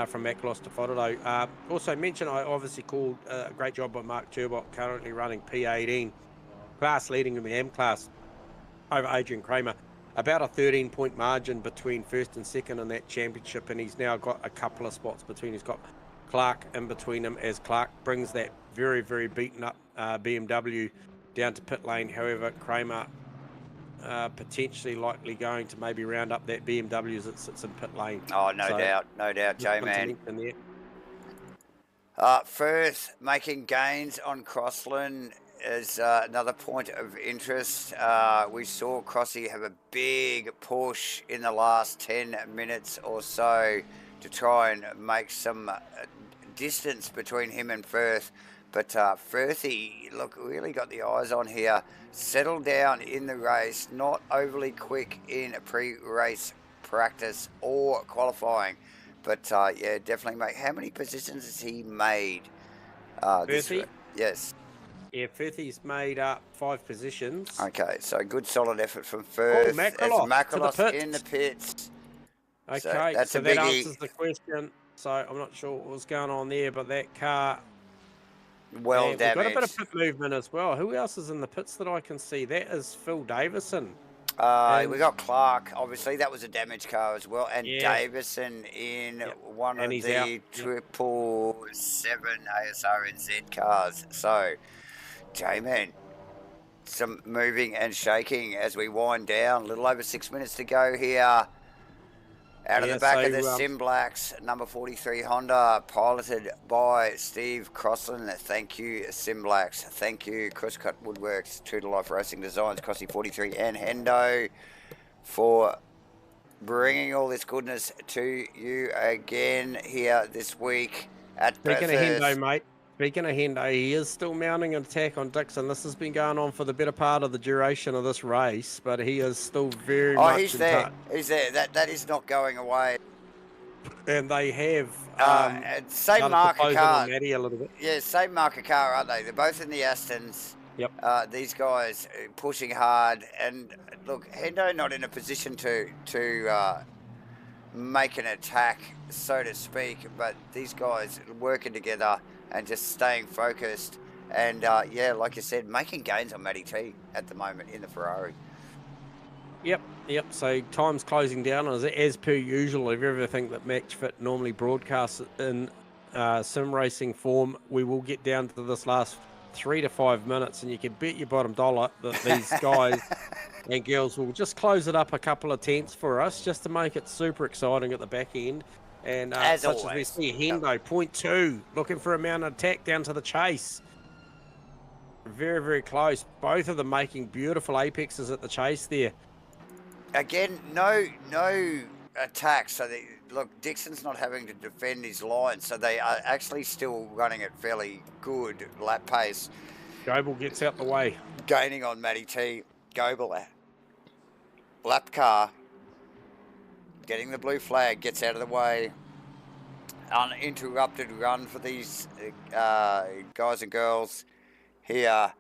from McLaren to Frodo. Also mentioned, I obviously called a great job by Mark Turbot, currently running P18, class leading in the M class over Adrian Kramer. About a 13-point margin between first and second in that championship, and he's now got a couple of spots between. He's got Clark in between him as Clark brings that very, very beaten up BMW down to pit lane. However, Kramer potentially likely going to maybe round up that BMW as it sits in pit lane. Oh, no doubt, J-Man. Firth making gains on Crossland is another point of interest. We saw Crossy have a big push in the last 10 minutes or so to try and make some distance between him and Firth. But Firthy, look, really got the eyes on here. Settled down in the race, not overly quick in pre-race practice or qualifying. But, yeah, definitely make. How many positions has he made? Firthy? Yes. Yeah, Firthy's made up 5 positions. Okay, so good solid effort from Firth. Macrolos in the pits. Okay, so that answers the question. So I'm not sure what was going on there, but that car... well damaged. We've got a bit of pit movement as well. Who else is in the pits that I can see? That is Phil Davison. We got Clark, obviously. That was a damaged car as well. And Davison in one of the 777 ASR and Z cars. So, J-Man, some moving and shaking as we wind down. A little over 6 minutes to go here. Out of the back of the SIMBLACKS, number 43 Honda, piloted by Steve Crossland. Thank you, SIMBLACKS. Thank you, CrossCut Woodworks, True to Life Racing Designs, Crossy 43 and HENDO for bringing all this goodness to you again here this week at Bathurst. Speaking of HENDO, mate. Speaking of HENDO, he is still mounting an attack on Dixon. This has been going on for the better part of the duration of this race, but he is still very much in touch. He's there. That is not going away. And they have same marker car. A little bit. Yeah, same marker car, aren't they? They're both in the Astons. Yep. These guys pushing hard, and look, HENDO not in a position to make an attack, so to speak, but these guys working together and just staying focused. And, yeah, like you said, making gains on Matty T at the moment in the Ferrari. Yep. So time's closing down as per usual of everything that MATCHFIT normally broadcasts in sim racing form. We will get down to this last 3 to 5 minutes, and you can bet your bottom dollar that these guys and girls will just close it up a couple of tenths for us just to make it super exciting at the back end. And as we see HENDO, 0.2, looking for a mounted attack down to the chase. Very, very close. Both of them making beautiful apexes at the chase there. Again, no attack. So, look, Dixon's not having to defend his line, so they are actually still running at fairly good lap pace. Goebel gets out the way. Gaining on Matty T. Goebel, lap car. Getting the blue flag, gets out of the way. Uninterrupted run for these guys and girls here.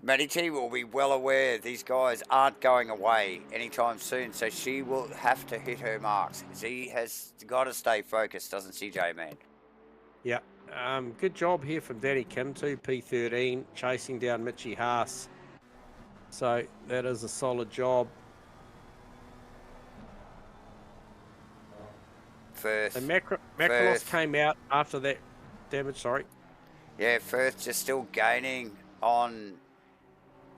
Matty T will be well aware these guys aren't going away anytime soon, so she will have to hit her marks. She has got to stay focused, doesn't she, J-Man? Yeah. Good job here from Danny Kim too, P13, chasing down Mitchie Haas. So that is a solid job. Firth. And Macrolos came out after that damage, sorry. Yeah, Firth just still gaining on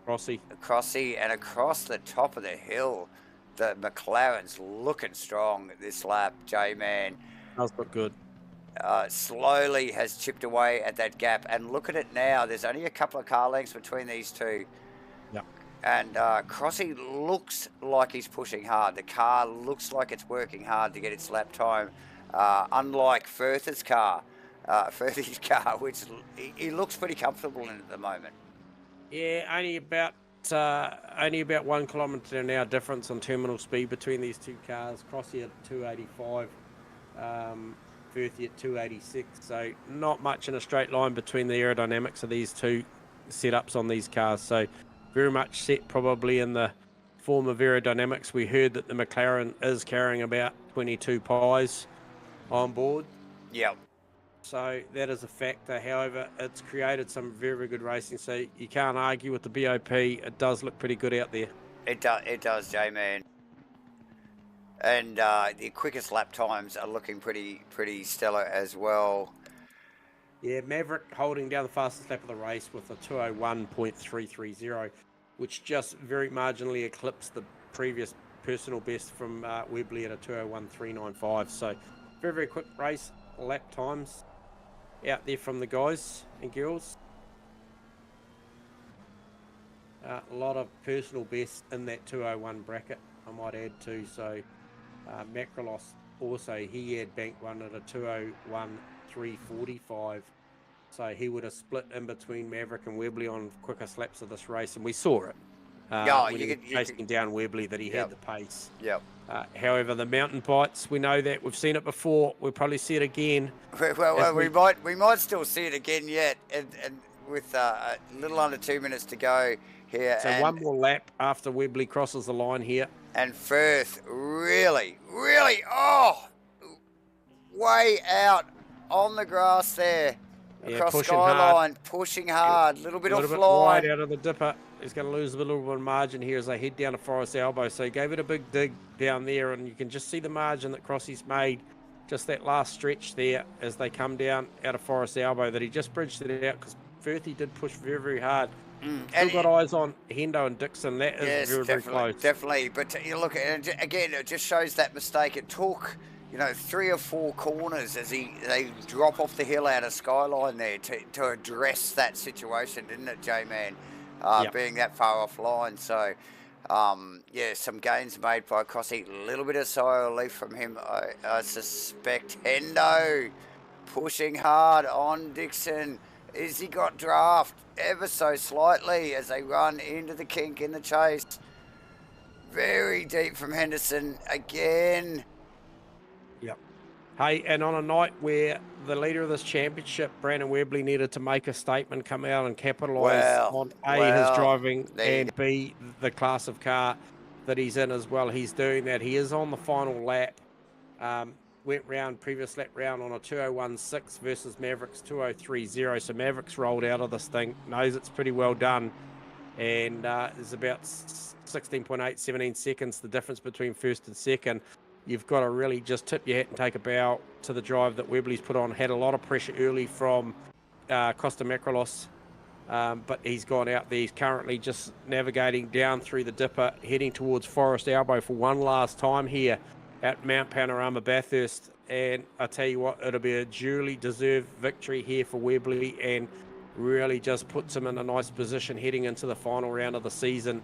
Crossy and across the top of the hill. The McLaren's looking strong this lap, J-Man. does look good. Slowly has chipped away at that gap. And look at it now. There's only a couple of car lengths between these two. Yep. And Crossy looks like he's pushing hard. The car looks like it's working hard to get its lap time. Unlike Firth's car, which he looks pretty comfortable in at the moment. Yeah, only about 1 kilometre an hour difference on terminal speed between these two cars. Crossy at 285, Firth at 286. So not much in a straight line between the aerodynamics of these two setups on these cars. So very much set probably in the form of aerodynamics. We heard that the McLaren is carrying about 22 pies on board. Yep. So that is a factor. However, it's created some very, very good racing. So you can't argue with the BOP. It does look pretty good out there. It does, J-Man. And the quickest lap times are looking pretty stellar as well. Yeah, Maverick holding down the fastest lap of the race with a 201.330, which just very marginally eclipsed the previous personal best from Webley at a 201.395. So very, very quick race lap times out there from the guys and girls. A lot of personal best in that 201 bracket, I might add too. So Macrolos also, he had banked one at a 201.345. So he would have split in between Maverick and Webley on quickest laps of this race, and we saw it. When he was chasing down Webley, that he had the pace. Yep. However, the mountain bites, we know that. We've seen it before. We'll probably see it again. Well, we might still see it again yet, and with a little under 2 minutes to go here. So one more lap after Webley crosses the line here. And Firth really, way out on the grass there. Across Skyline, pushing hard, a little bit wide out of the dipper. He's going to lose a little bit of margin here as they head down to Forest Elbow. So he gave it a big dig down there, and you can just see the margin that Crossy's made, just that last stretch there as they come down out of Forest Elbow, that he just bridged it out because Firthy did push very, very hard. Still got eyes on Hendo and Dixon. That is very, very close. Definitely. But you look at it again, it just shows that mistake. It took 3 or 4 corners as they drop off the hill out of Skyline there to address that situation, didn't it, J-Man? Being that far offline. So, some gains made by Crossy. A little bit of sigh of relief from him, I suspect. Hendo pushing hard on Dixon. Is he got draft ever so slightly as they run into the kink in the chase. Very deep from Henderson again. Yep. Hey, and on a night where the leader of this championship, Brandon Webley, needed to make a statement, come out and capitalise on his driving and B, the class of car that he's in as well. He's doing that. He is on the final lap. Previous lap round on a 201.6 versus Mavericks 203.0. So Mavericks rolled out of this thing, knows it's pretty well done, and is about 16.8, 17 seconds, the difference between first and second. You've got to really just tip your hat and take a bow to the drive that Webley's put on. Had a lot of pressure early from Costa Macrolos, but he's gone out there. He's currently just navigating down through the dipper, heading towards Forest Elbow for one last time here at Mount Panorama, Bathurst. And I tell you what, it'll be a duly deserved victory here for Webley, and really just puts him in a nice position heading into the final round of the season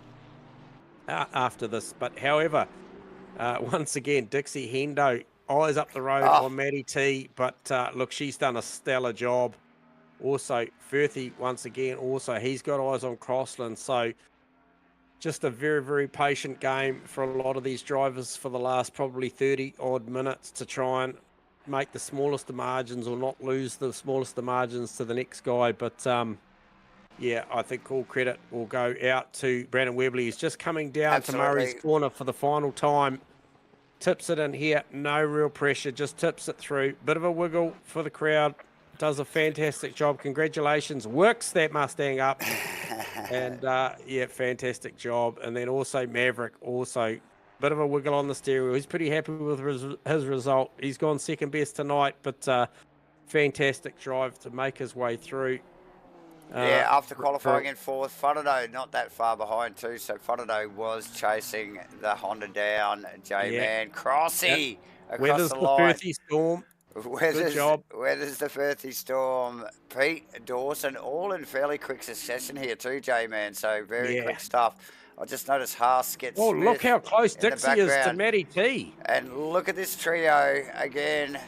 after this. But however, once again, Dixie Hendo, eyes up the road on Maddie T, but look, she's done a stellar job. Also, Firthy, once again, he's got eyes on Crossland. So just a very, very patient game for a lot of these drivers for the last probably 30-odd minutes to try and make the smallest of margins or not lose the smallest of margins to the next guy. But, I think all credit will go out to Brandon Webley. He's just coming down to Murray's Corner for the final time. Tips it in here, no real pressure, just tips it through. Bit of a wiggle for the crowd. Does a fantastic job. Congratulations. Works that Mustang up. And, fantastic job. And then also Maverick, bit of a wiggle on the steering wheel. He's pretty happy with his result. He's gone second best tonight, but fantastic drive to make his way through. After qualifying in fourth, Fodado not that far behind too. So Fodado was chasing the Honda down. J-Man Crossy across weathers the line. Firthy storm. Good job. Weathers the Firthy Storm. Pete, Dawson, all in fairly quick succession here too, J-Man. So very quick stuff. I just noticed Haas gets Oh, Smith look how close in the Dixie is to background. Matty T. And look at this trio again.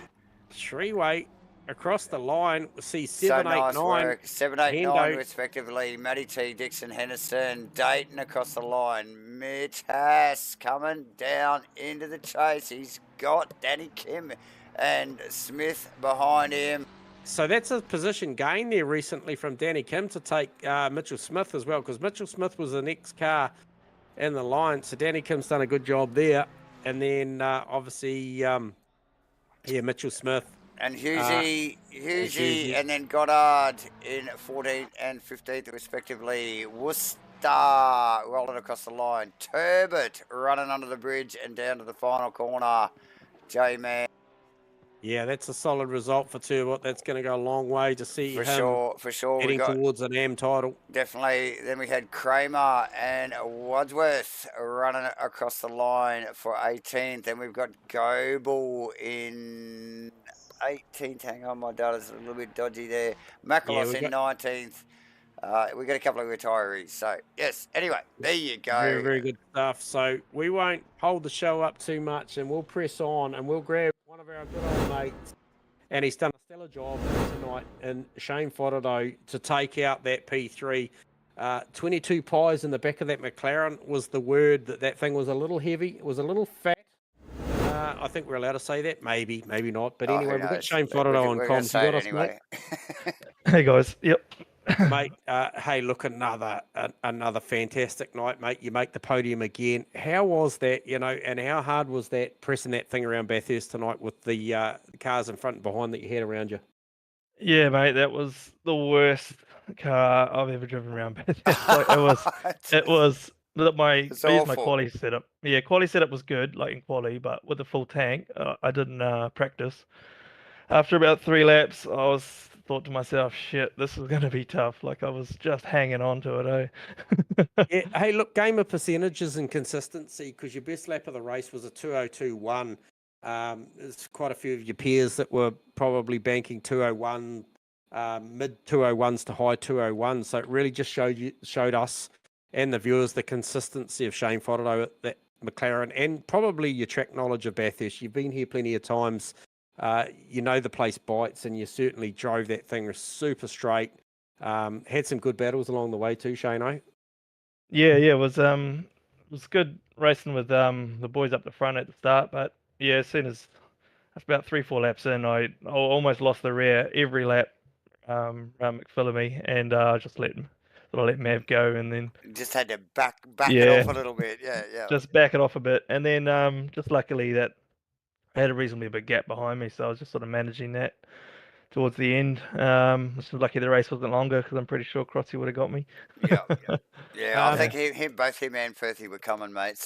Three-way across the line. We see So 7, 8, nice 9. work. 7, 8, 9 HENDO. respectively. Matty T, Dixon, Henderson, Dayton across the line. Mitch Haas coming down into the chase. He's got Danny Kim and Smith behind him. So that's a position gain there recently from Danny Kim to take Mitchell Smith as well, because Mitchell Smith was the next car in the line. So Danny Kim's done a good job there. And then obviously, Mitchell Smith. And Husey, and then Goddard in 14th and 15th respectively. Worcester rolling across the line. Turbot running under the bridge and down to the final corner. J-Man. Yeah, that's a solid result for Turbot. That's going to go a long way to see For him sure. heading towards an AM title. Definitely. Then we had Kramer and Wadsworth running across the line for 18th. Then we've got Goebel in 18th. Hang on, my data's a little bit dodgy there. Makalos in 19th. We got a couple of retirees. So, yes. Anyway, there you go. Very, very good stuff. So we won't hold the show up too much, and we'll press on, and we'll grab one of our good old mates, and he's done a stellar job tonight, and Shane Fodderdo to take out that P3. 22 pies in the back of that McLaren was the word. That thing was a little heavy. It was a little fat. I think we're allowed to say that. Maybe not. But anyway, we've got Shane Fodderdo on comms. You got us, anyway. mate? Hey, guys. Yep. Mate, hey, look, another fantastic night, mate. You make the podium again. How was that, and how hard was that pressing that thing around Bathurst tonight with the cars in front and behind that you had around you? Yeah, mate, that was the worst car I've ever driven around Bathurst. It was I used my quali setup. Yeah, quali setup was good, like in quali, but with the full tank, I didn't practice. After about 3 laps, I thought to myself, shit, this is going to be tough. Like, I was just hanging on to it, Yeah. Hey, look, game of percentages and consistency, because your best lap of the race was a 2:02.1. There's quite a few of your peers that were probably banking 2:01, mid 2:01s to high 2:01. So it really just showed us and the viewers the consistency of Shane Fodderdo at that McLaren, and probably your track knowledge of Bathurst. You've been here plenty of times. You know the place bites, and you certainly drove that thing super straight. Had some good battles along the way too, Shane. Yeah, it was good racing with the boys up the front at the start, but yeah, as soon as after about 3-4 laps in, I almost lost the rear every lap around McPhillamy, and just let Mav go, and then just had to back it off a little bit. Yeah. Just back it off a bit, and then just luckily that I had a reasonably big gap behind me, so I was just sort of managing that towards the end. Just lucky the race wasn't longer, because I'm pretty sure Crossy would have got me. Yeah. I think both him and Firthy were coming, mate.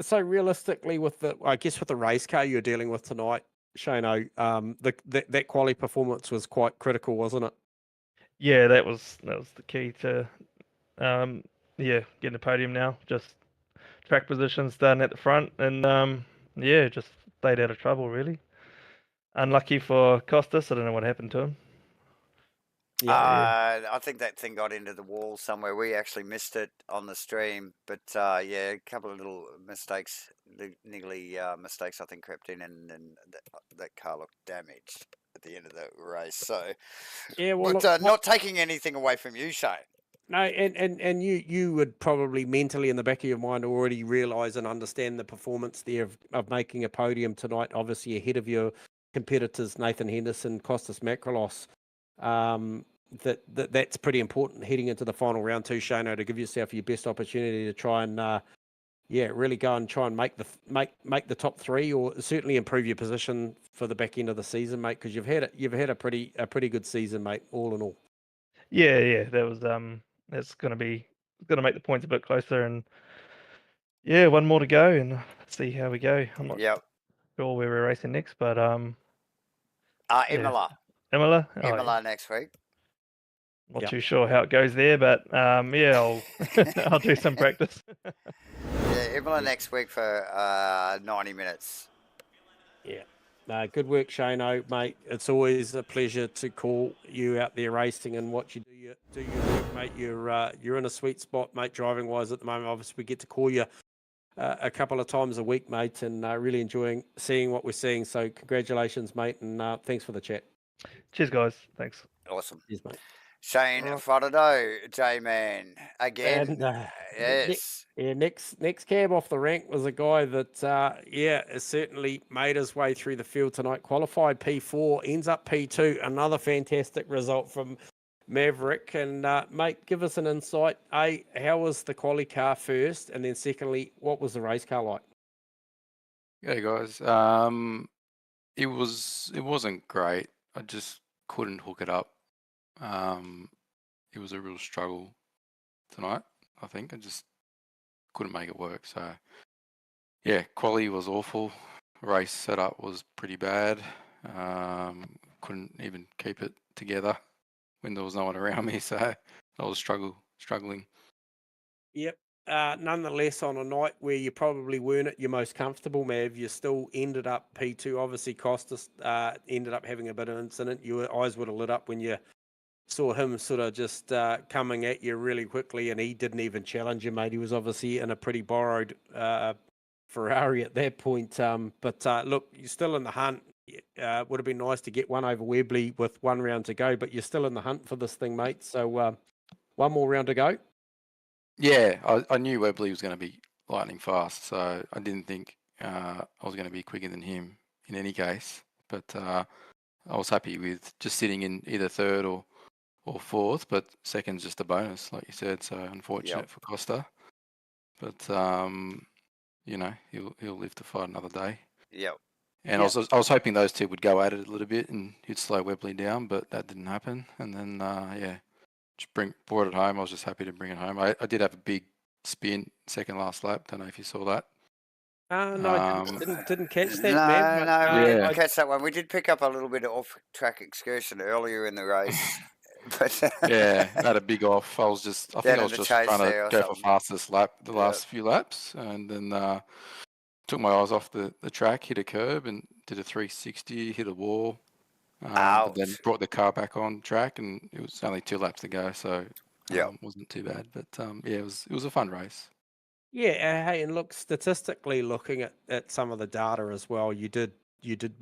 So realistically, with the race car you're dealing with tonight, Shane, that quality performance was quite critical, wasn't it? Yeah, that was the key to getting the podium now. Just track position, starting at the front, and just stayed out of trouble, really. Unlucky for Costas. I don't know what happened to him. I think that thing got into the wall somewhere. We actually missed it on the stream, but a couple of little mistakes, niggly mistakes, I think, crept in, and that car looked damaged at the end of the race. So, not taking anything away from you, Shane. No, and you would probably mentally in the back of your mind already realise and understand the performance there of making a podium tonight, obviously ahead of your competitors, Nathan Henderson, Costas Makrolos. That's pretty important heading into the final round too, Shano, to give yourself your best opportunity to try and really go and try and make the top 3, or certainly improve your position for the back end of the season, mate, because you've had a pretty good season, mate, all in all. Yeah, that was that's gonna make the points a bit closer, and one more to go, and see how we go. I'm not sure where we're racing next, but Imola. Imola next week. Not too sure how it goes there, but I'll I'll do some practice. Imola next week for 90 minutes. Yeah. Good work, Shano, mate. It's always a pleasure to call you out there racing and watch you do your work, mate. You're in a sweet spot, mate, driving wise at the moment. Obviously, we get to call you a couple of times a week, mate, and really enjoying seeing what we're seeing. So congratulations, mate, and thanks for the chat. Cheers, guys. Thanks. Awesome. Cheers, mate. Shane Frodo, J-Man, again. And, yes. Next cab off the rank was a guy that, has certainly made his way through the field tonight. Qualified P4, ends up P2. Another fantastic result from Maverick. And, mate, give us an insight. A, how was the quali car first? And then secondly, what was the race car like? Yeah, guys. It wasn't great. I just couldn't hook it up. It was a real struggle tonight. I think I just couldn't make it work. So yeah, quali was awful. Race setup was pretty bad. Couldn't even keep it together when there was no one around me. So I was struggling. Yep. Nonetheless, on a night where you probably weren't at your most comfortable, Mav, you still ended up P2. Obviously, Costas ended up having a bit of an incident. Your eyes would have lit up when you saw him sort of just coming at you really quickly, and he didn't even challenge you, mate. He was obviously in a pretty borrowed Ferrari at that point. But look, you're still in the hunt. Would have been nice to get one over Webley with 1 round to go, but you're still in the hunt for this thing, mate. So 1 more round to go. Yeah, I knew Webley was going to be lightning fast, so I didn't think I was going to be quicker than him in any case. But I was happy with just sitting in either third or fourth, but second's just a bonus, like you said. So unfortunate for Costa, but he'll live to fight another day. Yep. And I was hoping those two would go at it a little bit and he'd slow Webley down, but that didn't happen. And then just brought it home. I was just happy to bring it home. I did have a big spin second last lap. Don't know if you saw that. No, I didn't catch that. No, we didn't catch that one. We did pick up a little bit of off-track excursion earlier in the race. But yeah, had a big off. I think I was just trying to go for fastest lap the last few laps, and then took my eyes off the track, hit a curb, and did a 360, hit a wall. But then brought the car back on track, and it was only 2 laps to go, so wasn't too bad. But it was a fun race. Yeah, hey, and look, statistically looking at some of the data as well, you did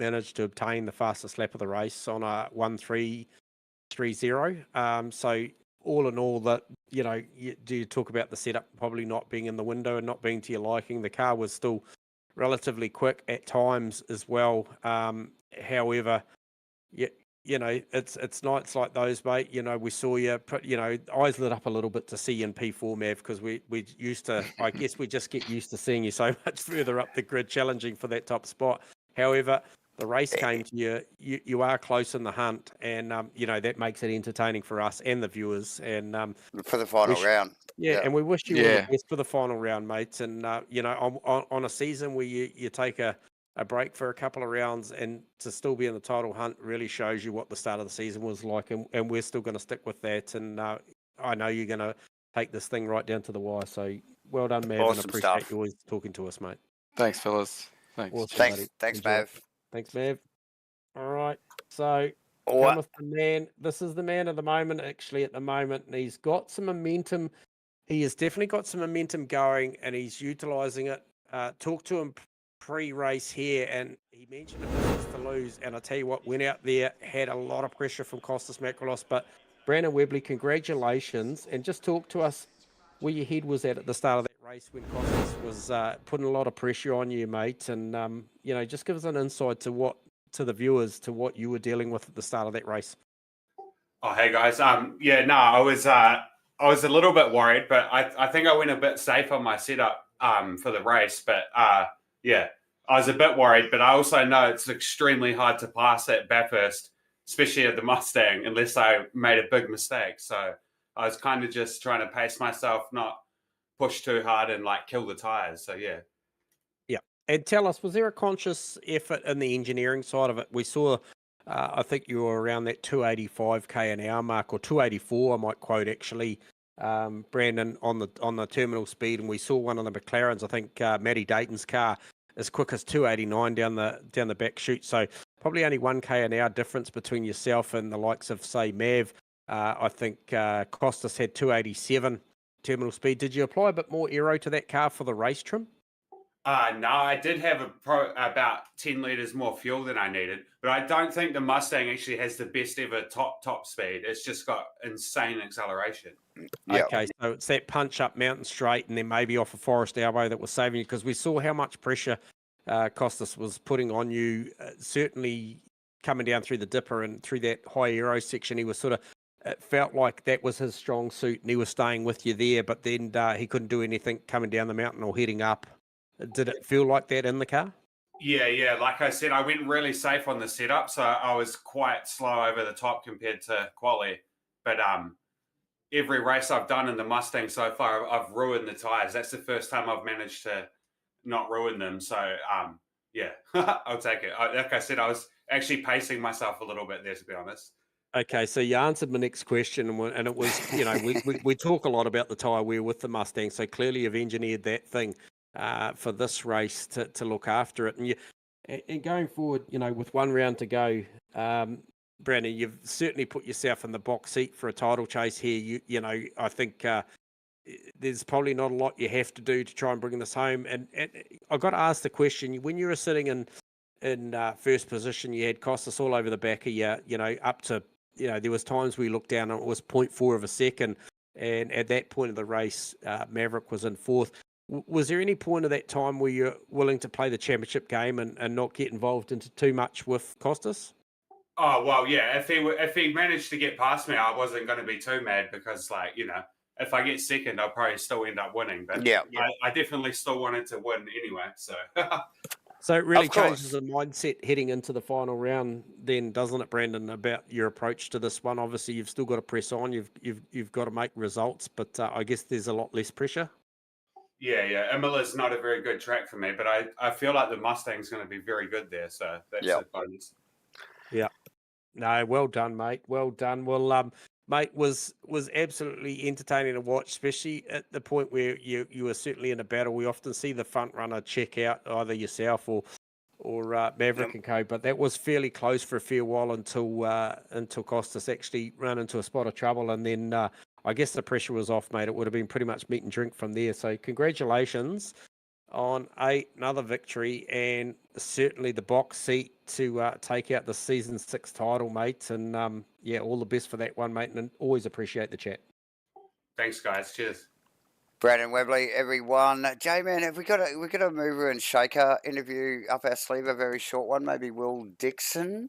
manage to obtain the fastest lap of the race on a 1:3:30. So all in all, that you talk about the setup probably not being in the window and not being to your liking. The car was still relatively quick at times as well. However, it's nights like those, mate. We saw you, eyes lit up a little bit to see you in P4, Mav, because we used to, I guess we just get used to seeing you so much further up the grid, challenging for that top spot. However, the race came to you. You are close in the hunt, and that makes it entertaining for us and the viewers. And for the final round. Yeah, and we wish you all the best for the final round, mates. And on a season where you take a break for a couple of rounds and to still be in the title hunt really shows you what the start of the season was like, and we're still going to stick with that. And I know you're going to take this thing right down to the wire. So well done, Mav, and appreciate you always talking to us, mate. Thanks, fellas. Thanks. Awesome, thanks, Mav. Thanks, Mav. All right, so cometh the man. This is the man of the moment, actually, at the moment, and he's got some momentum. He has definitely got some momentum going, and he's utilising it. Talk to him pre-race here, and he mentioned it was to lose. And I tell you what, went out there, had a lot of pressure from Costas Makrolos. But Brandon Webley, congratulations, and just talk to us where your head was at the start of that race when Costas was putting a lot of pressure on you, mate. And just give us an insight to the viewers to what you were dealing with at the start of that race. Oh, hey guys. I was a little bit worried, but I think I went a bit safe on my setup for the race. But I was a bit worried, but I also know it's extremely hard to pass at Bathurst, especially at the Mustang, unless I made a big mistake. So I was kind of just trying to pace myself, not push too hard and kill the tires. So yeah. Yeah. And tell us, was there a conscious effort in the engineering side of it? We saw, I think you were around that 285k an hour mark, or 284, I might quote actually, Brandon, on the terminal speed, and we saw one of the McLarens, I think Matty Dayton's car, as quick as 289 down the back chute. So probably only 1k an hour difference between yourself and the likes of, say, Mav. I think Costas had 287 terminal speed. Did you apply a bit more aero to that car for the race trim? No, I did have about 10 litres more fuel than I needed, but I don't think the Mustang actually has the best ever top speed. It's just got insane acceleration. Yep. Okay, so it's that punch up Mountain Straight and then maybe off a Forest Elbow that was saving you, because we saw how much pressure Costas was putting on you, certainly coming down through the dipper and through that high aero section. He was sort of, it felt like that was his strong suit and he was staying with you there, but then he couldn't do anything coming down the mountain or heading up. Did it feel like that in the car? Yeah. Like I said, I went really safe on the setup, so I was quite slow over the top compared to quali. But every race I've done in the Mustang so far, I've ruined the tires. That's the first time I've managed to not ruin them. So yeah, I'll take it. Like I said, I was actually pacing myself a little bit there, to be honest. Okay, so you answered my next question, and it was, we talk a lot about the tyre wear with the Mustang, so clearly you've engineered that thing for this race to look after it. And going forward, with one round to go, Brandon, you've certainly put yourself in the box seat for a title chase here. I think there's probably not a lot you have to do to try and bring this home. And I got to ask the question: when you were sitting in first position, you had Costas all over the back of you, up to, there was times we looked down and it was 0.4 of a second. And at that point of the race, Maverick was in fourth. Was there any point of that time where you're willing to play the championship game and not get involved into too much with Costas? Oh, well, yeah. If he managed to get past me, I wasn't going to be too mad because, if I get second, I'll probably still end up winning. But yeah, I definitely still wanted to win anyway. So So it really changes the mindset heading into the final round then, doesn't it, Brandon, about your approach to this one? Obviously, you've still got to press on. You've got to make results, but I guess there's a lot less pressure. Yeah. Imola's not a very good track for me, but I feel like the Mustang's going to be very good there. So that's a bonus. Yeah. No, well done, mate. Well done. Well, mate, was absolutely entertaining to watch, especially at the point where you were certainly in a battle. We often see the front runner check out either yourself or Maverick and co, but that was fairly close for a fair while until Costas actually ran into a spot of trouble, and then I guess the pressure was off, mate. It would have been pretty much meat and drink from there. So congratulations on another victory, and certainly the box seat to take out the season 6 title, mate. And all the best for that one, mate. And always appreciate the chat. Thanks, guys. Cheers. Brandon Webley, everyone. J-Man, have we got a mover and shaker interview up our sleeve? A very short one, maybe Will Dixon.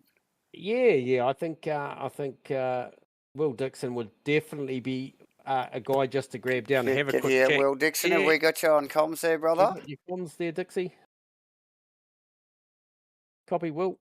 Yeah. I think Will Dixon would definitely be a guy just to grab down and have a quick chat. Will Dixon, have we got you on comms there, brother? You got your comms there, Dixie? Copy, Will.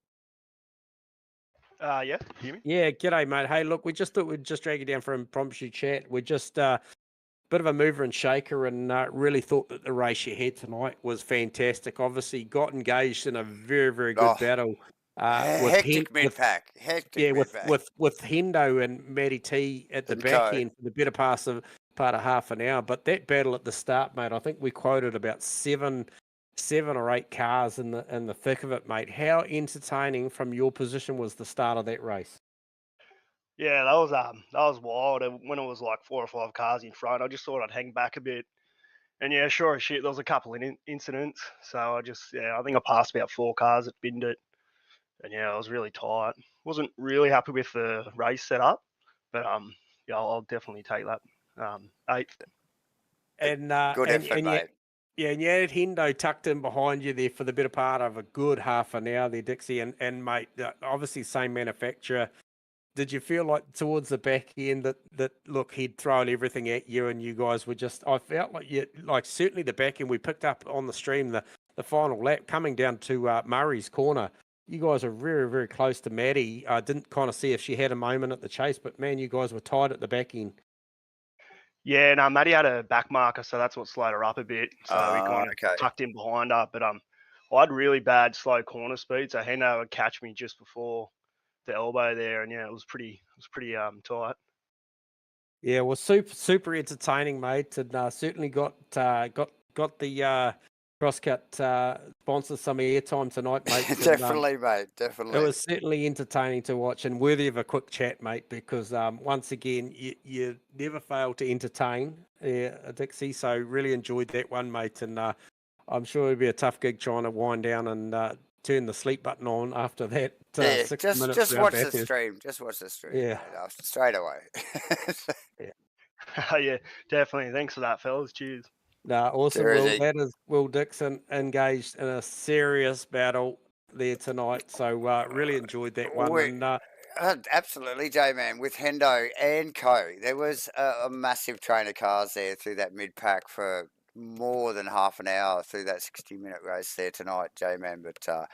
Yeah, hear me? Yeah, g'day, mate. Hey, look, we just thought we'd just drag you down for impromptu chat. We're just bit of a mover and shaker, and really thought that the race you had tonight was fantastic. Obviously, got engaged in a very, very good battle. Hectic mid-pack. With Hendo and Matty T at the back end for the better part of half an hour. But that battle at the start, mate, I think we quoted about seven or eight cars in the thick of it, mate. How entertaining from your position was the start of that race? Yeah, that was wild. And when it was like 4 or 5 cars in front, I just thought I'd hang back a bit. And yeah, sure as shit, there was a couple of incidents. So I think I passed about 4 cars that binned it. And yeah, I was really tight. Wasn't really happy with the race setup, but I'll definitely take that 8th. And good effort, mate. Yeah, and you had Hendo tucked in behind you there for the better part of a good half an hour there, Dixie. And mate, obviously same manufacturer. Did you feel like towards the back end that look, he'd thrown everything at you and you guys were just, I felt like certainly the back end, we picked up on the stream the final lap coming down to Murray's corner. You guys are very, very close to Maddie. I didn't kind of see if she had a moment at the chase, but man, you guys were tight at the back end. Yeah, no, Maddie had a back marker, so that's what slowed her up a bit. So we kind of tucked in behind her. But I had really bad slow corner speed, so Hendo would catch me just before the elbow there, and yeah, it was pretty tight. Yeah, well, super entertaining, mate, and certainly got the CrossCut sponsors some airtime tonight, mate. Definitely, mate. Definitely. It was certainly entertaining to watch and worthy of a quick chat, mate, because once again, you never fail to entertain, Dixie. So really enjoyed that one, mate. And I'm sure it'll be a tough gig trying to wind down and turn the sleep button on after that. Yeah, 6 minutes just round watch back. the stream. Just watch the stream. Yeah. Mate, straight away. Yeah, definitely. Thanks for that, fellas. Cheers. Awesome. There is Will, he. that is Will Dixon engaged in a serious battle there tonight. So really enjoyed that one. Absolutely, J-Man, with Hendo and Co. There was a massive train of cars there through that mid-pack for more than half an hour through that 60-minute race there tonight, J-Man. But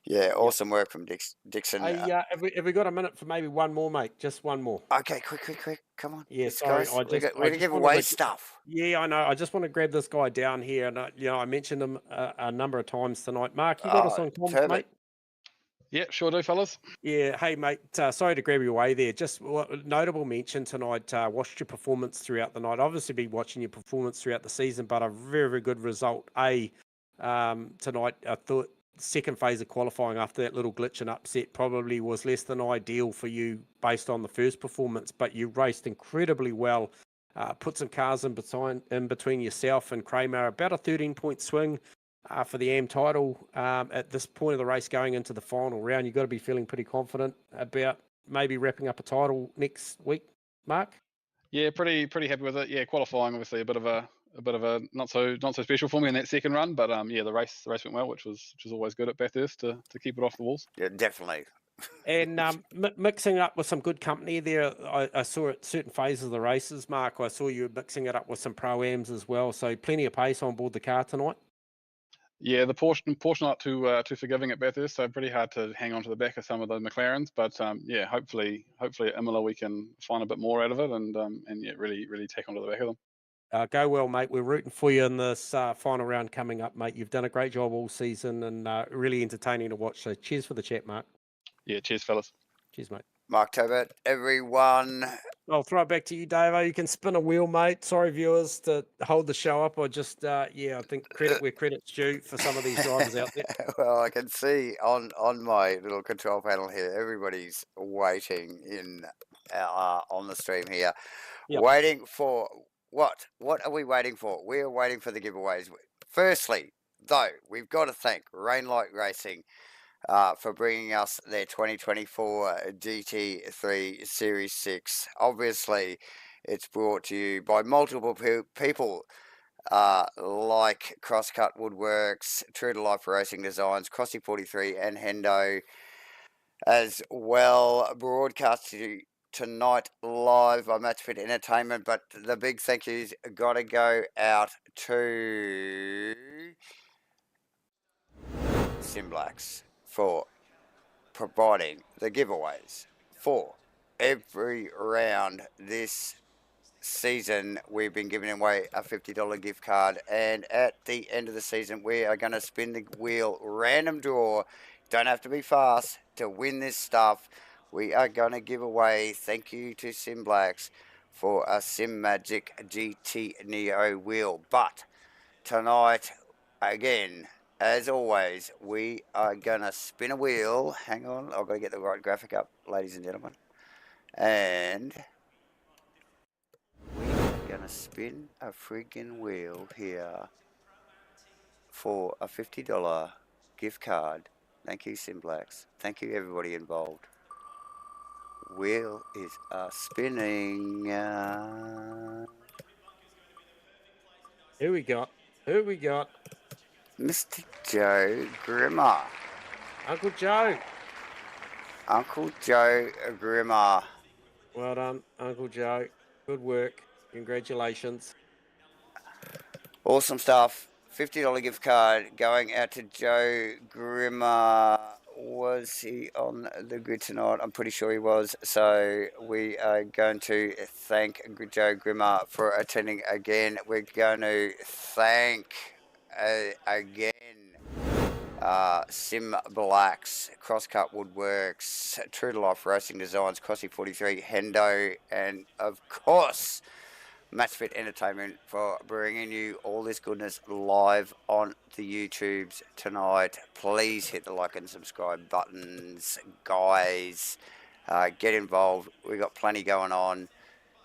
yeah, awesome work from Dixon. Hey, have we got a minute for maybe one more, mate? Just one more. Okay, quick. Come on. Yeah, Let's sorry. go. We're going to give away stuff. Yeah, I know. I just want to grab this guy down here. And, I mentioned him a number of times tonight. Mark, you got us on comms, mate? Yeah, sure do, fellas. Yeah, hey, mate, sorry to grab you away there. Just notable mention tonight, watched your performance throughout the night. Obviously, be watching your performance throughout the season, but a very, very good result. Tonight, I thought second phase of qualifying after that little glitch and upset probably was less than ideal for you based on the first performance, but you raced incredibly well. Put some cars in between yourself and Kramer, about a 13-point swing. For the AM title at this point of the race going into the final round. You've got to be feeling pretty confident about maybe wrapping up a title next week, Mark? Yeah, pretty happy with it. Yeah, qualifying obviously a bit of a not so special for me in that second run, but yeah, the race went well, which was always good at Bathurst to keep it off the walls. Yeah, definitely. And mixing up with some good company there, I saw at certain phases of the races, Mark. I saw you mixing it up with some pro-ams as well, so plenty of pace on board the car tonight. Yeah, the portion not too forgiving at Bathurst, so pretty hard to hang on to the back of some of the McLarens. But yeah, hopefully at Imola we can find a bit more out of it and yeah, really tack onto the back of them. Go well, mate. We're rooting for you in this final round coming up, mate. You've done a great job all season and really entertaining to watch. So cheers for the chat, Mark. Yeah, cheers, fellas. Cheers, mate. Mark Tobert, everyone. I'll throw it back to you, Davo. You can spin a wheel, mate. Sorry, viewers, to hold the show up. I just, I think credit where credit's due for some of these drivers out there. Well, I can see on my little control panel here, everybody's waiting on the stream here. Yep. Waiting for what? What are we waiting for? We're waiting for the giveaways. Firstly, though, we've got to thank Rainlight Racing for bringing us their 2024 GT3 Series 6. Obviously, it's brought to you by multiple people like CrossCut Woodworks, True to Life Racing Designs, Crossy 43 and Hendo, as well. Broadcast to you tonight live by MATCHFIT Entertainment, but the big thank yous got to go out to SIMBLACKS for providing the giveaways for every round this season. We've been giving away a $50 gift card, and at the end of the season we are going to spin the wheel, random draw. Don't have to be fast to win this stuff. We are going to give away, thank you to SIMBLACKS, for a SimMagic GT Neo wheel. But tonight, again, as always, we are going to spin a wheel. Hang on, I've got to get the right graphic up, ladies and gentlemen. And we are going to spin a friggin' wheel here for a $50 gift card. Thank you, SIMBLACKS. Thank you, everybody involved. Wheel is spinning. Who we got? Mr. Joe Grimmer. Uncle Joe Grimmer. Well done, Uncle Joe. Good work. Congratulations. Awesome stuff. $50 gift card going out to Joe Grimmer. Was he on the grid tonight? I'm pretty sure he was. So we are going to thank Joe Grimmer for attending again. We're going to thank again SIMBLACKS, CrossCut Woodworks, True to Life Racing Designs, Crossy 43, Hendo, and of course MATCHFIT Entertainment for bringing you all this goodness live on the YouTubes tonight. Please hit the like and subscribe buttons, guys. Get involved. We've got plenty going on.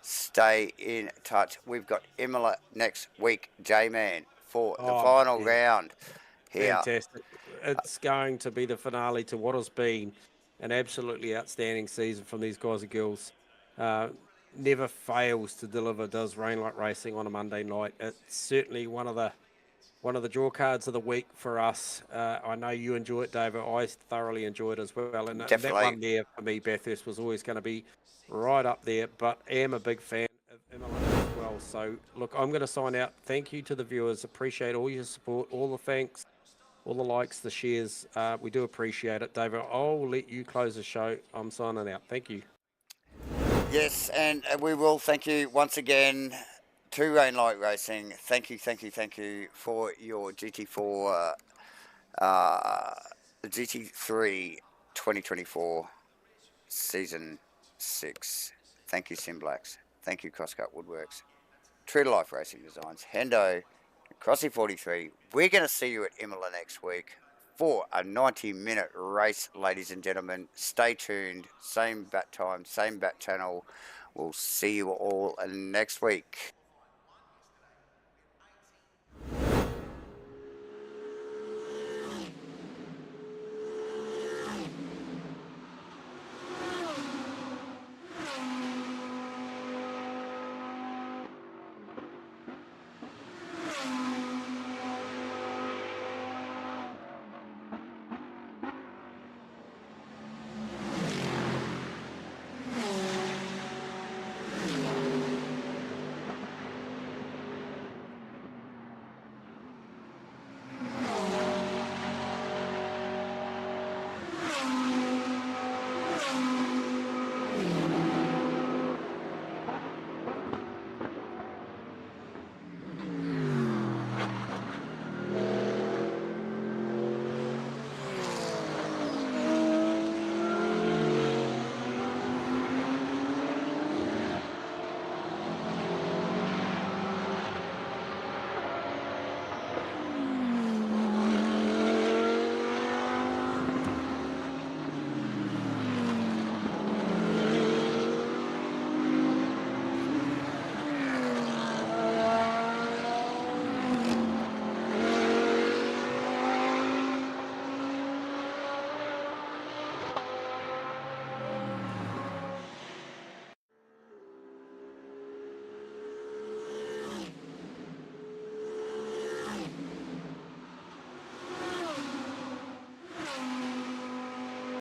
Stay in touch. We've got Imola next week, J-Man, for the final round here. Fantastic. It's going to be the finale to what has been an absolutely outstanding season from these guys and girls. Never fails to deliver, does Rainlight Racing on a Monday night. It's certainly one of the draw cards of the week for us. I know you enjoy it, David. I thoroughly enjoy it as well. And that one there for me, Bathurst, was always going to be right up there. But I am a big fan of Imola as well. So, look, I'm going to sign out. Thank you to the viewers. Appreciate all your support, all the thanks, all the likes, the shares. We do appreciate it, David. I'll let you close the show. I'm signing out. Thank you. Yes, and we will thank you once again to Rainlight Racing. Thank you for your GT4, GT3 2024 Season 6. Thank you, SIMBLACKS. Thank you, CROSSCUT Woodworks. True to Life Racing Designs. HENDO, Crossy 43. We're going to see you at Imola next week for a 90-minute race, ladies and gentlemen. Stay tuned. Same bat time, same bat channel. We'll see you all next week.